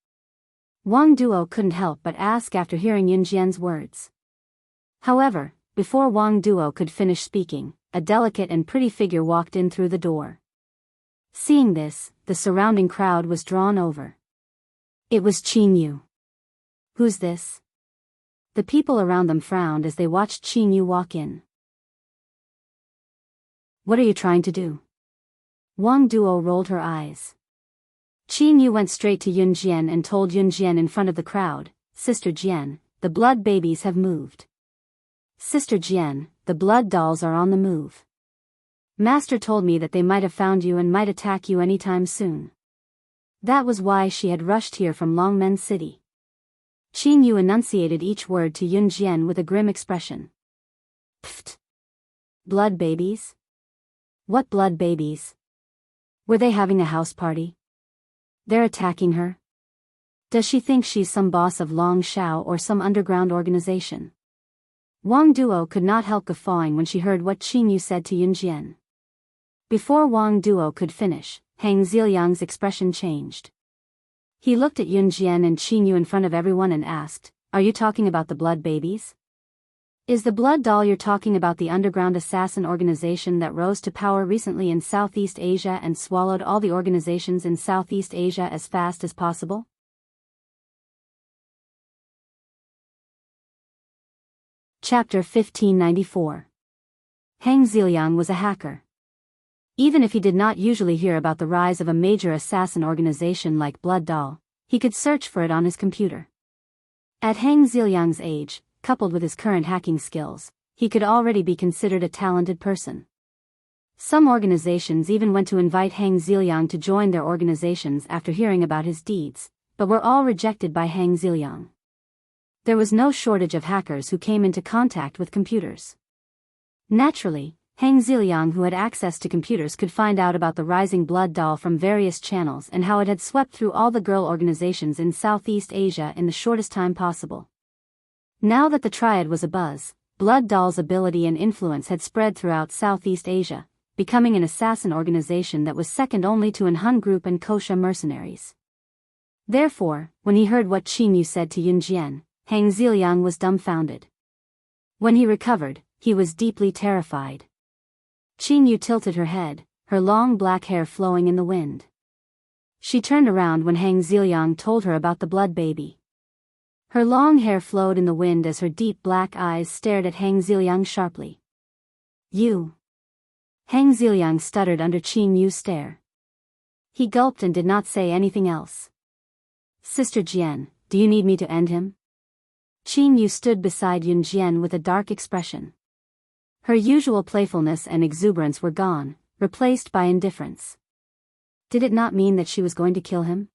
Wang Duo couldn't help but ask after hearing Yun Jian's words. However, before Wang Duo could finish speaking, a delicate and pretty figure walked in through the door. Seeing this, the surrounding crowd was drawn over. It was Qin Yu. Who's this? The people around them frowned as they watched Qin Yu walk in. What are you trying to do? Wang Duo rolled her eyes. Qin Yu went straight to Yun Jian and told Yun Jian in front of the crowd, "Sister Jian, the blood babies have moved. Sister Jian, the blood dolls are on the move. Master told me that they might have found you and might attack you anytime soon. That was why she had rushed here from Longmen City." Qin Yu enunciated each word to Yun Jian with a grim expression. Pfft. Blood babies? What blood babies? Were they having a house party? They're attacking her? Does she think she's some boss of Long Shao or some underground organization? Wang Duo could not help guffawing when she heard what Qin Yu said to Yun Jian. Before Wang Duo could finish, Hang Ziliang's expression changed. He looked at Yun Jian and Qin Yu in front of everyone and asked, "Are you talking about the blood babies? Is the blood doll you're talking about the underground assassin organization that rose to power recently in Southeast Asia and swallowed all the organizations in Southeast Asia as fast as possible?" Chapter 1594. Hang Ziliang was a hacker. Even if he did not usually hear about the rise of a major assassin organization like Blood Doll, he could search for it on his computer. At Hang Ziliang's age, coupled with his current hacking skills, he could already be considered a talented person. Some organizations even went to invite Hang Ziliang to join their organizations after hearing about his deeds, but were all rejected by Hang Ziliang. There was no shortage of hackers who came into contact with computers. Naturally, Hang Ziliang, who had access to computers, could find out about the rising blood doll from various channels and how it had swept through all the girl organizations in Southeast Asia in the shortest time possible. Now that the triad was abuzz, Blood Doll's ability and influence had spread throughout Southeast Asia, becoming an assassin organization that was second only to An Hun Group and Kosha mercenaries. Therefore, when he heard what Qin Yu said to Yun Jian, Hang Ziliang was dumbfounded. When he recovered, he was deeply terrified. Qin Yu tilted her head, her long black hair flowing in the wind. She turned around when Hang Ziliang told her about the blood baby. Her long hair flowed in the wind as her deep black eyes stared at Hang Ziliang sharply. "You." Hang Ziliang stuttered under Qin Yu's stare. He gulped and did not say anything else. "Sister Jian, do you need me to end him?" Qin Yu stood beside Yun Jian with a dark expression. Her usual playfulness and exuberance were gone, replaced by indifference. Did it not mean that she was going to kill him?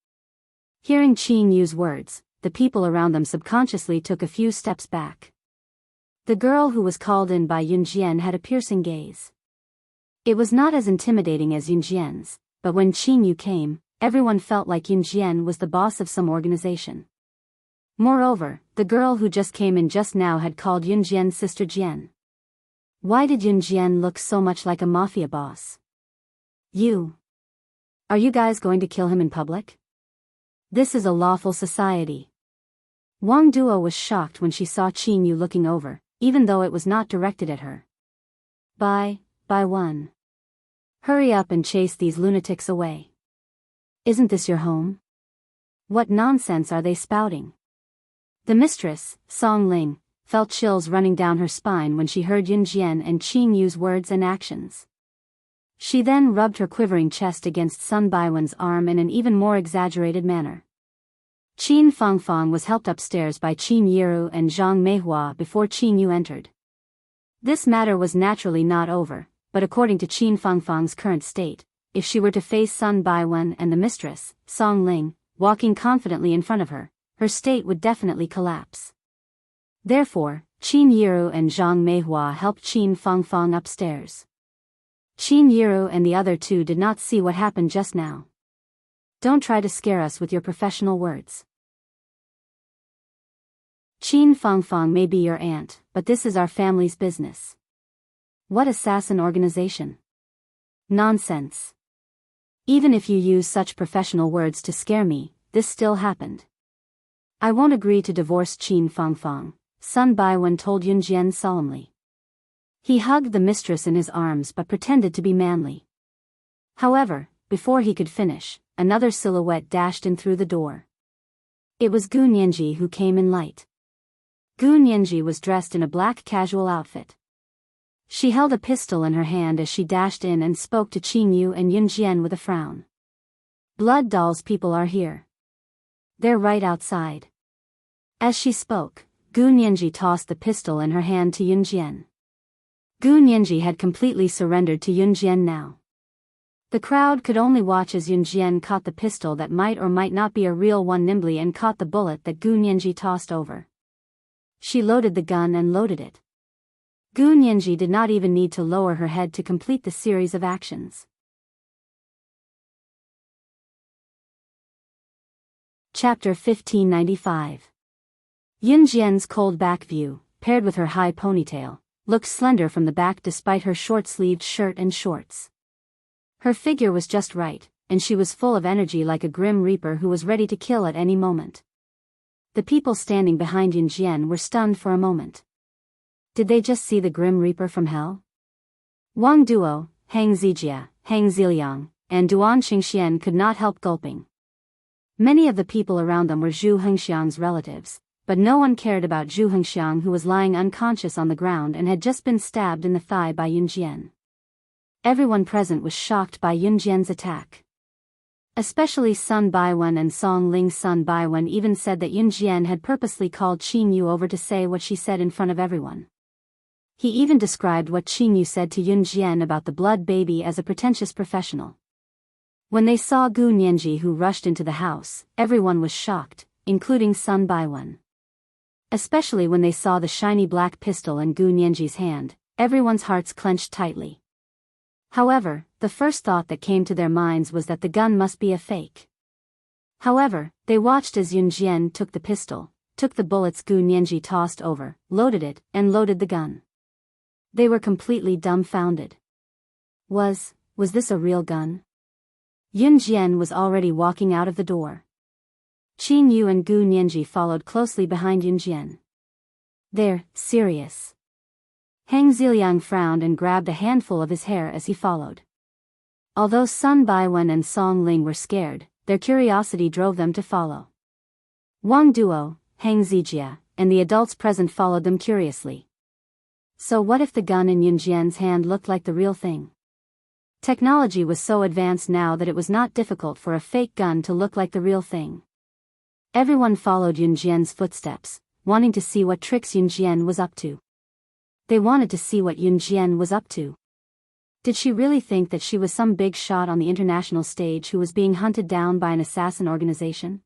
Hearing Qin Yu's words, the people around them subconsciously took a few steps back. The girl who was called in by Yun Jian had a piercing gaze. It was not as intimidating as Yun Jian's, but when Qin Yu came, everyone felt like Yun Jian was the boss of some organization. Moreover, the girl who just came in just now had called Yun Jian Sister Jian. Why did Yun Jian look so much like a mafia boss? Are you guys going to kill him in public? This is a lawful society. Wang Duo was shocked when she saw Qin Yu looking over, even though it was not directed at her. By one. Hurry up and chase these lunatics away. Isn't this your home? What nonsense are they spouting? The mistress, Song Ling, felt chills running down her spine when she heard Yun Jian and Qin Yu's words and actions. She then rubbed her quivering chest against Sun Baiwen's arm in an even more exaggerated manner. Qin Fangfang was helped upstairs by Qin Yiru and Zhang Meihua before Qin Yu entered. This matter was naturally not over, but according to Qin Fangfang's current state, if she were to face Sun Baiwen and the mistress, Song Ling, walking confidently in front of her, her state would definitely collapse. Therefore, Qin Yiru and Zhang Meihua helped Qin Fangfang upstairs. Qin Yiru and the other two did not see what happened just now. Don't try to scare us with your professional words. Qin Fangfang may be your aunt, but this is our family's business. What assassin organization? Nonsense. Even if you use such professional words to scare me, this still happened. I won't agree to divorce Qin Fangfang, Sun Baiwen told Yunjian solemnly. He hugged the mistress in his arms but pretended to be manly. However, before he could finish, another silhouette dashed in through the door. It was Gu Nianji who came in light. Gu Nianji was dressed in a black casual outfit. She held a pistol in her hand as she dashed in and spoke to Qin Yu and Yunjian with a frown. Blood Doll's people are here. They're right outside. As she spoke, Gu Nianji tossed the pistol in her hand to Yunjian. Gu Nianji had completely surrendered to Yunjian now. The crowd could only watch as Yunjian caught the pistol that might or might not be a real one nimbly and caught the bullet that Gu Nianji tossed over. She loaded the gun and loaded it. Gu Nianji did not even need to lower her head to complete the series of actions. Chapter 1595. Yunjian's cold back view, paired with her high ponytail, looked slender from the back despite her short-sleeved shirt and shorts. Her figure was just right, and she was full of energy like a grim reaper who was ready to kill at any moment. The people standing behind Yunjian were stunned for a moment. Did they just see the grim reaper from hell? Wang Duo, Hang Zijia, Hang Ziliang, and Duan Xingxian could not help gulping. Many of the people around them were Zhu Hengxiang's relatives, but no one cared about Zhu Hengxiang, who was lying unconscious on the ground and had just been stabbed in the thigh by Yunjian. Everyone present was shocked by Yunjian's attack. Especially Sun Baiwen and Song Ling. Sun Baiwen even said that Yunjian had purposely called Qin Yu over to say what she said in front of everyone. He even described what Qin Yu said to Yunjian about the blood baby as a pretentious professional. When they saw Gu Nianji, who rushed into the house, everyone was shocked, including Sun Baiwen. Especially when they saw the shiny black pistol in Gu Nianji's hand, everyone's hearts clenched tightly. However, the first thought that came to their minds was that the gun must be a fake. However, they watched as Yunjian took the pistol, took the bullets Gu Nianji tossed over, loaded it, and loaded the gun. They were completely dumbfounded. Was this a real gun? Yunjian was already walking out of the door. Qin Yu and Gu Nianji followed closely behind Yunjian. They're serious. Hang Ziliang frowned and grabbed a handful of his hair as he followed. Although Sun Baiwen and Song Ling were scared, their curiosity drove them to follow. Wang Duo, Hang Zijia, and the adults present followed them curiously. So what if the gun in Yunjian's hand looked like the real thing? Technology was so advanced now that it was not difficult for a fake gun to look like the real thing. Everyone followed Yunjian's footsteps, wanting to see what tricks Yunjian was up to. They wanted to see what Yunjian was up to. Did she really think that she was some big shot on the international stage who was being hunted down by an assassin organization?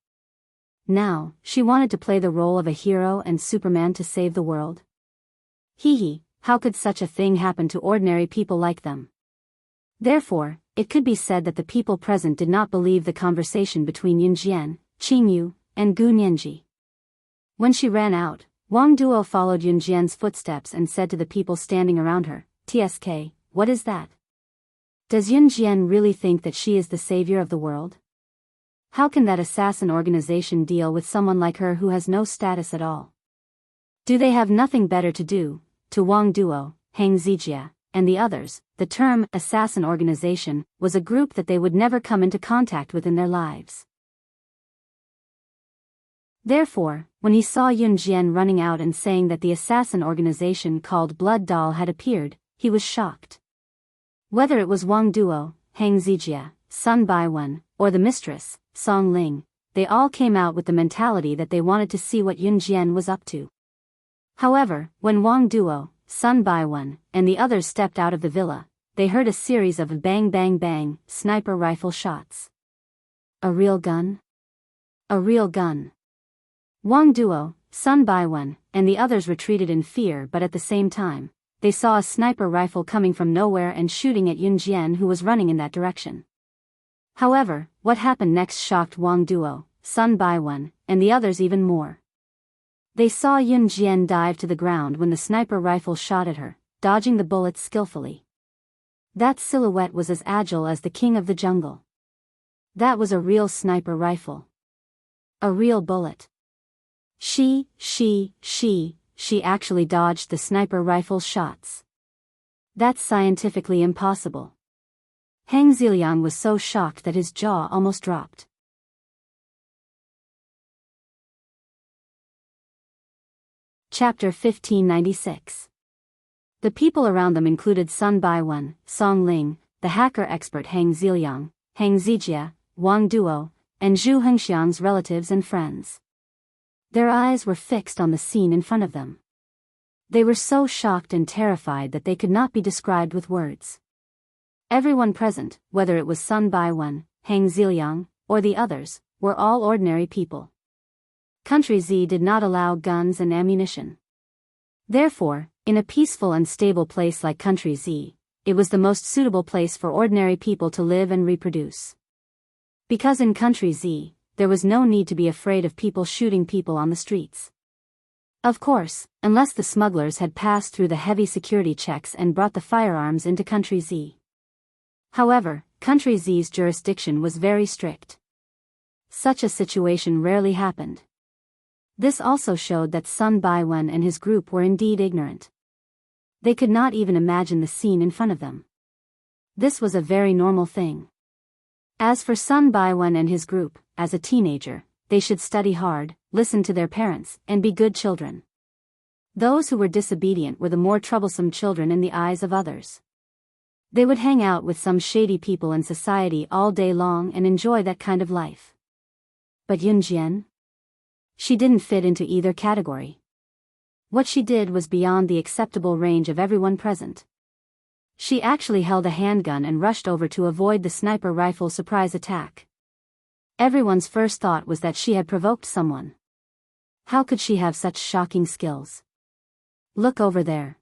Now, she wanted to play the role of a hero and Superman to save the world. Hee, how could such a thing happen to ordinary people like them? Therefore, it could be said that the people present did not believe the conversation between Yunjian, Qin Yu, and Gu Nianji. When she ran out, Wang Duo followed Yunjian's footsteps and said to the people standing around her, "TSK, what is that? Does Yunjian really think that she is the savior of the world? How can that assassin organization deal with someone like her who has no status at all? Do they have nothing better to do?" To Wang Duo, Hang Zijia, and the others, the term assassin organization was a group that they would never come into contact with in their lives. Therefore, when he saw Yunjian running out and saying that the assassin organization called Blood Doll had appeared, he was shocked. Whether it was Wang Duo, Hang Zijia, Sun Baiwen, or the mistress, Song Ling, they all came out with the mentality that they wanted to see what Yun Jian was up to. However, when Wang Duo, Sun Baiwen, and the others stepped out of the villa, they heard a series of bang bang bang sniper rifle shots. A real gun? A real gun. Wang Duo, Sun Baiwen, and the others retreated in fear, but at the same time, they saw a sniper rifle coming from nowhere and shooting at Yun Jian, who was running in that direction. However, what happened next shocked Wang Duo, Sun Baiwen, and the others even more. They saw Yun Jian dive to the ground when the sniper rifle shot at her, dodging the bullets skillfully. That silhouette was as agile as the king of the jungle. That was a real sniper rifle. A real bullet. She actually dodged the sniper rifle's shots. That's scientifically impossible. Hang Ziliang was so shocked that his jaw almost dropped. Chapter 1596. The people around them included Sun Baiwen, Song Ling, the hacker expert Hang Ziliang, Hang Zijia, Wang Duo, and Zhu Hengxiang's relatives and friends. Their eyes were fixed on the scene in front of them. They were so shocked and terrified that they could not be described with words. Everyone present, whether it was Sun Baiwen, Hang Ziliang, or the others, were all ordinary people. Country Z did not allow guns and ammunition. Therefore, in a peaceful and stable place like Country Z, it was the most suitable place for ordinary people to live and reproduce. Because in Country Z, there was no need to be afraid of people shooting people on the streets. Of course, unless the smugglers had passed through the heavy security checks and brought the firearms into Country Z. However, Country Z's jurisdiction was very strict. Such a situation rarely happened. This also showed that Sun Baiwen and his group were indeed ignorant. They could not even imagine the scene in front of them. This was a very normal thing. As for Sun Baiwen and his group, as a teenager, they should study hard, listen to their parents, and be good children. Those who were disobedient were the more troublesome children in the eyes of others. They would hang out with some shady people in society all day long and enjoy that kind of life. But Yun Jian? She didn't fit into either category. What she did was beyond the acceptable range of everyone present. She actually held a handgun and rushed over to avoid the sniper rifle surprise attack. Everyone's first thought was that she had provoked someone. How could she have such shocking skills? Look over there.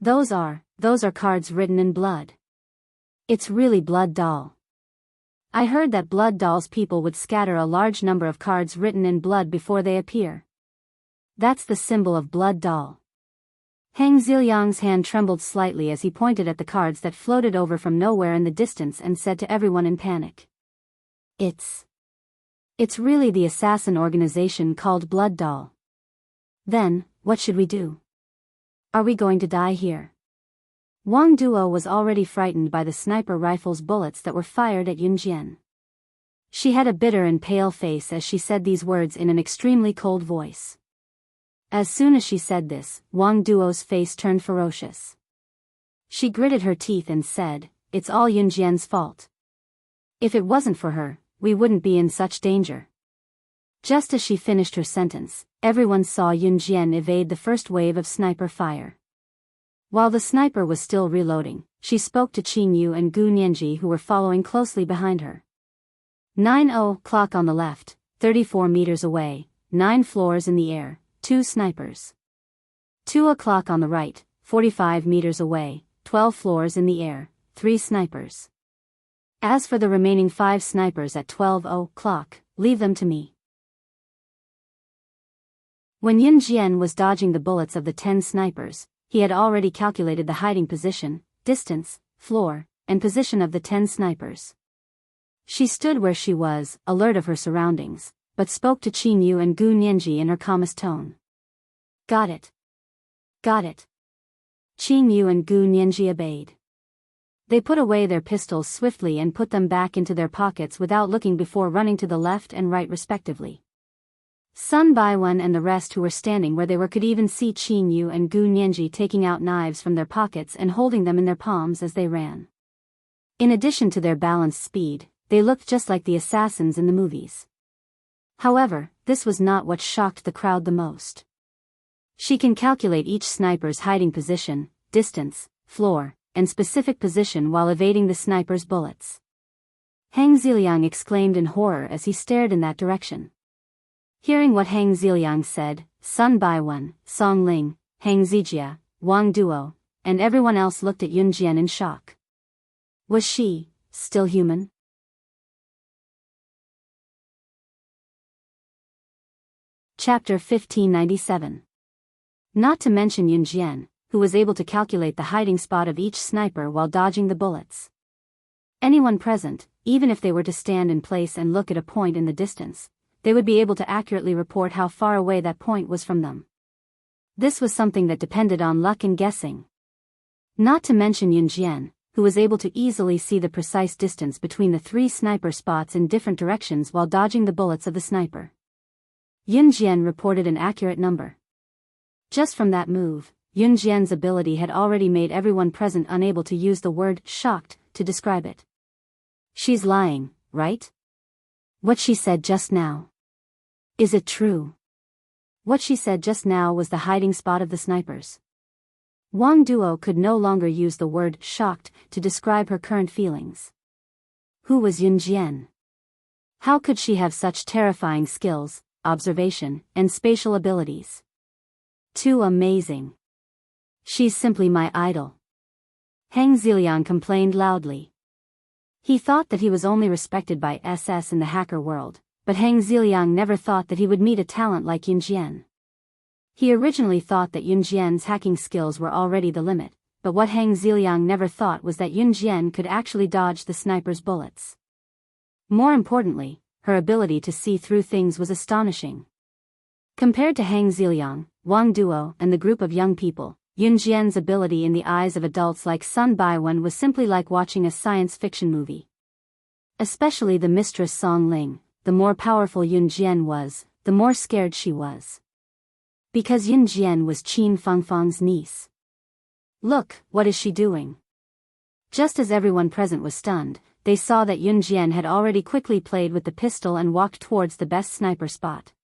Those are cards written in blood. It's really Blood Doll. I heard that Blood Doll's people would scatter a large number of cards written in blood before they appear. That's the symbol of Blood Doll. Hang Ziliang's hand trembled slightly as he pointed at the cards that floated over from nowhere in the distance and said to everyone in panic. It's really the assassin organization called Blood Doll. Then, what should we do? Are we going to die here? Wang Duo was already frightened by the sniper rifle's bullets that were fired at Yun Jian. She had a bitter and pale face as she said these words in an extremely cold voice. As soon as she said this, Wang Duo's face turned ferocious. She gritted her teeth and said, "It's all Yun Jian's fault. If it wasn't for her, we wouldn't be in such danger." Just as she finished her sentence, everyone saw Yun Jian evade the first wave of sniper fire. While the sniper was still reloading, she spoke to Qing Yu and Gu Nianji, who were following closely behind her. 9:00 on the left, 34 meters away, 9 floors in the air, 2 snipers. 2:00 on the right, 45 meters away, 12 floors in the air, 3 snipers. As for the remaining 5 snipers at 12:00, leave them to me. When Yun Jian was dodging the bullets of the 10 snipers, he had already calculated the hiding position, distance, floor, and position of the 10 snipers. She stood where she was, alert of her surroundings, but spoke to Qing Yu and Gu Nianji in her calmest tone. Got it. Got it. Qing Yu and Gu Nianji obeyed. They put away their pistols swiftly and put them back into their pockets without looking before running to the left and right respectively. Sun Baiwen and the rest who were standing where they were could even see Qing Yu and Gu Nianji taking out knives from their pockets and holding them in their palms as they ran. In addition to their balanced speed, they looked just like the assassins in the movies. However, this was not what shocked the crowd the most. She can calculate each sniper's hiding position, distance, floor, and specific position while evading the sniper's bullets. Hang Ziliang exclaimed in horror as he stared in that direction. Hearing what Hang Ziliang said, Sun Baiwen, Song Ling, Hang Zijia, Wang Duo, and everyone else looked at Yun Jian in shock. Was she still human? Chapter 1597. Not to mention Yun Jian, who was able to calculate the hiding spot of each sniper while dodging the bullets. Anyone present, even if they were to stand in place and look at a point in the distance, they would be able to accurately report how far away that point was from them. This was something that depended on luck and guessing. Not to mention Yun Jian, who was able to easily see the precise distance between the 3 sniper spots in different directions while dodging the bullets of the sniper. Yun Jian reported an accurate number. Just from that move, Yun Jian's ability had already made everyone present unable to use the word shocked to describe it. She's lying, right? What she said just now. Is it true? What she said just now was the hiding spot of the snipers. Wang Duo could no longer use the word shocked to describe her current feelings. Who was Yun Jian? How could she have such terrifying skills, observation, and spatial abilities? Too amazing. She's simply my idol. Hang Ziliang complained loudly. He thought that he was only respected by SS in the hacker world, but Hang Ziliang never thought that he would meet a talent like Yun Jian. He originally thought that Yun Jian's hacking skills were already the limit, but what Hang Ziliang never thought was that Yun Jian could actually dodge the sniper's bullets. More importantly, her ability to see through things was astonishing. Compared to Hang Ziliang, Wang Duo, and the group of young people, Yun Jian's ability in the eyes of adults like Sun Baiwen was simply like watching a science fiction movie. Especially the mistress Song Ling, the more powerful Yun Jian was, the more scared she was. Because Yun Jian was Qin Fangfang's niece. Look, what is she doing? Just as everyone present was stunned, they saw that Yun Jian had already quickly played with the pistol and walked towards the best sniper spot.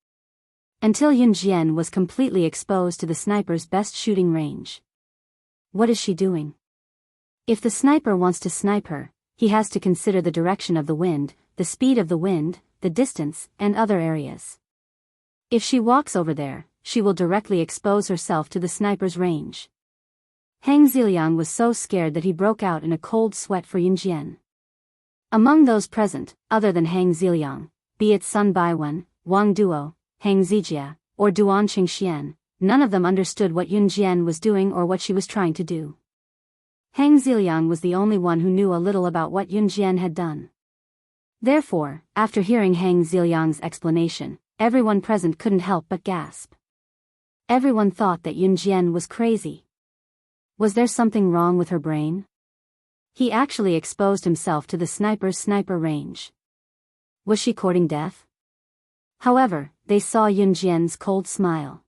Until Yun Jian was completely exposed to the sniper's best shooting range. What is she doing? If the sniper wants to snipe her, he has to consider the direction of the wind, the speed of the wind, the distance, and other areas. If she walks over there, she will directly expose herself to the sniper's range. Hang Ziliang was so scared that he broke out in a cold sweat for Yun Jian. Among those present, other than Hang Ziliang, be it Sun Baiwen, Wang Duo, Hang Zijia, or Duan Qingxian, none of them understood what Yun Jian was doing or what she was trying to do. Hang Ziliang was the only one who knew a little about what Yun Jian had done. Therefore, after hearing Hang Ziliang's explanation, everyone present couldn't help but gasp. Everyone thought that Yun Jian was crazy. Was there something wrong with her brain? He actually exposed himself to the sniper's sniper range. Was she courting death? However, they saw Yun Jian's cold smile.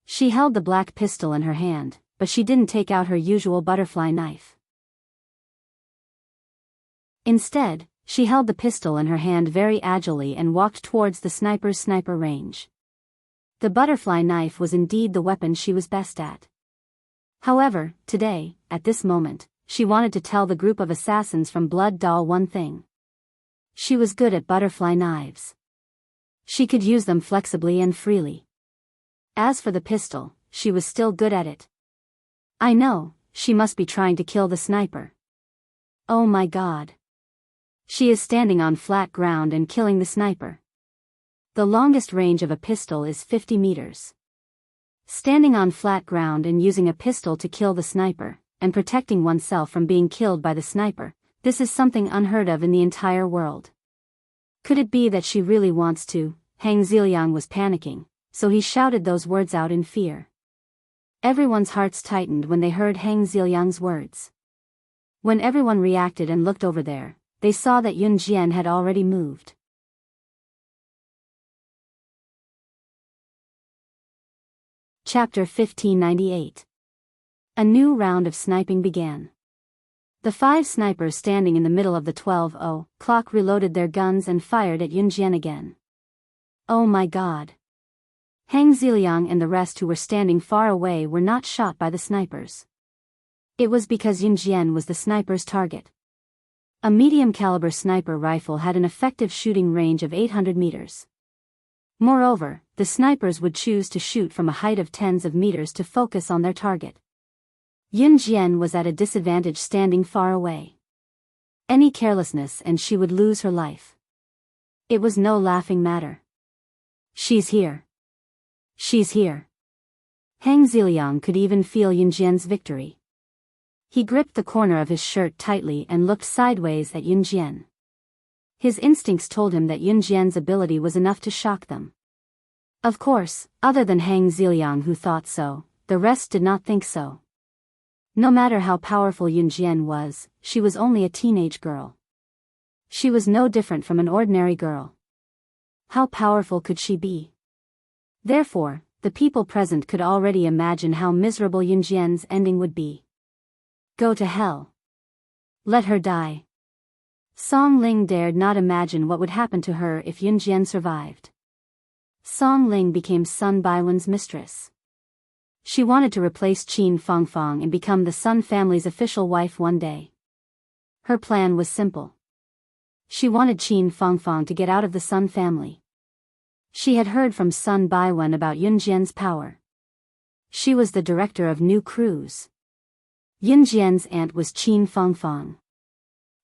She held the black pistol in her hand, but she didn't take out her usual butterfly knife. Instead, she held the pistol in her hand very agilely and walked towards the sniper's sniper range. The butterfly knife was indeed the weapon she was best at. However, today, at this moment, she wanted to tell the group of assassins from Blood Doll one thing. She was good at butterfly knives. She could use them flexibly and freely. As for the pistol, she was still good at it. I know, she must be trying to kill the sniper. Oh my God. She is standing on flat ground and killing the sniper. The longest range of a pistol is 50 meters. Standing on flat ground and using a pistol to kill the sniper, and protecting oneself from being killed by the sniper, this is something unheard of in the entire world. Could it be that she really wants to? Hang Ziliang was panicking, so he shouted those words out in fear. Everyone's hearts tightened when they heard Hang Ziliang's words. When everyone reacted and looked over there, they saw that Yun Jian had already moved. Chapter 1598. A new round of sniping began. The 5 snipers standing in the middle of the 12:00 clock reloaded their guns and fired at Yunjian again. Oh my god. Hang Ziliang and the rest who were standing far away were not shot by the snipers. It was because Yunjian was the sniper's target. A medium-caliber sniper rifle had an effective shooting range of 800 meters. Moreover, the snipers would choose to shoot from a height of tens of meters to focus on their target. Yunjian was at a disadvantage standing far away. Any carelessness and she would lose her life. It was no laughing matter. She's here. She's here. Hang Ziliang could even feel Yunjian's victory. He gripped the corner of his shirt tightly and looked sideways at Yunjian. His instincts told him that Yunjian's ability was enough to shock them. Of course, other than Hang Ziliang who thought so, the rest did not think so. No matter how powerful Yunjian was, she was only a teenage girl. She was no different from an ordinary girl. How powerful could she be? Therefore, the people present could already imagine how miserable Yunjian's ending would be. Go to hell. Let her die. Song Ling dared not imagine what would happen to her if Yunjian survived. Song Ling became Sun Baiwen's mistress. She wanted to replace Qin Fangfang and become the Sun family's official wife one day. Her plan was simple. She wanted Qin Fangfang to get out of the Sun family. She had heard from Sun Baiwen about Yunjian's power. She was the director of new crews. Yunjian's aunt was Qin Fangfang.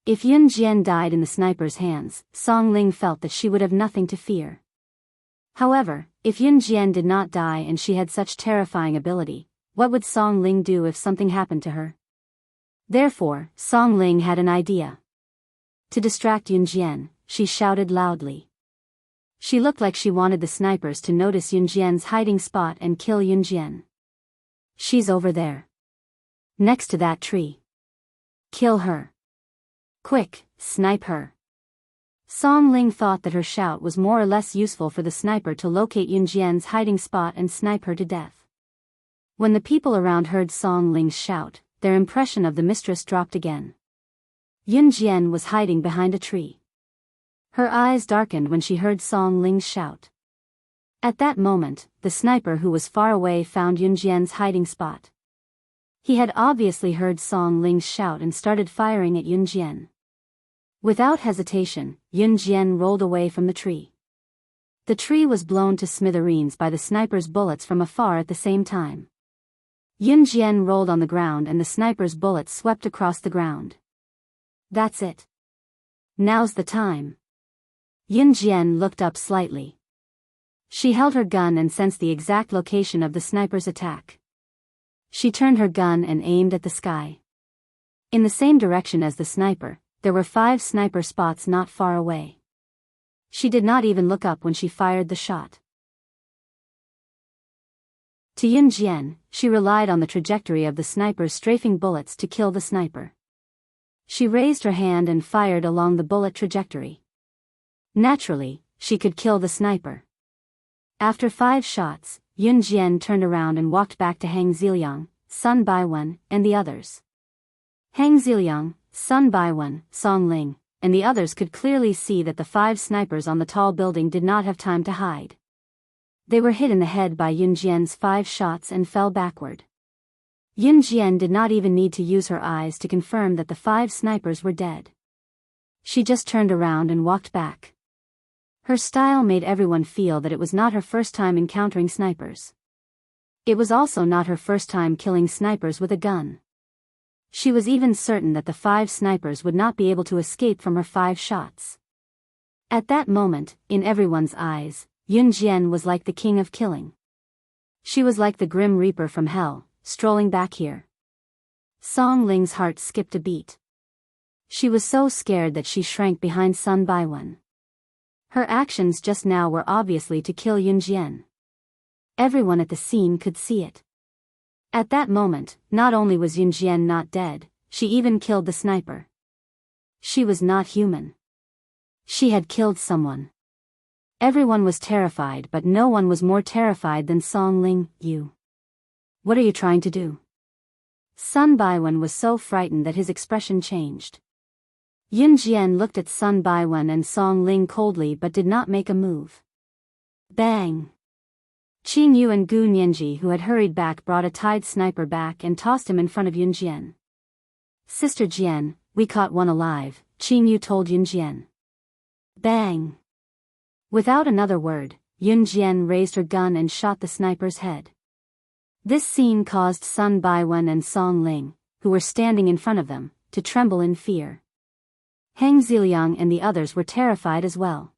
If Yunjian died in the sniper's hands, Song Ling felt that she would have nothing to fear. However, if Yunjian did not die and she had such terrifying ability, what would Song Ling do if something happened to her? Therefore, Song Ling had an idea. To distract Yunjian, she shouted loudly. She looked like she wanted the snipers to notice Yunjian's hiding spot and kill Yunjian. She's over there. Next to that tree. Kill her. Quick, snipe her. Song Ling thought that her shout was more or less useful for the sniper to locate Yunjian's hiding spot and snipe her to death. When the people around heard Song Ling's shout, their impression of the mistress dropped again. Yunjian was hiding behind a tree. Her eyes darkened when she heard Song Ling's shout. At that moment, the sniper who was far away found Yunjian's hiding spot. He had obviously heard Song Ling's shout and started firing at Yunjian. Without hesitation, Yunjian rolled away from the tree. The tree was blown to smithereens by the sniper's bullets from afar at the same time. Yunjian rolled on the ground and the sniper's bullets swept across the ground. That's it. Now's the time. Yunjian looked up slightly. She held her gun and sensed the exact location of the sniper's attack. She turned her gun and aimed at the sky. In the same direction as the sniper, there were 5 sniper spots not far away. She did not even look up when she fired the shot. To Yunjian, she relied on the trajectory of the sniper's strafing bullets to kill the sniper. She raised her hand and fired along the bullet trajectory. Naturally, she could kill the sniper. After 5 shots, Yunjian turned around and walked back to Hang Ziliang, Sun Baiwen, and the others. Hang Ziliang, Sun Baiwen, Song Ling, and the others could clearly see that the 5 snipers on the tall building did not have time to hide. They were hit in the head by Yunjian's 5 shots and fell backward. Yunjian did not even need to use her eyes to confirm that the 5 snipers were dead. She just turned around and walked back. Her style made everyone feel that it was not her first time encountering snipers. It was also not her first time killing snipers with a gun. She was even certain that the 5 snipers would not be able to escape from her 5 shots. At that moment, in everyone's eyes, Yunjian was like the king of killing. She was like the grim reaper from hell, strolling back here. Song Ling's heart skipped a beat. She was so scared that she shrank behind Sun Baiwen. Her actions just now were obviously to kill Yunjian. Everyone at the scene could see it. At that moment, not only was Yunjian not dead, she even killed the sniper. She was not human. She had killed someone. Everyone was terrified, but no one was more terrified than Song Ling. You. What are you trying to do? Sun Baiwen was so frightened that his expression changed. Yun Jian looked at Sun Baiwen and Song Ling coldly but did not make a move. Bang! Qing Yu and Gu Nianji, who had hurried back, brought a tied sniper back and tossed him in front of Yun Jian. Sister Jian, we caught one alive, Qing Yu told Yun Jian. Bang! Without another word, Yun Jian raised her gun and shot the sniper's head. This scene caused Sun Baiwen and Song Ling, who were standing in front of them, to tremble in fear. Heng Ziliang and the others were terrified as well.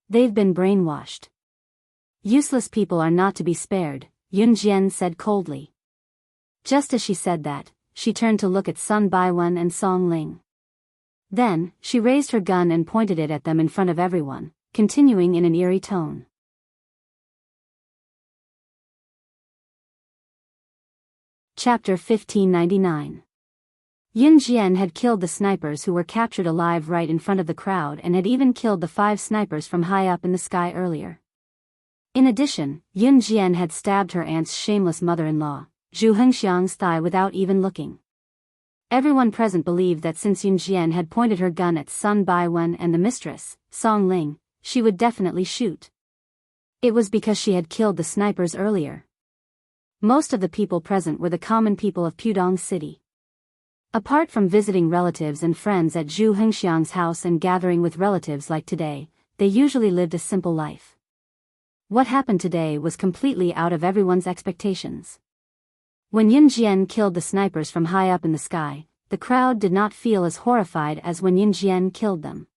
They've been brainwashed. Useless people are not to be spared, Yun Jian said coldly. Just as she said that, she turned to look at Sun Baiwen and Song Ling. Then, she raised her gun and pointed it at them in front of everyone, continuing in an eerie tone. Chapter 1599. Yun Jian had killed the snipers who were captured alive right in front of the crowd and had even killed the 5 snipers from high up in the sky earlier. In addition, Yun Jian had stabbed her aunt's shameless mother-in-law, Zhu Hengxiang's thigh without even looking. Everyone present believed that since Yun Jian had pointed her gun at Sun Baiwen and the mistress, Song Ling, she would definitely shoot. It was because she had killed the snipers earlier. Most of the people present were the common people of Pudong City. Apart from visiting relatives and friends at Zhu Hengxiang's house and gathering with relatives like today, they usually lived a simple life. What happened today was completely out of everyone's expectations. When Yun Jian killed the snipers from high up in the sky, the crowd did not feel as horrified as when Yun Jian killed them.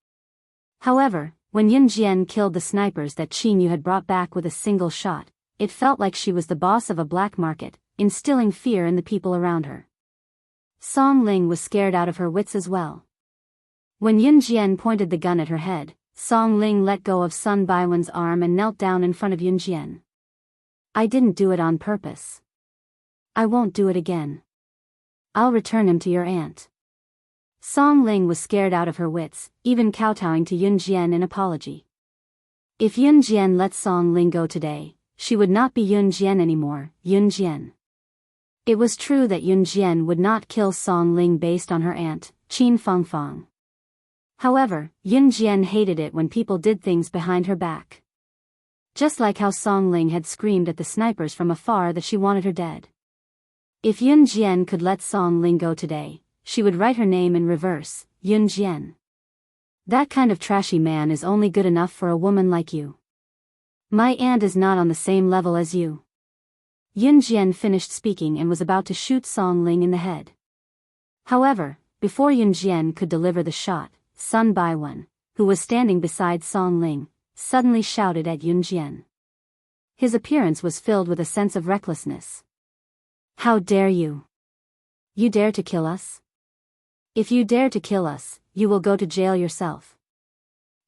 However, when Yun Jian killed the snipers that Qing Yu had brought back with a single shot, it felt like she was the boss of a black market, instilling fear in the people around her. Song Ling was scared out of her wits as well. When Yun Jian pointed the gun at her head, Song Ling let go of Sun Baiwen's arm and knelt down in front of Yun Jian. I didn't do it on purpose. I won't do it again. I'll return him to your aunt. Song Ling was scared out of her wits, even kowtowing to Yun Jian in apology. If Yun Jian let Song Ling go today, she would not be Yun Jian anymore, Yun Jian. It was true that Yun Jian would not kill Song Ling based on her aunt, Qin Fangfang. However, Yun Jian hated it when people did things behind her back. Just like how Song Ling had screamed at the snipers from afar that she wanted her dead. If Yun Jian could let Song Ling go today, she would write her name in reverse, Yun Jian. That kind of trashy man is only good enough for a woman like you. My aunt is not on the same level as you. Yun Jian finished speaking and was about to shoot Song Ling in the head. However, before Yun Jian could deliver the shot, Sun Baiwen, who was standing beside Song Ling, suddenly shouted at Yun Jian. His appearance was filled with a sense of recklessness. How dare you? You dare to kill us? If you dare to kill us, you will go to jail yourself.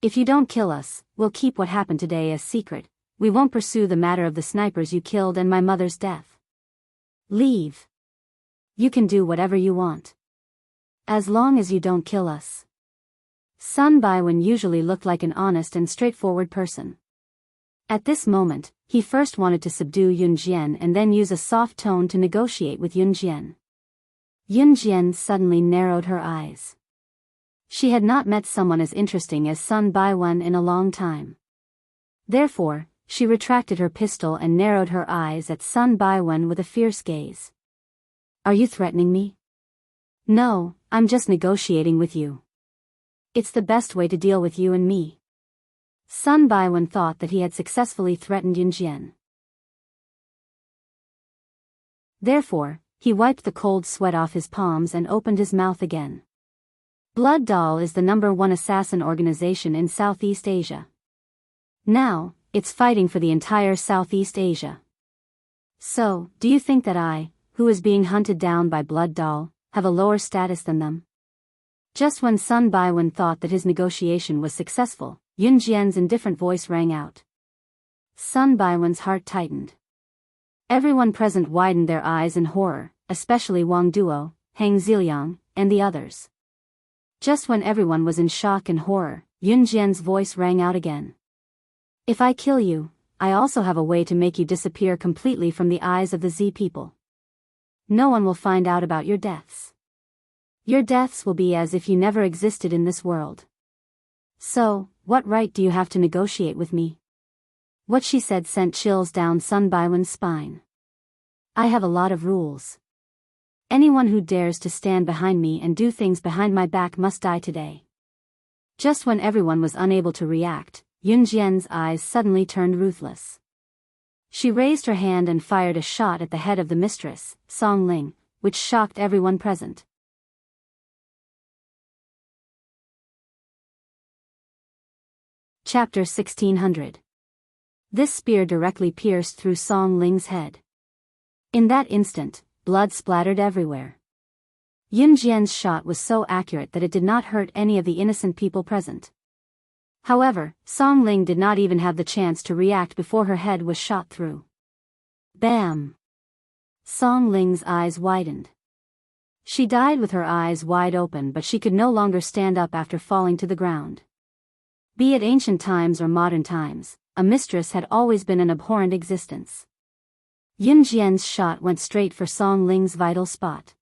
If you don't kill us, we'll keep what happened today as secret. We won't pursue the matter of the snipers you killed and my mother's death. Leave. You can do whatever you want. As long as you don't kill us. Sun Baiwen usually looked like an honest and straightforward person. At this moment, he first wanted to subdue Yun Jian and then use a soft tone to negotiate with Yun Jian. Yun Jian suddenly narrowed her eyes. She had not met someone as interesting as Sun Baiwen in a long time. Therefore, she retracted her pistol and narrowed her eyes at Sun Baiwen with a fierce gaze. Are you threatening me? No, I'm just negotiating with you. It's the best way to deal with you and me. Sun Baiwen thought that he had successfully threatened Yun Jian. Therefore, he wiped the cold sweat off his palms and opened his mouth again. Blood Doll is the #1 assassin organization in Southeast Asia. Now, it's fighting for the entire Southeast Asia. So, do you think that I, who is being hunted down by Blood Doll, have a lower status than them? Just when Sun Baiwen thought that his negotiation was successful, Yun Jian's indifferent voice rang out. Sun Baiwen's heart tightened. Everyone present widened their eyes in horror, especially Wang Duo, Heng Ziliang, and the others. Just when everyone was in shock and horror, Yun Jian's voice rang out again. If I kill you, I also have a way to make you disappear completely from the eyes of the Z people. no one will find out about your deaths. Your deaths will be as if you never existed in this world. So, what right do you have to negotiate with me? What she said sent chills down Sun Baiwen's spine. I have a lot of rules. Anyone who dares to stand behind me and do things behind my back must die today. Just when everyone was unable to react, Yun Jian's eyes suddenly turned ruthless. She raised her hand and fired a shot at the head of the mistress, Song Ling, which shocked everyone present. Chapter 1600. This spear directly pierced through Song Ling's head. In that instant, blood splattered everywhere. Yun Jian's shot was so accurate that it did not hurt any of the innocent people present. However, Song Ling did not even have the chance to react before her head was shot through. Bam! Song Ling's eyes widened. She died with her eyes wide open, but she could no longer stand up after falling to the ground. Be it ancient times or modern times, a mistress had always been an abhorrent existence. Yun Jian's shot went straight for Song Ling's vital spot.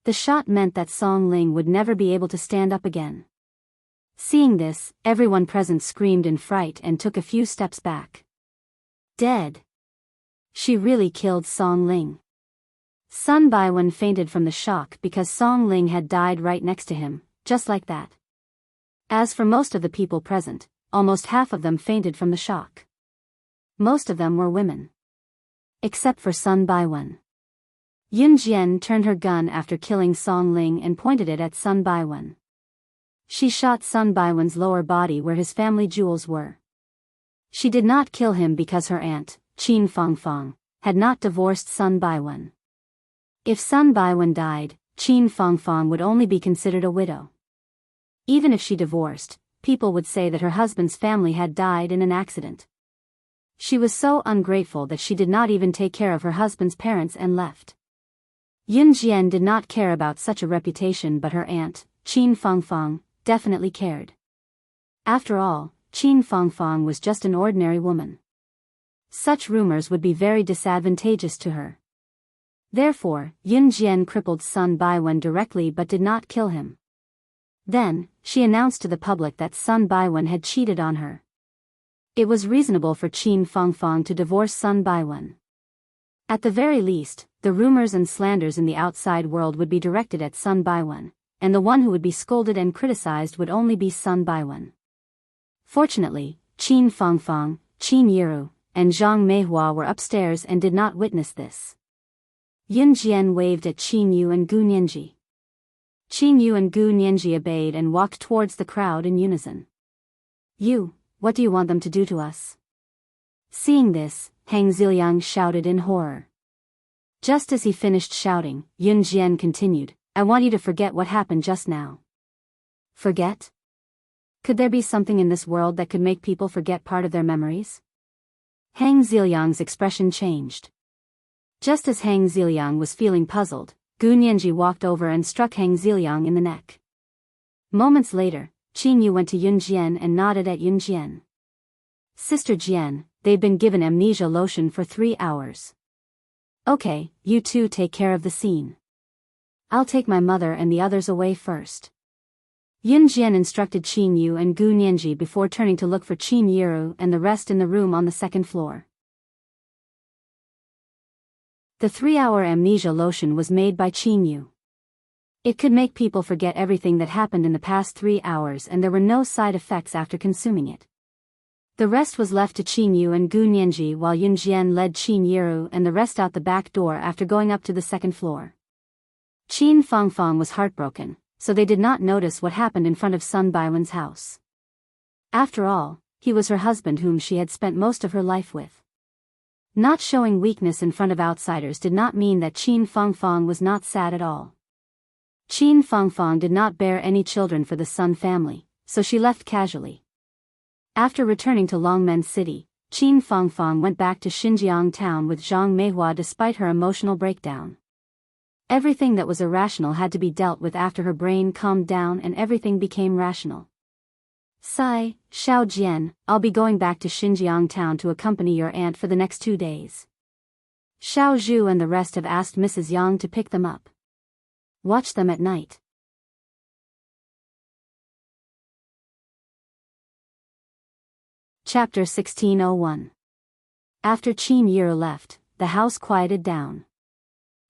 The shot meant that Song Ling would never be able to stand up again. Seeing this, everyone present screamed in fright and took a few steps back. Dead. She really killed Song Ling. Sun Baiwen fainted from the shock because Song Ling had died right next to him, just like that. As for most of the people present, almost half of them fainted from the shock. Most of them were women. Except for Sun Baiwen. Yun Jian turned her gun after killing Song Ling and pointed it at Sun Baiwen. She shot Sun Baiwen's lower body where his family jewels were. She did not kill him because her aunt, Qin Fangfang, had not divorced Sun Baiwen. If Sun Baiwen died, Qin Fangfang would only be considered a widow. Even if she divorced, people would say that her husband's family had died in an accident. She was so ungrateful that she did not even take care of her husband's parents and left. Yun Jian did not care about such a reputation, but her aunt, Qin Fangfang, definitely cared. After all, Qin Fangfang was just an ordinary woman. Such rumors would be very disadvantageous to her. Therefore, Yun Jian crippled Sun Baiwen directly but did not kill him. Then, she announced to the public that Sun Baiwen had cheated on her. It was reasonable for Qin Fangfang to divorce Sun Baiwen. At the very least, the rumors and slanders in the outside world would be directed at Sun Baiwen, and the one who would be scolded and criticized would only be Sun Baiwen. Fortunately, Qin Fangfang, Qin Yiru, and Zhang Meihua were upstairs and did not witness this. Yun Jian waved at Qin Yu and Gu Nianji. Qin Yu and Gu Nianji obeyed and walked towards the crowd in unison. You, what do you want them to do to us? Seeing this, Hang Ziliang shouted in horror. Just as he finished shouting, Yun Jian continued, I want you to forget what happened just now. Forget? Could there be something in this world that could make people forget part of their memories? Hang Ziliang's expression changed. Just as Hang Ziliang was feeling puzzled, Gu Nianji walked over and struck Hang Ziliang in the neck. Moments later, Qin Yu went to Yun Jian and nodded at Yun Jian. Sister Jian, they've been given amnesia lotion for 3 hours. Okay, you two take care of the scene. I'll take my mother and the others away first. Yun Jian instructed Qin Yu and Gu Nianji before turning to look for Qin Yiru and the rest in the room on the second floor. The 3-hour amnesia lotion was made by Qin Yu. It could make people forget everything that happened in the past 3 hours, and there were no side effects after consuming it. The rest was left to Qin Yu and Gu Nianji, while Yun Jian led Qin Yiru and the rest out the back door after going up to the second floor. Qin Fangfang was heartbroken, so they did not notice what happened in front of Sun Baiwen's house. After all, he was her husband whom she had spent most of her life with. Not showing weakness in front of outsiders did not mean that Qin Fangfang was not sad at all. Qin Fangfang did not bear any children for the Sun family, so she left casually. After returning to Longmen City, Qin Fangfang went back to Xinjiang town with Zhang Meihua despite her emotional breakdown. Everything that was irrational had to be dealt with after her brain calmed down and everything became rational. Sigh, Xiao Jian, I'll be going back to Xinjiang town to accompany your aunt for the next 2 days. Xiao Zhu and the rest have asked Mrs. Yang to pick them up. Watch them at night. Chapter 1601. After Qin Yi left, the house quieted down.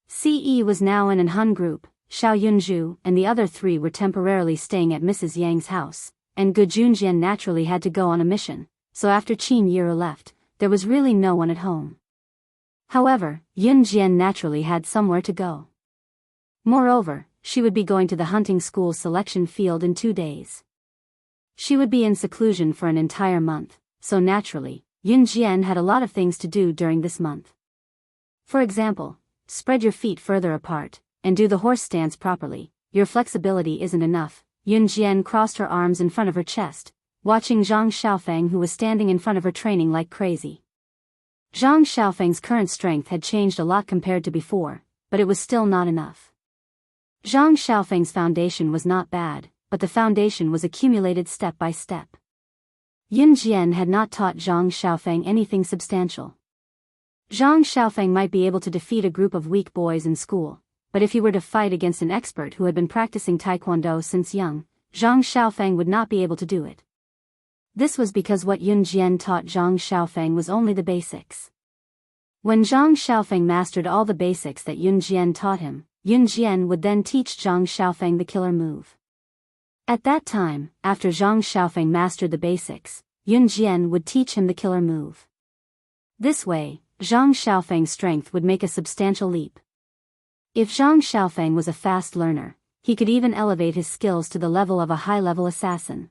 Ce was now in an Han group. Xiao Yunzhu and the other three were temporarily staying at Mrs. Yang's house, and Gu Junjian naturally had to go on a mission, so after Qin Yi left, there was really no one at home. However, Yun Jian naturally had somewhere to go. Moreover, she would be going to the hunting school selection field in 2 days. She would be in seclusion for an entire month, so naturally, Yun Jian had a lot of things to do during this month. For example, spread your feet further apart, and do the horse stance properly. Your flexibility isn't enough. Yun Jian crossed her arms in front of her chest, watching Zhang Xiaofeng, who was standing in front of her training like crazy. Zhang Xiaofeng's current strength had changed a lot compared to before, but it was still not enough. Zhang Xiaofeng's foundation was not bad, but the foundation was accumulated step by step. Yun Jian had not taught Zhang Xiaofeng anything substantial. Zhang Xiaofeng might be able to defeat a group of weak boys in school, but if he were to fight against an expert who had been practicing taekwondo since young, Zhang Xiaofeng would not be able to do it. This was because what Yun Jian taught Zhang Xiaofeng was only the basics. When Zhang Xiaofeng mastered all the basics that Yun Jian taught him, Yun Jian would then teach Zhang Xiaofeng the killer move. At that time, after Zhang Xiaofeng mastered the basics, Yun Jian would teach him the killer move. This way, Zhang Xiaofeng's strength would make a substantial leap. If Zhang Xiaofeng was a fast learner, he could even elevate his skills to the level of a high-level assassin.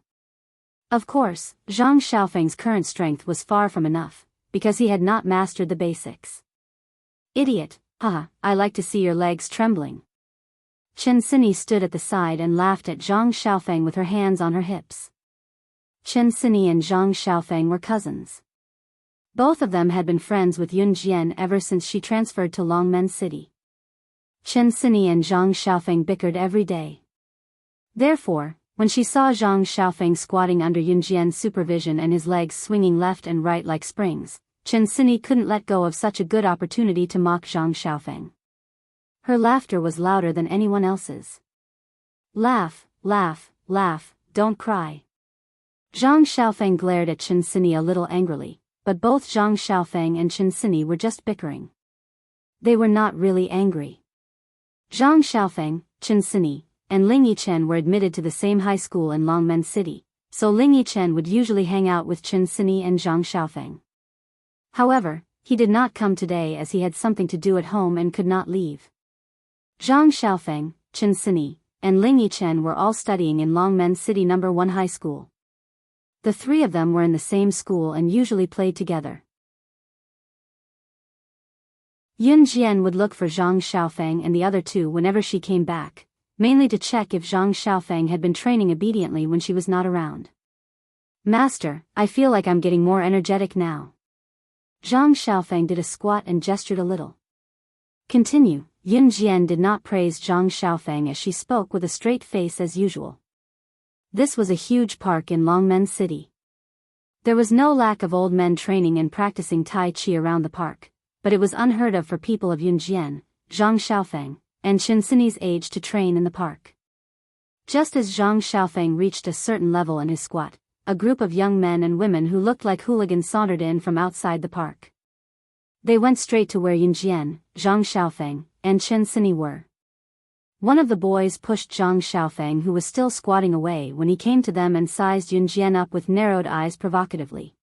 Of course, Zhang Xiaofeng's current strength was far from enough, because he had not mastered the basics. Idiot, haha, I like to see your legs trembling. Chen Sini stood at the side and laughed at Zhang Xiaofeng with her hands on her hips. Chen Sini and Zhang Xiaofeng were cousins. Both of them had been friends with Yun Jian ever since she transferred to Longmen City. Chen Sini and Zhang Xiaofeng bickered every day. Therefore, when she saw Zhang Xiaofeng squatting under Yun Jian's supervision and his legs swinging left and right like springs, Chen Sini couldn't let go of such a good opportunity to mock Zhang Xiaofeng. Her laughter was louder than anyone else's. Laugh, laugh, laugh, don't cry. Zhang Xiaofeng glared at Chen Sini a little angrily, but both Zhang Xiaofeng and Chen Sini were just bickering. They were not really angry. Zhang Xiaofeng, Chen Sini, and Ling Yichen were admitted to the same high school in Longmen City, so Ling Yichen would usually hang out with Chen Sini and Zhang Xiaofeng. However, he did not come today as he had something to do at home and could not leave. Zhang Xiaofeng, Chen Sini, and Ling Yichen were all studying in Longmen City No. 1 High School. The three of them were in the same school and usually played together. Yun Jian would look for Zhang Xiaofeng and the other two whenever she came back, mainly to check if Zhang Xiaofeng had been training obediently when she was not around. Master, I feel like I'm getting more energetic now. Zhang Xiaofeng did a squat and gestured a little. Continue. Yun Jian did not praise Zhang Xiaofeng as she spoke with a straight face as usual. This was a huge park in Longmen City. There was no lack of old men training and practicing Tai Chi around the park, but it was unheard of for people of Yun Jian, Zhang Xiaofeng, and Chen Sini's age to train in the park. Just as Zhang Xiaofeng reached a certain level in his squat, a group of young men and women who looked like hooligans sauntered in from outside the park. They went straight to where Yun Jian, Zhang Xiaofeng, and Chen Sini were. One of the boys pushed Zhang Xiaofeng, who was still squatting, away when he came to them and sized Yun Jian up with narrowed eyes provocatively.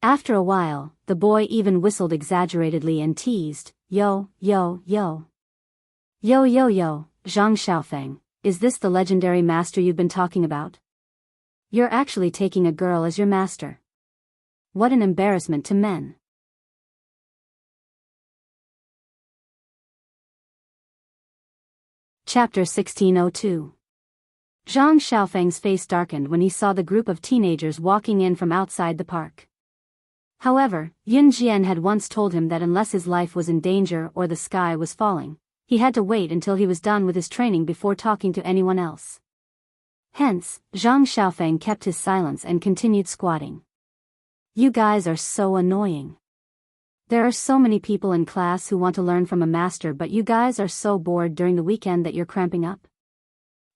After a while, the boy even whistled exaggeratedly and teased, "Yo, yo, yo. Yo, yo, yo, Zhang Xiaofeng, is this the legendary master you've been talking about? You're actually taking a girl as your master. What an embarrassment to men." Chapter 1602. Zhang Xiaofeng's face darkened when he saw the group of teenagers walking in from outside the park. However, Yun Jian had once told him that unless his life was in danger or the sky was falling, he had to wait until he was done with his training before talking to anyone else. Hence, Zhang Xiaofeng kept his silence and continued squatting. "You guys are so annoying. There are so many people in class who want to learn from a master, but you guys are so bored during the weekend that you're cramping up.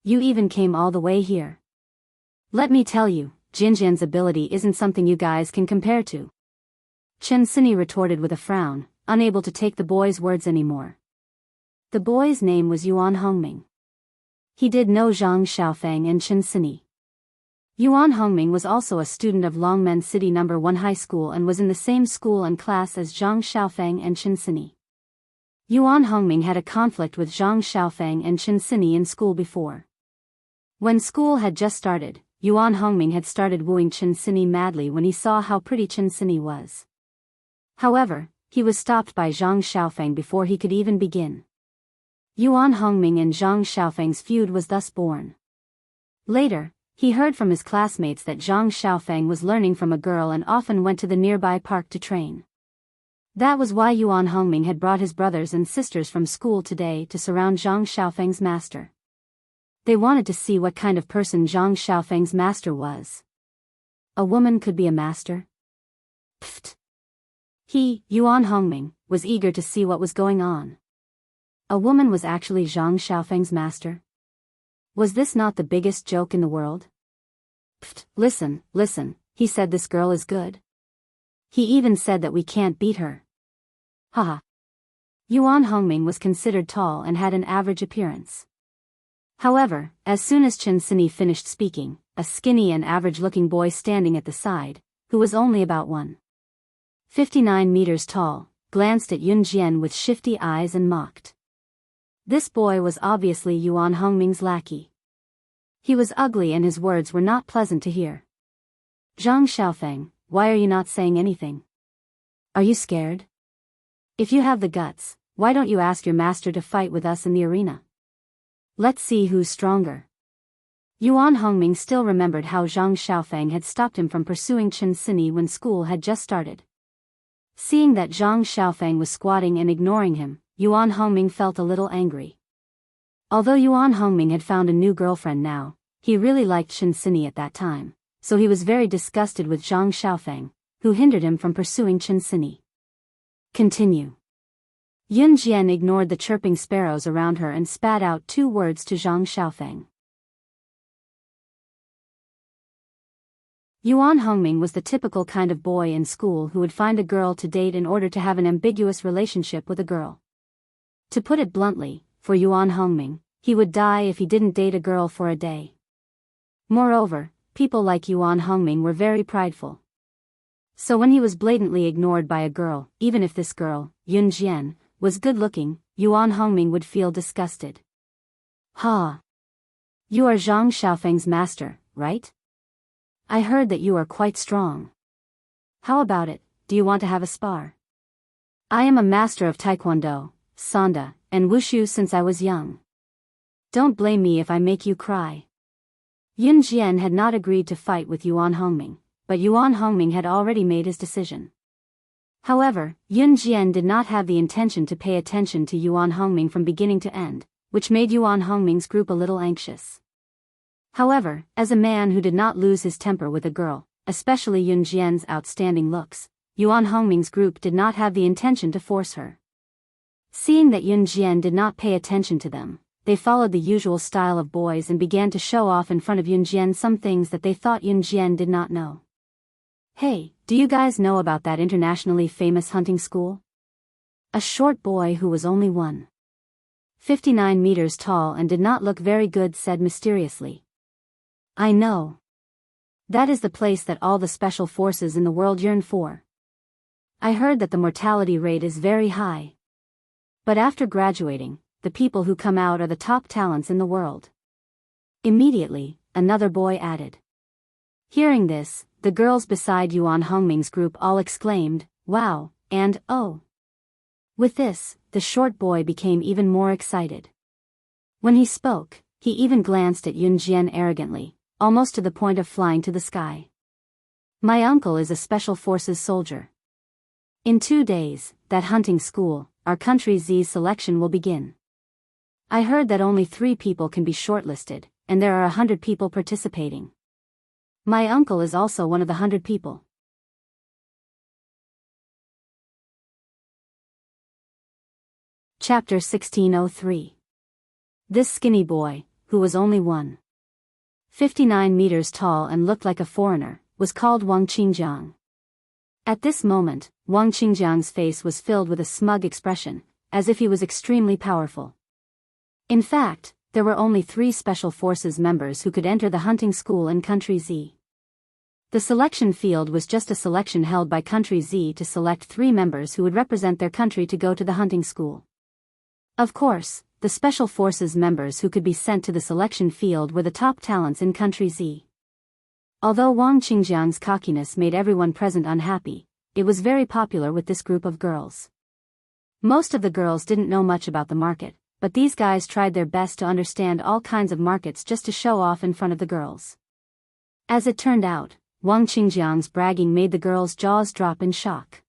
You even came all the way here. Let me tell you, Jinjian's ability isn't something you guys can compare to. Chen Sini retorted with a frown, unable to take the boy's words anymore. The boy's name was Yuan Hongming. He did know Zhang Xiaofeng and Chen Sini. Yuan Hongming was also a student of Longmen City No. 1 High School and was in the same school and class as Zhang Xiaofeng and Chen Sini. Yuan Hongming had a conflict with Zhang Xiaofeng and Chen Sini in school before. When school had just started, Yuan Hongming had started wooing Chen Sini madly when he saw how pretty Chen Sini was. However, he was stopped by Zhang Xiaofeng before he could even begin. Yuan Hongming and Zhang Xiaofeng's feud was thus born. Later, he heard from his classmates that Zhang Xiaofeng was learning from a girl and often went to the nearby park to train. That was why Yuan Hongming had brought his brothers and sisters from school today to surround Zhang Xiaofeng's master. They wanted to see what kind of person Zhang Xiaofeng's master was. A woman could be a master? Pfft. He, Yuan Hongming, was eager to see what was going on. A woman was actually Zhang Xiaofeng's master? Was this not the biggest joke in the world? Pfft, listen, he said this girl is good. He even said that we can't beat her. Haha. Yuan Hongming was considered tall and had an average appearance. However, as soon as Chen Sini finished speaking, a skinny and average-looking boy standing at the side, who was only about 1.59 meters tall, glanced at Yun Jian with shifty eyes and mocked. This boy was obviously Yuan Hongming's lackey. He was ugly and his words were not pleasant to hear. Zhang Xiaofeng, why are you not saying anything? Are you scared? If you have the guts, why don't you ask your master to fight with us in the arena? Let's see who's stronger. Yuan Hongming still remembered how Zhang Xiaofeng had stopped him from pursuing Chen Sini when school had just started. Seeing that Zhang Xiaofeng was squatting and ignoring him, Yuan Hongming felt a little angry. Although Yuan Hongming had found a new girlfriend now, he really liked Chen Sini at that time, so he was very disgusted with Zhang Xiaofeng, who hindered him from pursuing Chen Sini. Continue. Yun Jian ignored the chirping sparrows around her and spat out 2 words to Zhang Xiaofeng. Yuan Hongming was the typical kind of boy in school who would find a girl to date in order to have an ambiguous relationship with a girl. To put it bluntly, for Yuan Hongming, he would die if he didn't date a girl for a day. Moreover, people like Yuan Hongming were very prideful. So when he was blatantly ignored by a girl, even if this girl, Yun Jian, was good-looking, Yuan Hongming would feel disgusted. Ha! You are Zhang Xiaofeng's master, right? I heard that you are quite strong. How about it, do you want to have a spar? I am a master of Taekwondo, Sanda, and Wushu since I was young. Don't blame me if I make you cry. Yun Jian had not agreed to fight with Yuan Hongming, but Yuan Hongming had already made his decision. However, Yun Jian did not have the intention to pay attention to Yuan Hongming from beginning to end, which made Yuan Hongming's group a little anxious. However, as a man who did not lose his temper with a girl, especially Yun Jian's outstanding looks, Yuan Hongming's group did not have the intention to force her. Seeing that Yun Jian did not pay attention to them, they followed the usual style of boys and began to show off in front of Yun Jian some things that they thought Yun Jian did not know. Hey, do you guys know about that internationally famous hunting school? A short boy who was only 1.59 meters tall and did not look very good said mysteriously. I know. That is the place that all the special forces in the world yearn for. I heard that the mortality rate is very high. But after graduating, the people who come out are the top talents in the world. Immediately, another boy added. Hearing this, the girls beside Yuan Hongming's group all exclaimed, wow, and oh. With this, the short boy became even more excited. When he spoke, he even glanced at Yun Jian arrogantly, almost to the point of flying to the sky. My uncle is a special forces soldier. In 2 days, that hunting school, our country's Z's selection will begin. I heard that only 3 people can be shortlisted, and there are 100 people participating. My uncle is also one of the 100 people. Chapter 1603. This skinny boy, who was only 1.59 meters tall and looked like a foreigner, was called Wang Qingjiang. At this moment, Wang Qingjiang's face was filled with a smug expression, as if he was extremely powerful. In fact, there were only 3 Special Forces members who could enter the hunting school in Country Z. The selection field was just a selection held by Country Z to select 3 members who would represent their country to go to the hunting school. Of course, the Special Forces members who could be sent to the selection field were the top talents in Country Z. Although Wang Qingjiang's cockiness made everyone present unhappy, it was very popular with this group of girls. Most of the girls didn't know much about the market, but these guys tried their best to understand all kinds of markets just to show off in front of the girls. As it turned out, Wang Qingjiang's bragging made the girls' jaws drop in shock.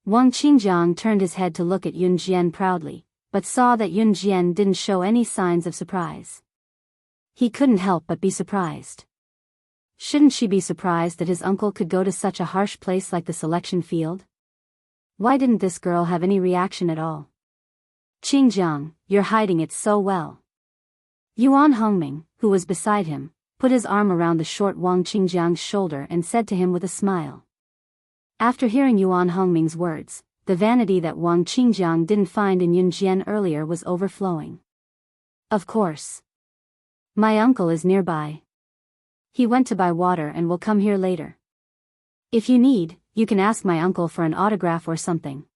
Wang Qingjiang turned his head to look at Yun Jian proudly, but saw that Yun Jian didn't show any signs of surprise. He couldn't help but be surprised. Shouldn't she be surprised that his uncle could go to such a harsh place like the selection field? Why didn't this girl have any reaction at all? Qingjiang, you're hiding it so well. Yuan Hongming, who was beside him, put his arm around the short Wang Qingjiang's shoulder and said to him with a smile. After hearing Yuan Hongming's words, the vanity that Wang Qingjiang didn't find in Yun Jian earlier was overflowing. Of course. My uncle is nearby. He went to buy water and will come here later. If you need, you can ask my uncle for an autograph or something.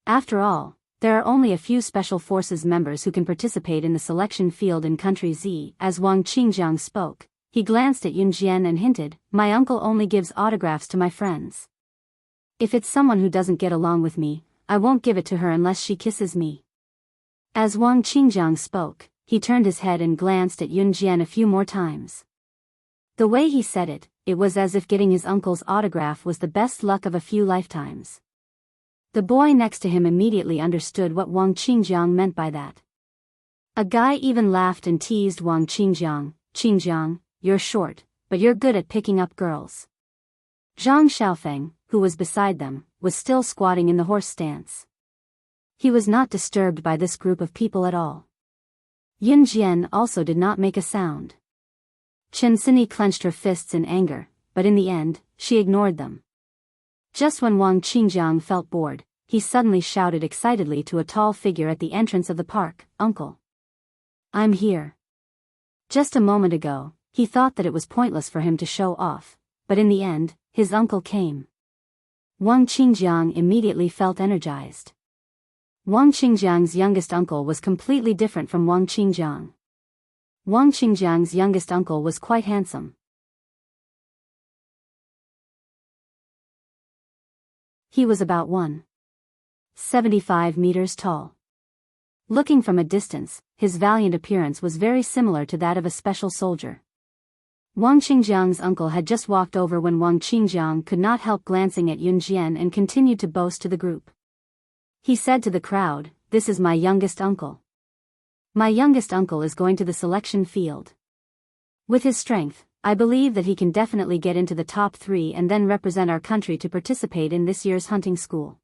After all, there are only a few Special Forces members who can participate in the selection field in Country Z. As Wang Qingjiang spoke, he glanced at Yun Jian and hinted, my uncle only gives autographs to my friends. If it's someone who doesn't get along with me, I won't give it to her unless she kisses me. As Wang Qingjiang spoke, he turned his head and glanced at Yun Jian a few more times. The way he said it, it was as if getting his uncle's autograph was the best luck of a few lifetimes. The boy next to him immediately understood what Wang Qingjiang meant by that. A guy even laughed and teased Wang Qingjiang, Qingjiang, you're short, but you're good at picking up girls. Zhang Xiaofeng, who was beside them, was still squatting in the horse stance. He was not disturbed by this group of people at all. Yun Jian also did not make a sound. Chen Sini clenched her fists in anger, but in the end, she ignored them. Just when Wang Qingjiang felt bored, he suddenly shouted excitedly to a tall figure at the entrance of the park, Uncle. I'm here. Just a moment ago, he thought that it was pointless for him to show off, but in the end, his uncle came. Wang Qingjiang immediately felt energized. Wang Qingjiang's youngest uncle was completely different from Wang Qingjiang. Wang Qingjiang's youngest uncle was quite handsome. He was about 1.75 meters tall. Looking from a distance, his valiant appearance was very similar to that of a special soldier. Wang Qingjiang's uncle had just walked over when Wang Qingjiang could not help glancing at Yun Jian and continued to boast to the group. He said to the crowd, "This is my youngest uncle. My youngest uncle is going to the selection field. With his strength, I believe that he can definitely get into the top 3 and then represent our country to participate in this year's hunting school.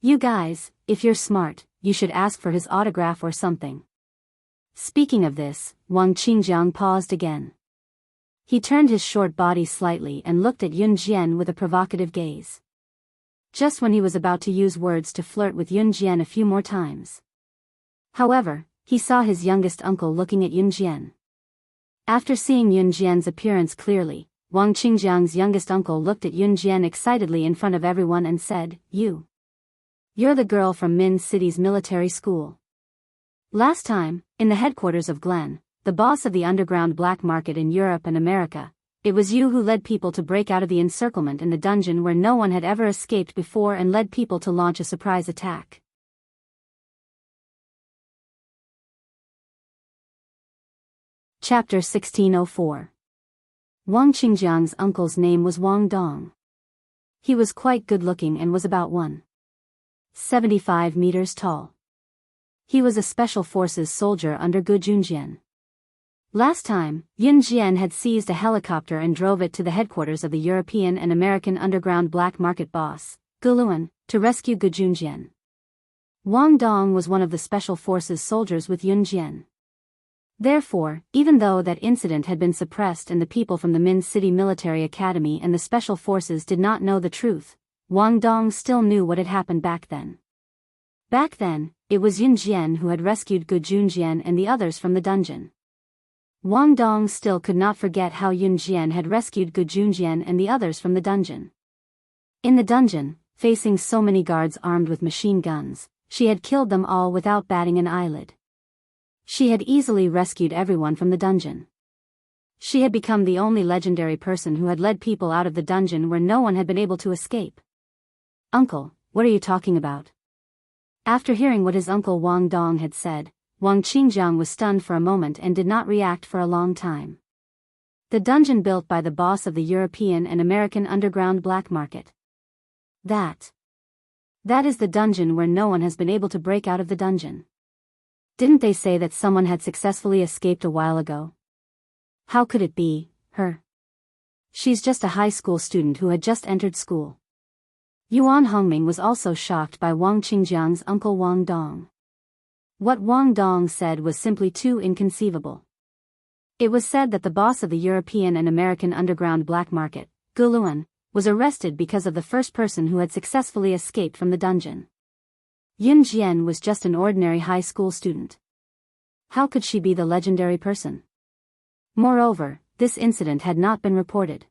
You guys, if you're smart, you should ask for his autograph or something." Speaking of this, Wang Qingjiang paused again. He turned his short body slightly and looked at Yun Jian with a provocative gaze. Just when he was about to use words to flirt with Yun Jian a few more times. However, he saw his youngest uncle looking at Yun Jian. After seeing Yun Jian's appearance clearly, Wang Qingjiang's youngest uncle looked at Yun Jian excitedly in front of everyone and said, You're the girl from Min City's military school. Last time, in the headquarters of Glenn, the boss of the underground black market in Europe and America, it was you who led people to break out of the encirclement in the dungeon where no one had ever escaped before and led people to launch a surprise attack. Chapter 1604. Wang Qingjiang's uncle's name was Wang Dong. He was quite good-looking and was about 1.75 meters tall. He was a Special Forces soldier under Gu Junjian. Last time, Yun Jian had seized a helicopter and drove it to the headquarters of the European and American underground black market boss, Gu Luan, to rescue Gu Junjian. Wang Dong was one of the Special Forces soldiers with Yun Jian. Therefore, even though that incident had been suppressed and the people from the Min City Military Academy and the Special Forces did not know the truth, Wang Dong still knew what had happened back then. Back then, it was Yun Jian who had rescued Gu Junjian and the others from the dungeon. Wang Dong still could not forget how Yun Jian had rescued Gu Junjian and the others from the dungeon. In the dungeon, facing so many guards armed with machine guns, she had killed them all without batting an eyelid. She had easily rescued everyone from the dungeon. She had become the only legendary person who had led people out of the dungeon where no one had been able to escape. "Uncle, what are you talking about?" After hearing what his uncle Wang Dong had said, Wang Qingjiang was stunned for a moment and did not react for a long time. The dungeon built by the boss of the European and American underground black market. That is the dungeon where no one has been able to break out of the dungeon. Didn't they say that someone had successfully escaped a while ago? How could it be her? She's just a high school student who had just entered school. Yuan Hongming was also shocked by Wang Qingjiang's uncle Wang Dong. What Wang Dong said was simply too inconceivable. It was said that the boss of the European and American underground black market, Gu Luan, was arrested because of the first person who had successfully escaped from the dungeon. Yun Jian was just an ordinary high school student. How could she be the legendary person? Moreover, this incident had not been reported.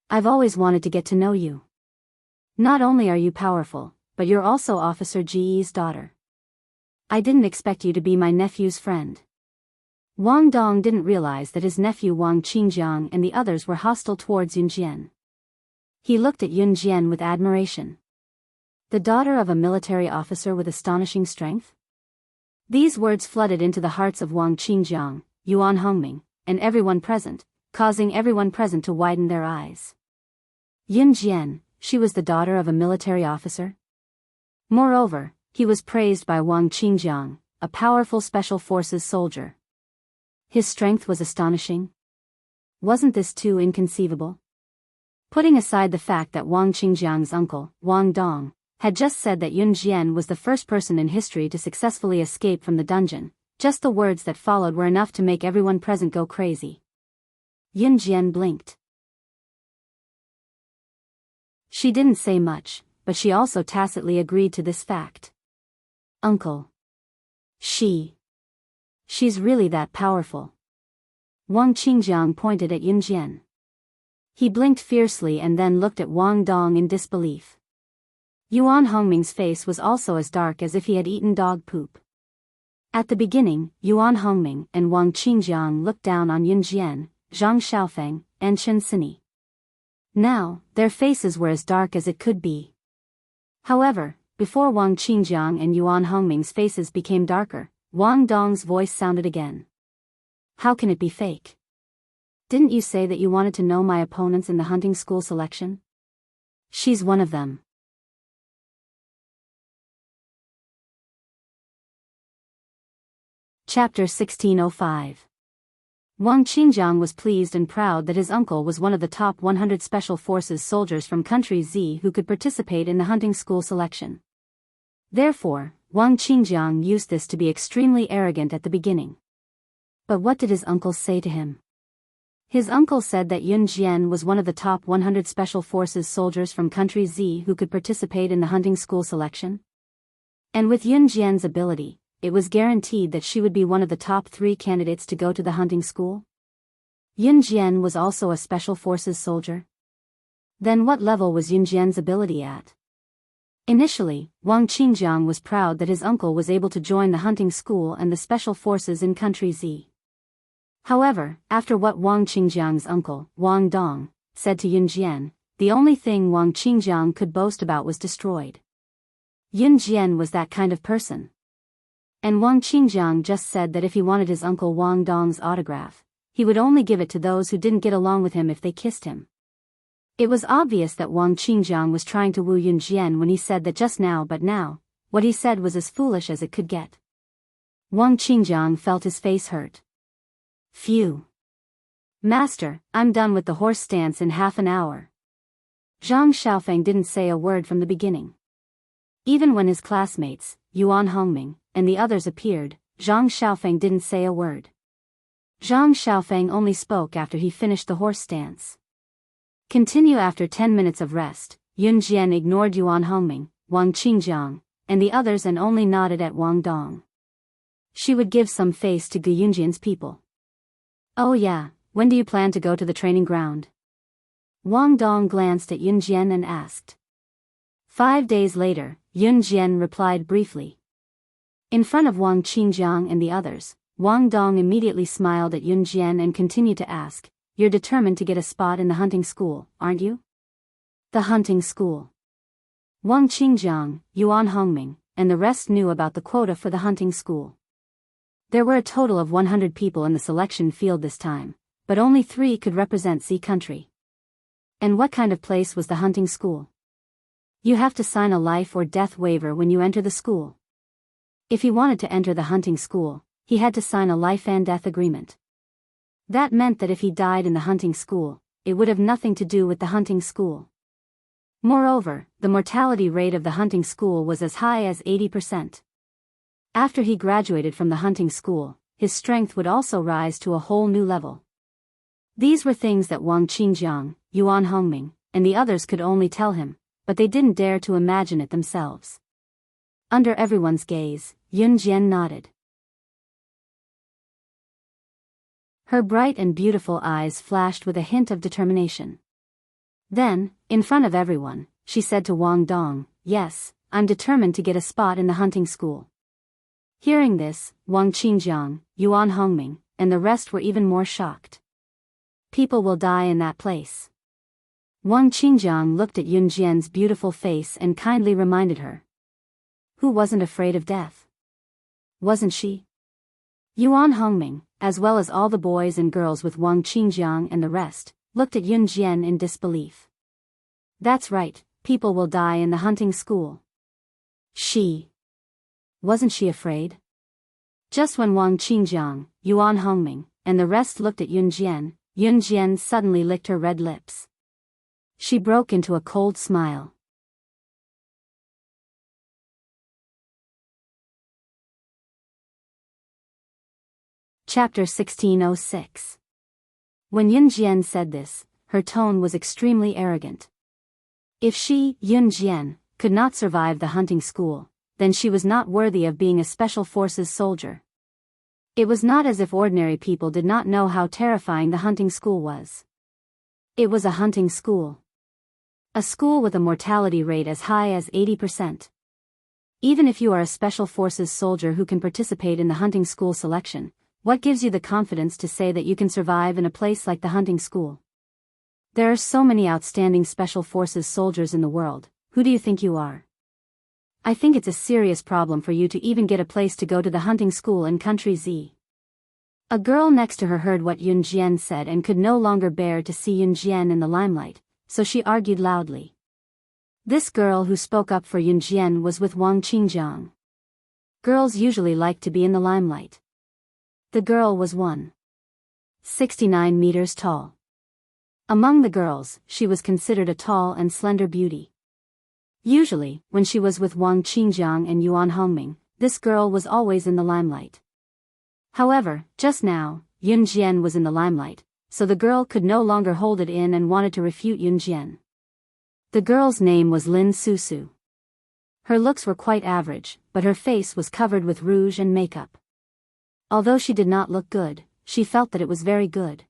"I've always wanted to get to know you. Not only are you powerful, but you're also Officer Ji's daughter. I didn't expect you to be my nephew's friend." Wang Dong didn't realize that his nephew Wang Qingjiang and the others were hostile towards Yun Jian. He looked at Yun Jian with admiration. The daughter of a military officer with astonishing strength? These words flooded into the hearts of Wang Qingjiang, Yuan Hongming, and everyone present, causing everyone present to widen their eyes. Yun Jian, she was the daughter of a military officer? Moreover, he was praised by Wang Qingjiang, a powerful Special Forces soldier. His strength was astonishing. Wasn't this too inconceivable? Putting aside the fact that Wang Qingjiang's uncle, Wang Dong, had just said that Yun Jian was the first person in history to successfully escape from the dungeon, just the words that followed were enough to make everyone present go crazy. Yun Jian blinked. She didn't say much, but she also tacitly agreed to this fact. "Uncle. She's really that powerful." Wang Qingjiang pointed at Yun Jian. He blinked fiercely and then looked at Wang Dong in disbelief. Yuan Hongming's face was also as dark as if he had eaten dog poop. At the beginning, Yuan Hongming and Wang Qingjiang looked down on Yun Jian, Zhang Xiaofeng, and Chen Sini. Now, their faces were as dark as it could be. However, before Wang Qingjiang and Yuan Hongming's faces became darker, Wang Dong's voice sounded again. "How can it be fake? Didn't you say that you wanted to know my opponents in the hunting school selection? She's one of them." Chapter 1605. Wang Qingjiang was pleased and proud that his uncle was one of the top 100 Special Forces soldiers from country Z who could participate in the hunting school selection. Therefore, Wang Qingjiang used this to be extremely arrogant at the beginning. But what did his uncle say to him? His uncle said that Yun Jian was one of the top 100 Special Forces soldiers from country Z who could participate in the hunting school selection. And with Yun Jian's ability, it was guaranteed that she would be one of the top 3 candidates to go to the hunting school. Yun Jian was also a Special Forces soldier. Then what level was Yun Jian's ability at? Initially, Wang Qingjiang was proud that his uncle was able to join the hunting school and the Special Forces in country Z. However, after what Wang Qingjiang's uncle, Wang Dong, said to Yun Jian, the only thing Wang Qingjiang could boast about was destroyed. Yun Jian was that kind of person. And Wang Qingjiang just said that if he wanted his uncle Wang Dong's autograph, he would only give it to those who didn't get along with him if they kissed him. It was obvious that Wang Qingjiang was trying to woo Yun Jian when he said that just now, but now, what he said was as foolish as it could get. Wang Qingjiang felt his face hurt. Phew. Master, I'm done with the horse stance in half an hour. Zhang Xiaofeng didn't say a word from the beginning. Even when his classmates, Yuan Hongming, and the others appeared, Zhang Xiaofeng didn't say a word. Zhang Xiaofeng only spoke after he finished the horse stance. Continue. After 10 minutes of rest, Yun Jian ignored Yuan Hongming, Wang Qingjiang, and the others and only nodded at Wang Dong. She would give some face to Gu Yunjian's people. Oh yeah, when do you plan to go to the training ground? Wang Dong glanced at Yun Jian and asked. 5 days later, Yun Jian replied briefly. In front of Wang Qingjiang and the others, Wang Dong immediately smiled at Yun Jian and continued to ask, "You're determined to get a spot in the hunting school, aren't you?" The hunting school. Wang Qingjiang, Yuan Hongming, and the rest knew about the quota for the hunting school. There were a total of 100 people in the selection field this time, but only 3 could represent Z country. And what kind of place was the hunting school? You have to sign a life or death waiver when you enter the school. If he wanted to enter the hunting school, he had to sign a life and death agreement. That meant that if he died in the hunting school, it would have nothing to do with the hunting school. Moreover, the mortality rate of the hunting school was as high as 80%. After he graduated from the hunting school, his strength would also rise to a whole new level. These were things that Wang Qingjiang, Yuan Hongming, and the others could only tell him, but they didn't dare to imagine it themselves. Under everyone's gaze, Yun Jian nodded. Her bright and beautiful eyes flashed with a hint of determination. Then, in front of everyone, she said to Wang Dong, "Yes, I'm determined to get a spot in the hunting school." Hearing this, Wang Qingjiang, Yuan Hongming, and the rest were even more shocked. People will die in that place. Wang Qingjiang looked at Yun Jian's beautiful face and kindly reminded her. Who wasn't afraid of death? Wasn't she? Yuan Hongming, as well as all the boys and girls with Wang Qingjiang and the rest, looked at Yun Jian in disbelief. That's right, people will die in the hunting school. Wasn't she afraid? Just when Wang Qingjiang, Yuan Hongming, and the rest looked at Yun Jian suddenly licked her red lips. She broke into a cold smile. Chapter 1606. When Yun Jian said this, her tone was extremely arrogant. If she, Yun Jian, could not survive the hunting school, then she was not worthy of being a special forces soldier. It was not as if ordinary people did not know how terrifying the hunting school was. It was a hunting school. A school with a mortality rate as high as 80%. Even if you are a special forces soldier who can participate in the hunting school selection, what gives you the confidence to say that you can survive in a place like the hunting school? There are so many outstanding special forces soldiers in the world, who do you think you are? I think it's a serious problem for you to even get a place to go to the hunting school in country Z. A girl next to her heard what Yun Jian said and could no longer bear to see Yun Jian in the limelight, so she argued loudly. This girl who spoke up for Yun Jian was with Wang Qingjiang. Girls usually like to be in the limelight. The girl was 169 meters tall. Among the girls, she was considered a tall and slender beauty. Usually, when she was with Wang Qingjiang and Yuan Hongming, this girl was always in the limelight. However, just now, Yun Jian was in the limelight, so the girl could no longer hold it in and wanted to refute Yun Jian. The girl's name was Lin Susu. Her looks were quite average, but her face was covered with rouge and makeup. Although she did not look good, she felt that it was very good.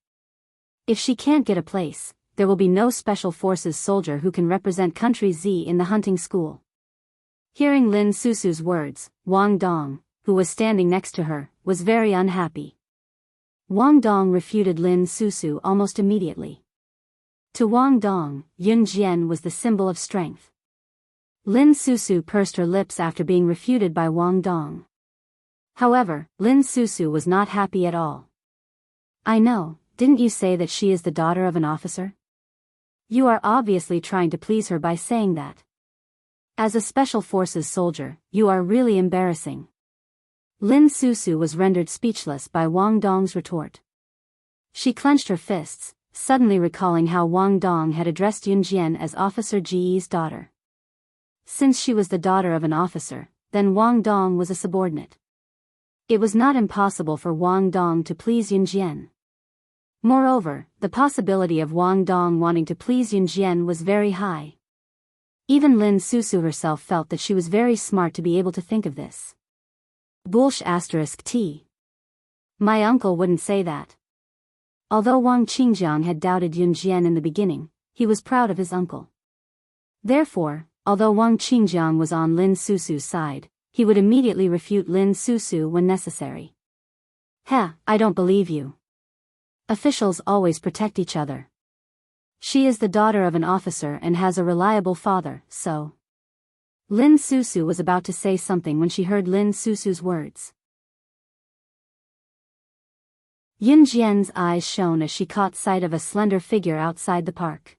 If she can't get a place, there will be no special forces soldier who can represent country Z in the hunting school. Hearing Lin Susu's words, Wang Dong, who was standing next to her, was very unhappy. Wang Dong refuted Lin Susu almost immediately. To Wang Dong, Yun Jian was the symbol of strength. Lin Susu pursed her lips after being refuted by Wang Dong. However, Lin Susu was not happy at all. I know, didn't you say that she is the daughter of an officer? You are obviously trying to please her by saying that. As a special forces soldier, you are really embarrassing. Lin Susu was rendered speechless by Wang Dong's retort. She clenched her fists, suddenly recalling how Wang Dong had addressed Yun Jian as Officer Ji's daughter. Since she was the daughter of an officer, then Wang Dong was a subordinate. It was not impossible for Wang Dong to please Yun Jian. Moreover, the possibility of Wang Dong wanting to please Yun Jian was very high. Even Lin Susu herself felt that she was very smart to be able to think of this. *T. My uncle wouldn't say that. Although Wang Qingjiang had doubted Yun Jian in the beginning, he was proud of his uncle. Therefore, although Wang Qingjiang was on Lin Susu's side, he would immediately refute Lin Susu when necessary. I don't believe you. Officials always protect each other. She is the daughter of an officer and has a reliable father, so. Lin Susu was about to say something when she heard Lin Susu's words. Yun Jian's eyes shone as she caught sight of a slender figure outside the park.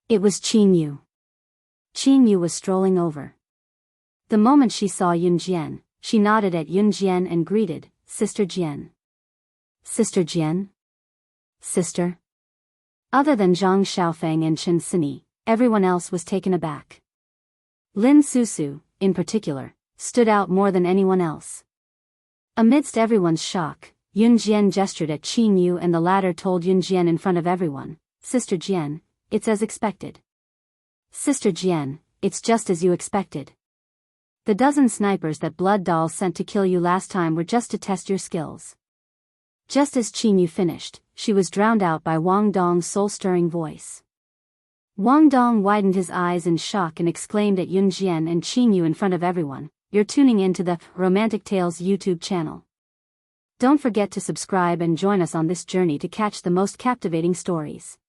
It was Qin Yu. Qin Yu was strolling over. The moment she saw Yun Jian, she nodded at Yun Jian and greeted, Sister Jian. Sister Jian? Sister? Other than Zhang Xiaofeng and Chen Sini, everyone else was taken aback. Lin Susu, in particular, stood out more than anyone else. Amidst everyone's shock, Yun Jian gestured at Qin Yu and the latter told Yun Jian in front of everyone, Sister Jian, it's as expected. Sister Jian, it's just as you expected. The dozen snipers that Blood Doll sent to kill you last time were just to test your skills. Just as Qin Yu finished, she was drowned out by Wang Dong's soul-stirring voice. Wang Dong widened his eyes in shock and exclaimed at Yun Jian and Qin Yu in front of everyone, you're tuning in to the Romantic Tales YouTube channel. Don't forget to subscribe and join us on this journey to catch the most captivating stories.